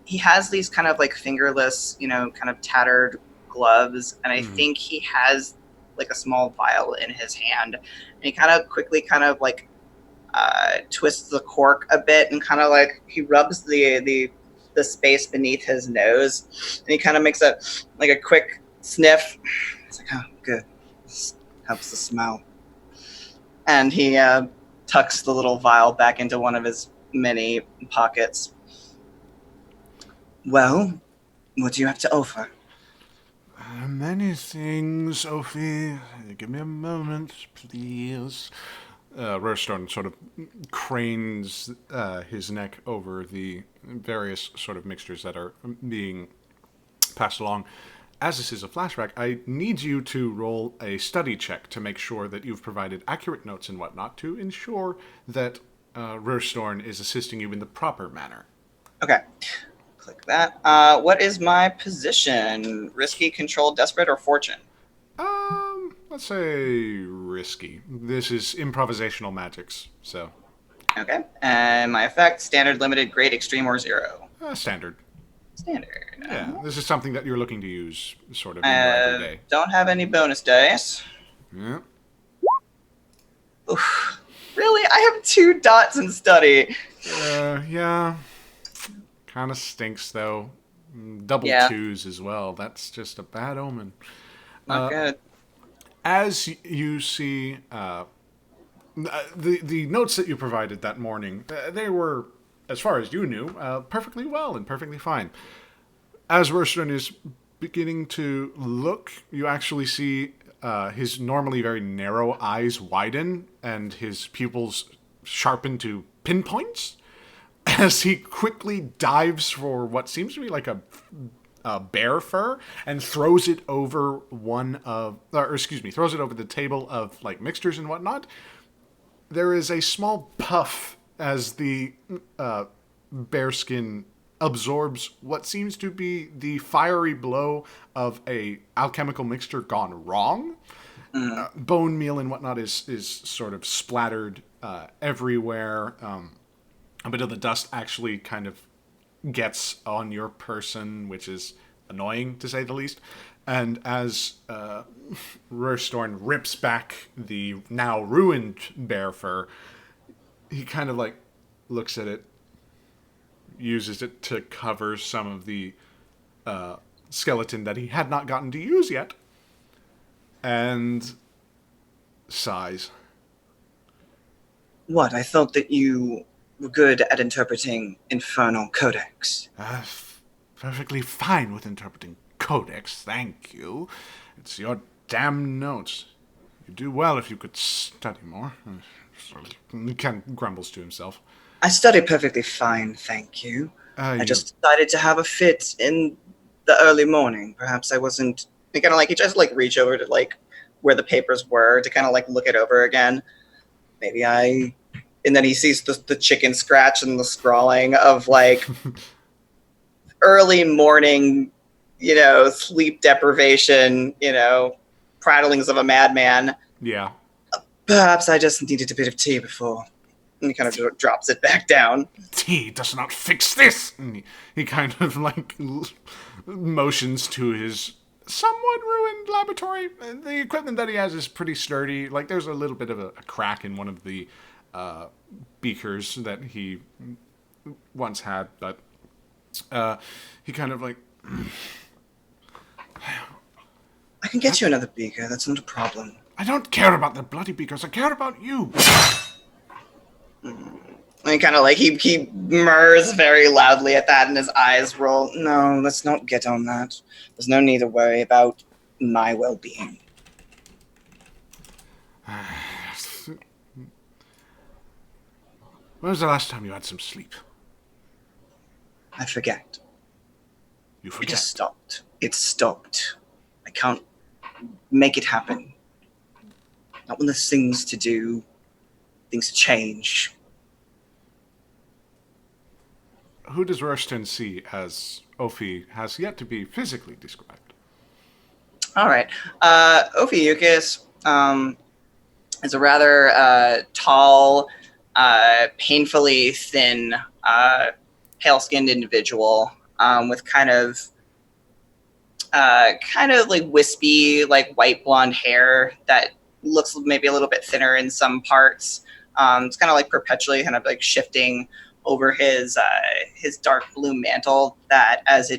he has these kind of like fingerless, kind of tattered gloves, and I think he has like a small vial in his hand, and he kind of quickly kind of like twists the cork a bit, and kind of like he rubs the space beneath his nose, and he kind of makes a quick sniff. It's like, oh, good. This helps the smell. And he tucks the little vial back into one of his many pockets. Well, what do you have to offer? Many things, Sophie. Give me a moment, please. Rurstone sort of cranes his neck over the various sort of mixtures that are being passed along. As this is a flashback, I need you to roll a study check to make sure that you've provided accurate notes and whatnot to ensure that Rurstone is assisting you in the proper manner. Okay. Click that. What is my position? Risky, controlled, desperate, or fortune? Let's say risky. This is improvisational magics, so. Okay. And my effect, standard, limited, great, extreme, or zero? Standard. Standard. Yeah, this is something that you're looking to use sort of in your everyday. Don't have any bonus dice. Yeah. Oof. Really? I have 2 dots in study. Yeah. Kind of stinks, though. Double 2s as well. That's just a bad omen. Not good. As you see, the notes that you provided that morning, they were, as far as you knew, perfectly well and perfectly fine. As Rurstone is beginning to look, you actually see his normally very narrow eyes widen and his pupils sharpen to pinpoints as he quickly dives for what seems to be like a bear fur and throws it over throws it over the table of like mixtures and whatnot. There is a small puff as the bearskin absorbs what seems to be the fiery blow of a alchemical mixture gone wrong. Bone meal and whatnot is sort of splattered everywhere. A bit of the dust actually kind of gets on your person, which is annoying to say the least. And as Rurstone rips back the now ruined bear fur, he kind of like looks at it, uses it to cover some of the skeleton that he had not gotten to use yet, and sighs. What? I thought that you were good at interpreting infernal codex. Perfectly fine with interpreting codex, thank you. It's your damn notes. You'd do well if you could study more. He kind of grumbles to himself. I study perfectly fine, thank you. I just decided to have a fit in the early morning. Perhaps I wasn't... He just reach over to where the papers were to kind of look it over again. Maybe I... And then he sees the chicken scratch and the scrawling of early morning, sleep deprivation, prattlings of a madman. Yeah. Perhaps I just needed a bit of tea before. And he kind of drops it back down. Tea does not fix this. And he kind of motions to his somewhat ruined laboratory. The equipment that he has is pretty sturdy. There's a little bit of a crack in one of the beakers that he once had, but he kind of I can get you another beaker. That's not a problem. I don't care about the bloody beakers. I care about you. And he kind of he murs very loudly at that, and his eyes roll. No, let's not get on that. There's no need to worry about my well-being. When was the last time you had some sleep? I forget. You forget? It just stopped. It stopped. I can't make it happen. Not when there's things to do, things to change. Who does Rurstone see as Ophi has yet to be physically described. All right. Ophiuchus is a rather tall, painfully thin, pale-skinned individual with kind of like wispy, like white blonde hair that looks maybe a little bit thinner in some parts. It's kind of like perpetually kind of like shifting over his dark blue mantle that as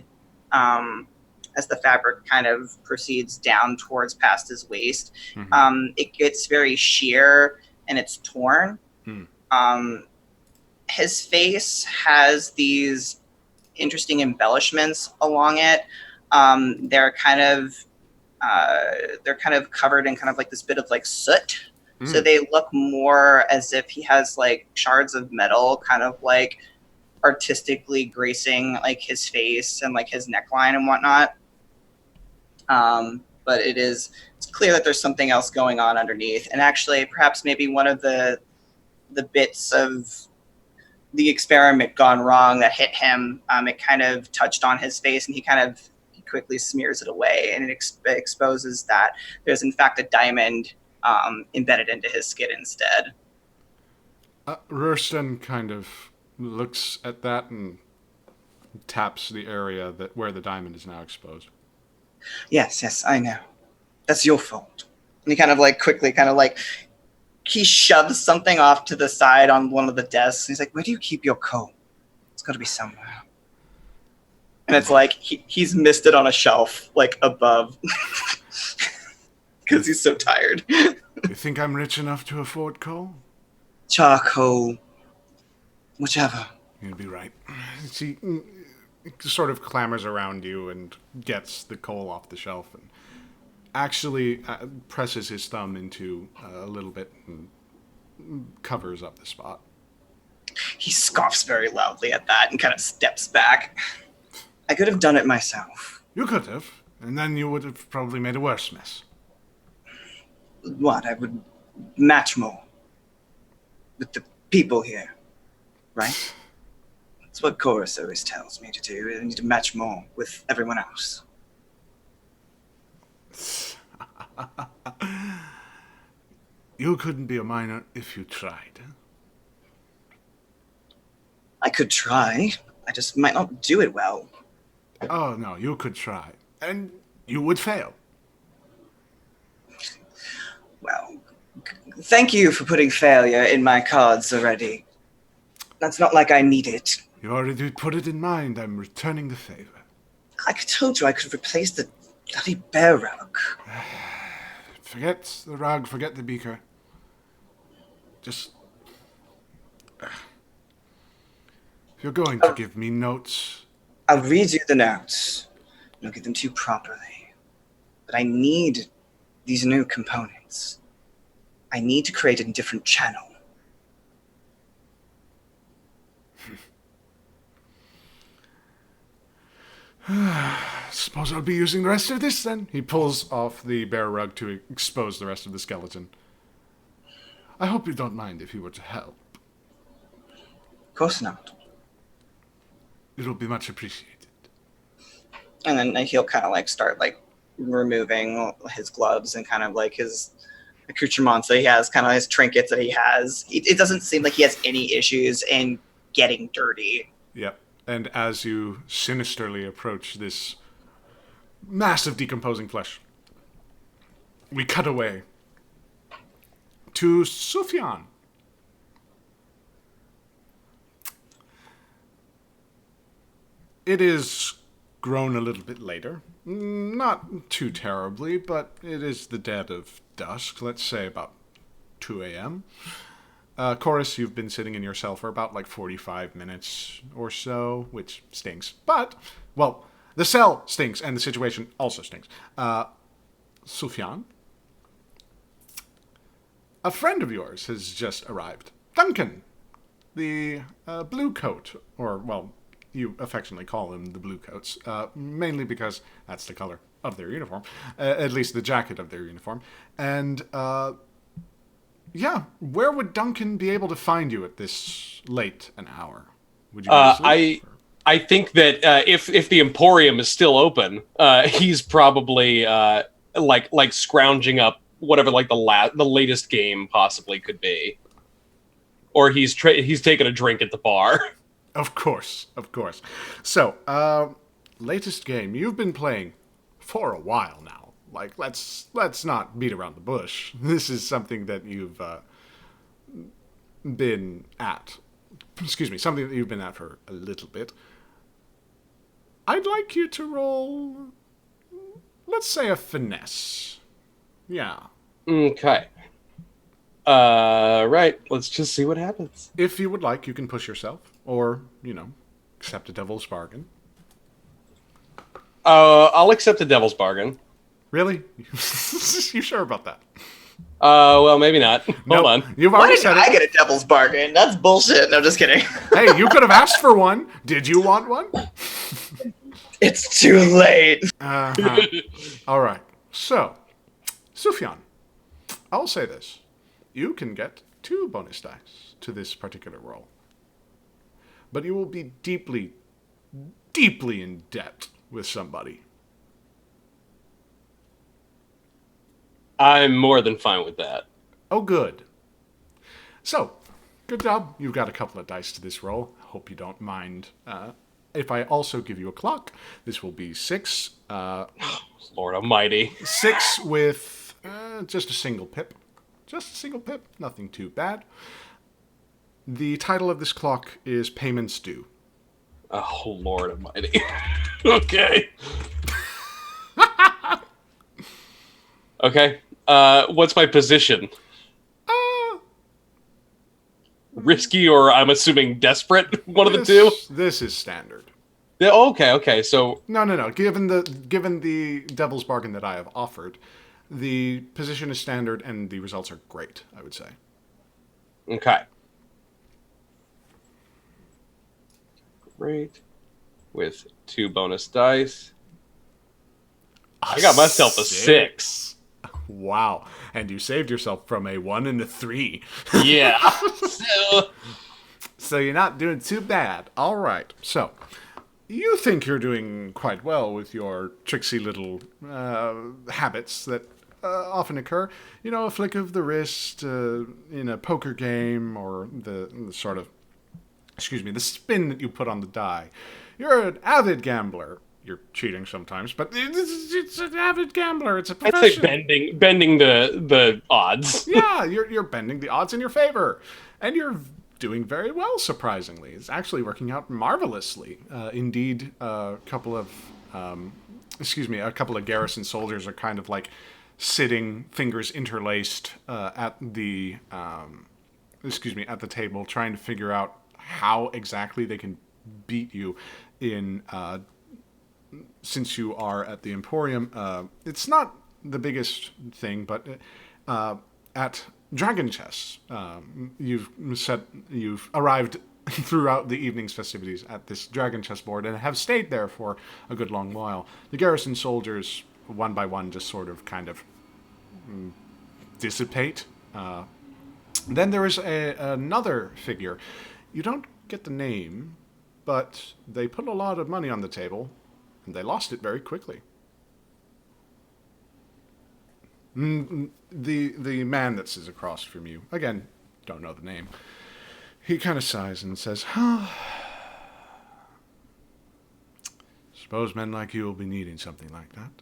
the fabric kind of proceeds down towards past his waist, it gets very sheer and it's torn. His face has these interesting embellishments along it. They're kind of covered in kind of like this bit of like soot. So they look more as if he has like shards of metal kind of like artistically gracing like his face and like his neckline and whatnot. But it's clear that there's something else going on underneath. And actually, perhaps maybe one of the bits of the experiment gone wrong that hit him, it kind of touched on his face, and he quickly smears it away, and it exposes that there's in fact a diamond embedded into his skin instead. Rurston kind of looks at that and taps the area where the diamond is now exposed. Yes, I know. That's your fault. And he kind of like quickly he shoves something off to the side on one of the desks. And he's like, "Where do you keep your coal? It's got to be somewhere." And it's like he's missed it on a shelf, like above, because he's so tired. You think I'm rich enough to afford coal? Charcoal, whichever. You'd be right. She sort of clambers around you and gets the coal off the shelf and actually presses his thumb into a little bit and covers up the spot. He scoffs very loudly at that and kind of steps back. I could have done it myself. You could have, and then you would have probably made a worse mess. What? I would match more with the people here, right? That's what Chorus always tells me to do. I need to match more with everyone else. You couldn't be a miner if you tried. I could try. I just might not do it well. Oh, no, you could try. And you would fail. Well, thank you for putting failure in my cards already. That's not like I need it. You already put it in mind. I'm returning the favor. I told you I could replace the bloody bear rug. Forget the rug, forget the beaker. Just... If you're going to give me notes... I'll read you the notes. And I'll give them to you properly. But I need these new components. I need to create a different channel. Suppose I'll be using the rest of this then. He pulls off the bear rug to expose the rest of the skeleton. I hope you don't mind if you were to help. Of course not. It'll be much appreciated. And then he'll kind of like start like removing his gloves and kind of like his accoutrements that he has, kind of his trinkets that he has. It doesn't seem like he has any issues in getting dirty. Yep. And as you sinisterly approach this massive decomposing flesh, we cut away to Sufyan. It is grown a little bit later. Not too terribly, but it is the dead of dusk, let's say about 2 a.m. Chorus, you've been sitting in your cell for about like 45 minutes or so, which stinks. But, well, the cell stinks, and the situation also stinks. Sufyan, a friend of yours has just arrived. Duncan, the blue coat, or, well, you affectionately call them the blue coats, mainly because that's the color of their uniform, at least the jacket of their uniform. And, yeah, where would Duncan be able to find you at this late an hour? Would you be asleep, I I think that if the Emporium is still open, he's probably like scrounging up whatever like the latest game possibly could be, or he's taking a drink at the bar. Of course, of course. So, latest game you've been playing for a while now. Like, let's not beat around the bush. This is something that you've been at. Excuse me, something that you've been at for a little bit. I'd like you to roll, let's say, a finesse. Yeah. Okay. Right. Let's just see what happens. If you would like, you can push yourself, or, accept a devil's bargain. I'll accept a devil's bargain. Really? You sure about that? Well, maybe not. Hold on. You've Why already did said I it. get a devil's bargain? That's bullshit. No, just kidding. Hey, you could have asked for one. Did you want one? It's too late. Uh-huh. All right. So, Sufjan, I'll say this. You can get 2 bonus dice to this particular roll. But you will be deeply, deeply in debt with somebody. I'm more than fine with that. Oh, good. So, good job. You've got a couple of dice to this roll. Hope you don't mind. If I also give you a clock, this will be 6. Lord Almighty. 6 with just a single pip. Just a single pip. Nothing too bad. The title of this clock is Payments Due. Oh, Lord Almighty. Okay. Okay. What's my position? Risky, or I'm assuming desperate? One of the two? This is standard. Yeah, okay. So No. Given the devil's bargain that I have offered, the position is standard and the results are great, I would say. okay. Great. With 2 bonus dice. I got myself a 6. Wow. And you saved yourself from a 1 and a 3. Yeah. So you're not doing too bad. All right. So you think you're doing quite well with your tricksy little habits that often occur. A flick of the wrist in a poker game, or the sort of, the spin that you put on the die. You're an avid gambler. You're cheating sometimes, but it's an avid gambler. It's a I'd profession. say bending the odds. Yeah, you're bending the odds in your favor, and you're doing very well. Surprisingly, it's actually working out marvelously. Indeed, a couple of garrison soldiers are kind of like sitting, fingers interlaced, at the table, trying to figure out how exactly they can beat you in. Since you are at the Emporium, it's not the biggest thing, but at Dragon Chess, you've arrived throughout the evening's festivities at this Dragon Chess board and have stayed there for a good long while. The garrison soldiers, one by one, just sort of kind of dissipate. Then there is another figure. You don't get the name, but they put a lot of money on the table. And they lost it very quickly. The man that sits across from you, again, don't know the name, he kind of sighs and says, suppose men like you will be needing something like that.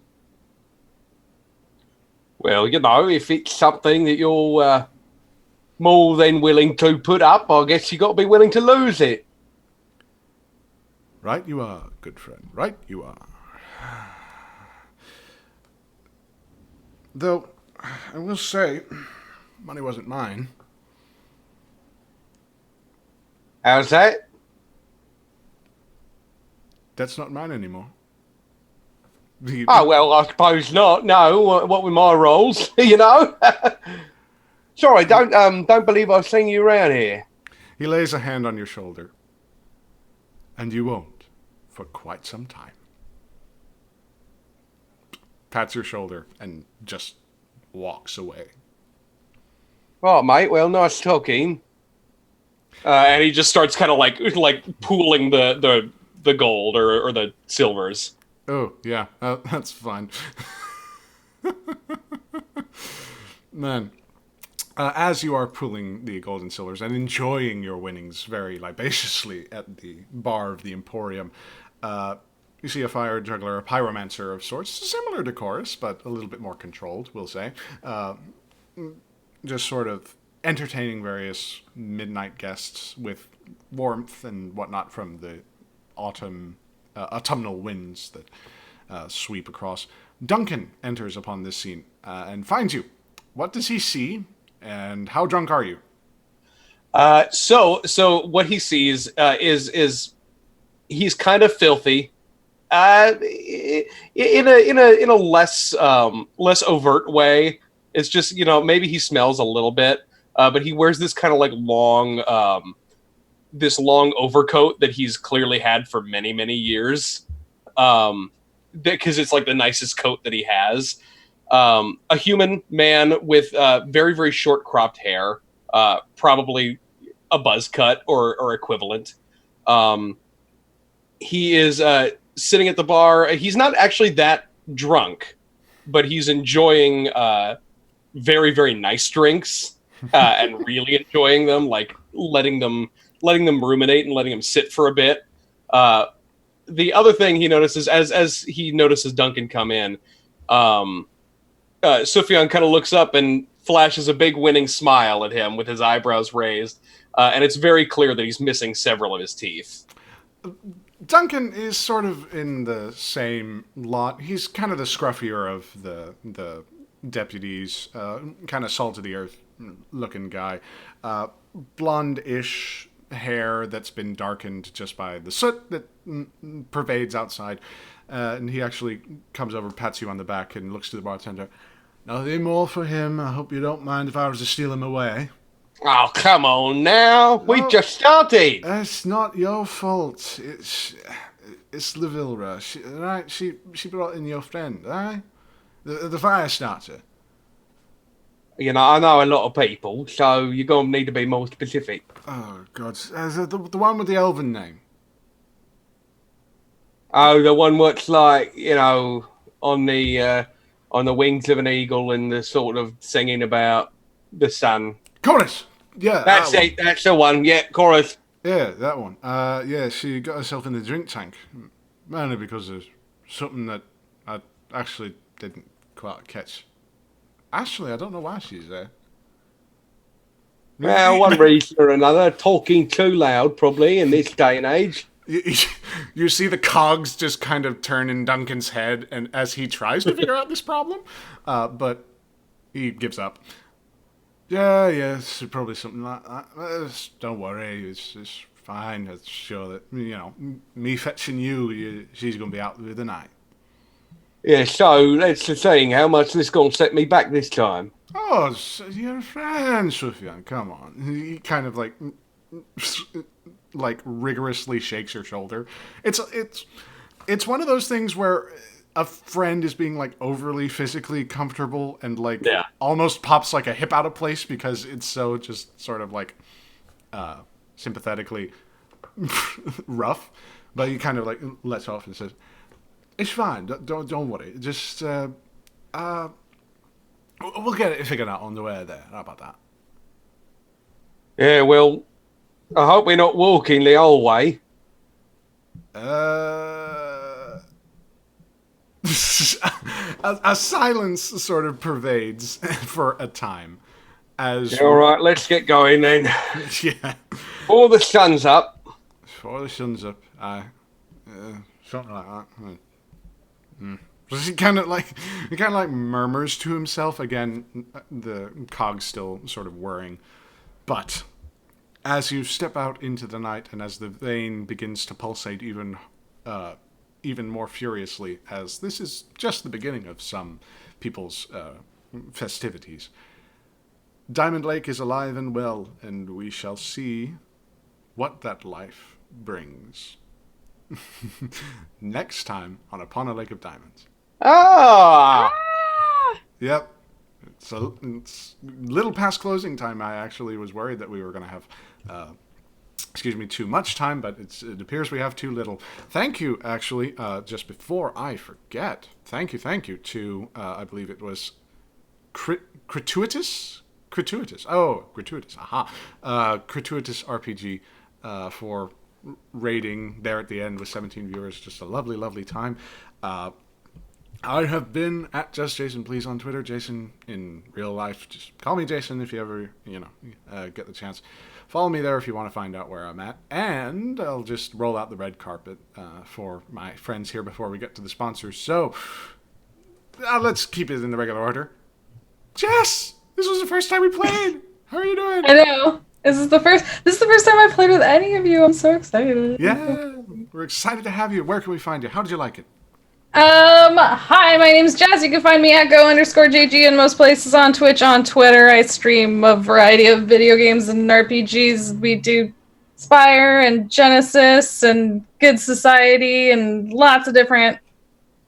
Well, if it's something that you're more than willing to put up, I guess you got to be willing to lose it. Right you are, good friend. Right you are. Though, I will say, money wasn't mine. How's that? That's not mine anymore. Oh, well, I suppose not. No, what with my rolls, Sorry, don't believe I've seen you around here. He lays a hand on your shoulder. And you won't for quite some time. Pats your shoulder and just walks away. Right, mate. Well, nice talking. And he just starts kind of like pooling the the gold or the silvers. Oh, yeah, that's fine. Man, as you are pulling the gold and silvers and enjoying your winnings very libaciously at the bar of the Emporium, you see a fire juggler, a pyromancer of sorts, similar to Chorus, but a little bit more controlled, we'll say. Just sort of entertaining various midnight guests with warmth and whatnot from the autumnal winds that sweep across. Duncan enters upon this scene and finds you. What does he see, and how drunk are you? So what he sees is he's kind of filthy, in a less overt way. It's just, maybe he smells a little bit, but he wears this kind of like long overcoat that he's clearly had for many, many years. Because it's like the nicest coat that he has. A human man with very, very short cropped hair, probably a buzz cut or equivalent. He is sitting at the bar. He's not actually that drunk, but he's enjoying very, very nice drinks and really enjoying them, like letting them ruminate and letting them sit for a bit. The other thing he notices as he notices Duncan come in, Sufjan kind of looks up and flashes a big winning smile at him with his eyebrows raised, and it's very clear that he's missing several of his teeth. Duncan is sort of in the same lot. He's kind of the scruffier of the deputies, kind of salt of the earth looking guy, blonde-ish hair that's been darkened just by the soot that pervades outside. And he actually comes over, pats you on the back, and looks to the bartender. Nothing more for him. I hope you don't mind if I was to steal him away. Oh, come on now. We just started. It's not your fault. It's Lavilra. She brought in your friend, right? The fire starter. I know a lot of people, so you're going to need to be more specific. Oh, God. The one with the elven name. Oh, the one that's like, on the wings of an eagle and the sort of singing about the sun. Chorus! Yeah, that's it. That's the one. Yeah, Chorus. Yeah, that one. Yeah, she got herself in the drink tank. Mainly because of something that I actually didn't quite catch. Actually, I don't know why she's there. Well, one reason or another. Talking too loud, probably, in this day and age. You see the cogs just kind of turn in Duncan's head, and as he tries to figure out this problem, but he gives up. Yeah, it's probably something like that. Don't worry, it's fine. I'm sure that, me fetching she's going to be out with the night. Yeah, so that's the thing. How much this going to set me back this time? Oh, so you're a friend, Sufjan. Come on. He kind of like rigorously shakes her shoulder. It's one of those things where a friend is being like overly physically comfortable and almost pops like a hip out of place because it's so just sort of like sympathetically rough. But he kind of like lets off and says, "It's fine. Don't worry. Just we'll get it figured out on the way there. How about that?" Yeah, well, I hope we're not walking the whole way. A silence sort of pervades for a time. As all right, let's get going then. Yeah. Before the sun's up. Before the sun's up. Something like that. He kind of like murmurs to himself again. The cog's still sort of whirring, but as you step out into the night and as the vein begins to pulsate even more furiously, as this is just the beginning of some people's festivities, Diamond Lake is alive and well, and we shall see what that life brings. Next time on Upon a Lake of Diamonds. Ah! Yep. It's a little past closing time. I actually was worried that we were going to have too much time, but it appears we have too little. Thank you, actually, just before I forget, thank you to, I believe it was Gratuitous, aha. Gratuitous RPG for rating there at the end with 17 viewers. Just a lovely time. I have been at Just Jason Please on Twitter. Jason in real life. Just call me Jason if you ever, get the chance. Follow me there if you want to find out where I'm at. And I'll just roll out the red carpet for my friends here before we get to the sponsors. So let's keep it in the regular order. Jess, this was the first time we played. How are you doing? I know. This is the first time I've played with any of you. I'm so excited. Yeah, we're excited to have you. Where can we find you? How did you like it? Hi, my name's Jazz. You can find me at go_JG in most places, on Twitch, on Twitter. I stream a variety of video games and RPGs. We do Spire and Genesis and Good Society and lots of different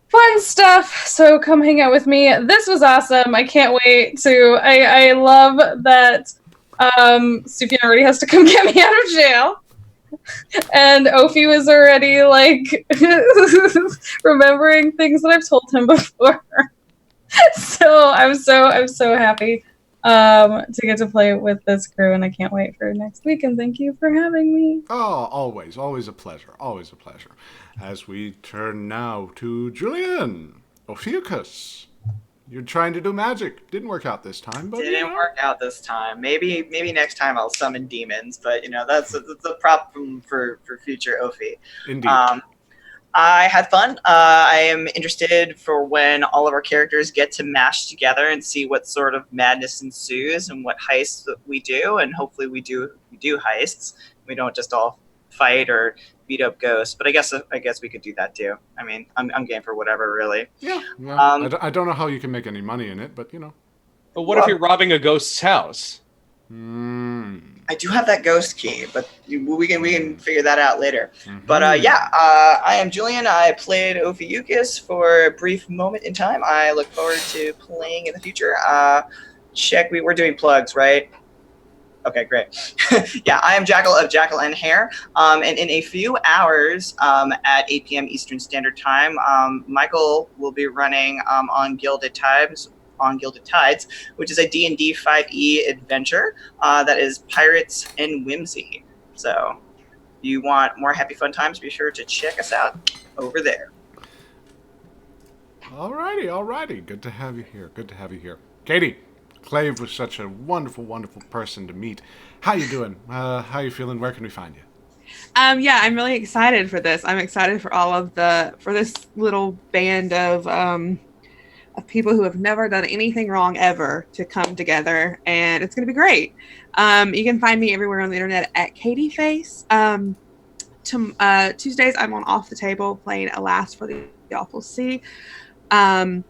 fun stuff. So come hang out with me. This was awesome. I can't wait to. I love that Sufjan already has to come get me out of jail. And Ophi was already like remembering things that I've told him before. So I'm so happy to get to play with this crew, and I can't wait for next week. And thank you for having me. Oh, always a pleasure. As we turn now to Julian Ophiuchus. You're trying to do magic. Didn't work out this time, but didn't work out this time. Maybe next time I'll summon demons, but that's a problem for future Ophi. Indeed. I had fun. I am interested for when all of our characters get to mash together and see what sort of madness ensues and what heists we do, and hopefully we do heists. We don't just all fight or beat up ghosts, but I guess we could do that too. I mean, I'm game for whatever, really. Yeah. I don't know how you can make any money in it, but But what if you're robbing a ghost's house? I do have that ghost key, but we can figure that out later. Mm-hmm. But I am Julian. I played Ophiuchus for a brief moment in time. I look forward to playing in the future. We're doing plugs, right? Okay, great. Yeah, I am Jackal of Jackal and Hare, and in a few hours at 8 p.m. Eastern Standard Time, Michael will be running on Gilded Tides, which is a D&D 5e adventure that is pirates and whimsy. So, if you want more happy fun times, be sure to check us out over there. Alrighty. Good to have you here. Katie. Clave was such a wonderful person to meet. How you doing? How you feeling? Where can we find you? Yeah, I'm really excited for this. I'm excited for for this little band of people who have never done anything wrong ever to come together, and it's going to be great. You can find me everywhere on the internet at Katieface. Tuesdays, I'm on Off the Table playing Alas for the Awful Sea. I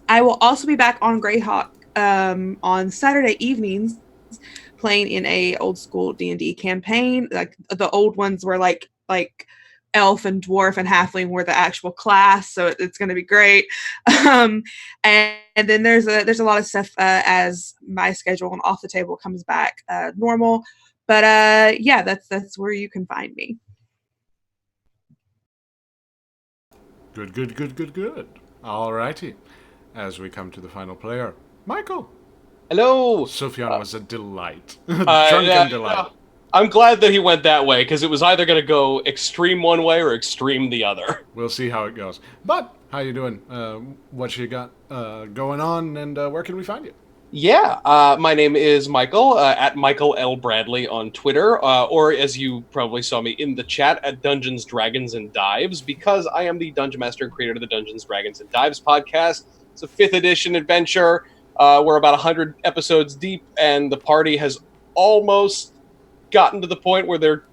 will also be back on Greyhawk on Saturday evenings, playing in a old school D&D campaign. Like the old ones were like elf and dwarf and halfling were the actual class, so it's going to be great. And then there's a lot of stuff as my schedule on Off the Table comes back normal. But yeah, that's where you can find me. Good. Alrighty. As we come to the final player, Michael. Hello. Sufjan was a delight. Drunken delight. I'm glad that he went that way, because it was either going to go extreme one way or extreme the other. We'll see how it goes. But, how you doing? What you got going on, and where can we find you? Yeah, my name is Michael, at Michael L. Bradley on Twitter, or as you probably saw me in the chat, at Dungeons, Dragons, and Dives, because I am the Dungeon Master and creator of the Dungeons, Dragons, and Dives podcast. It's a 5th edition adventure. We're about 100 episodes deep, and the party has almost gotten to the point where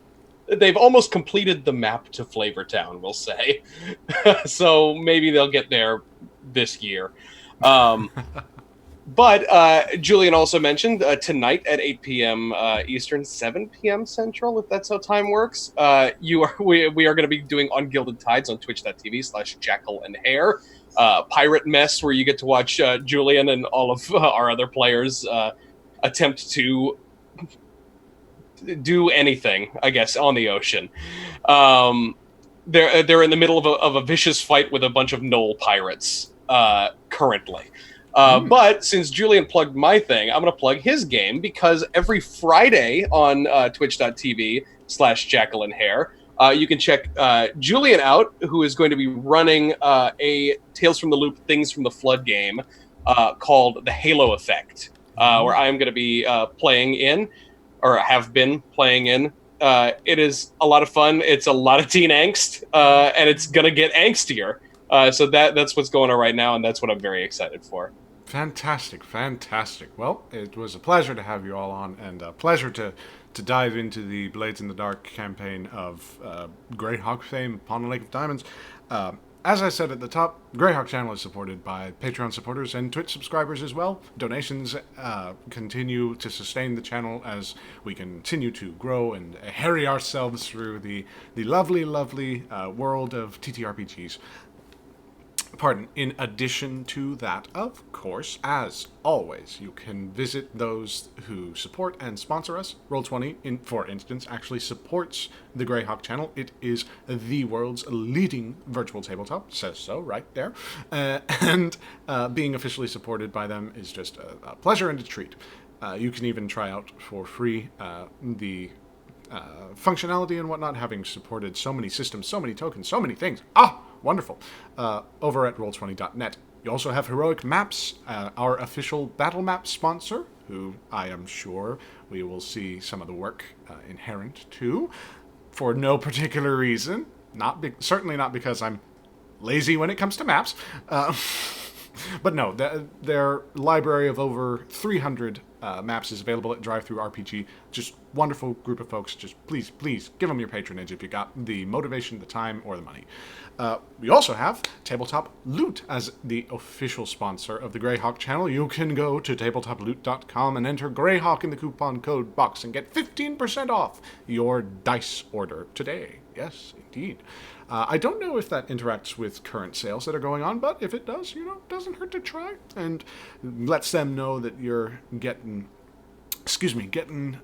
they've almost completed the map to Flavortown, we'll say. So maybe they'll get there this year. But Julian also mentioned tonight at 8 p.m. Eastern, 7 p.m. Central, if that's how time works. We are going to be doing Ungilded Tides on twitch.tv/Jackal and Hare. Pirate Mess, where you get to watch Julian and all of our other players attempt to do anything, I guess, on the ocean. They're in the middle of a vicious fight with a bunch of Knoll pirates currently. But since Julian plugged my thing, I'm going to plug his game because every Friday on twitch.tv/Jackal and Hare, you can check Julian out, who is going to be running a Tales from the Loop Things from the Flood game called The Halo Effect, where I'm going to be playing in, or have been playing in. It is a lot of fun. It's a lot of teen angst, and it's going to get angstier. So that's what's going on right now, and that's what I'm very excited for. Fantastic, fantastic. Well, it was a pleasure to have you all on, and a pleasure to dive into the Blades in the Dark campaign of Greyhawk fame upon the Lake of Diamonds. As I said at the top, Greyhawk Channel is supported by Patreon supporters and Twitch subscribers as well. Donations continue to sustain the channel as we continue to grow and harry ourselves through the lovely, lovely world of TTRPGs. Pardon. In addition to that, of course, as always, you can visit those who support and sponsor us. Roll20, for instance, actually supports the Greyhawk Channel. It is the world's leading virtual tabletop. Says so right there. And being officially supported by them is just a pleasure and a treat. You can even try out for free the functionality and whatnot, having supported so many systems, so many tokens, so many things. Wonderful. Over at roll20.net. You also have Heroic Maps, our official battle map sponsor, who I am sure we will see some of the work inherent to, for no particular reason. Certainly not because I'm lazy when it comes to maps. But no, their library of over 300 maps is available at Drive-Thru RPG. Just wonderful group of folks. Just please give them your patronage if you got the motivation, the time, or the money. We also have Tabletop Loot as the official sponsor of the Greyhawk Channel. You can go to tabletoploot.com and enter Greyhawk in the coupon code box and get 15% off your dice order today. Yes, indeed. I don't know if that interacts with current sales that are going on, but if it does, it doesn't hurt to try, and lets them know that you're getting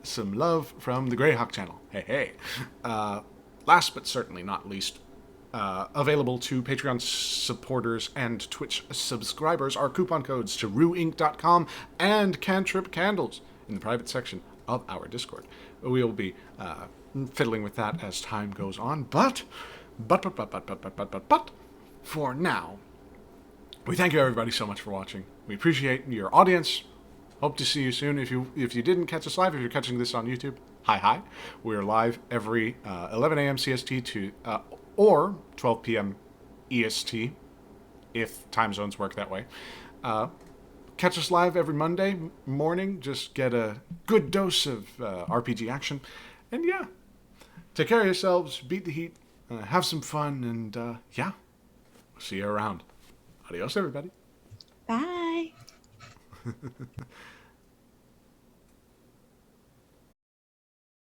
some love from the Greyhawk Channel. Hey. Last but certainly not least, available to Patreon supporters and Twitch subscribers are coupon codes to ruinc.com and Cantrip Candles in the private section of our Discord. We'll be fiddling with that as time goes on, but for now, we thank you everybody so much for watching. We appreciate your audience. Hope to see you soon. If you didn't catch us live, if you're catching this on YouTube, hi. We're live every 11 a.m. CST or 12 p.m. EST, if time zones work that way. Catch us live every Monday morning. Just get a good dose of RPG action. And yeah, take care of yourselves, beat the heat, have some fun, and we'll see you around. Adios, everybody. Bye.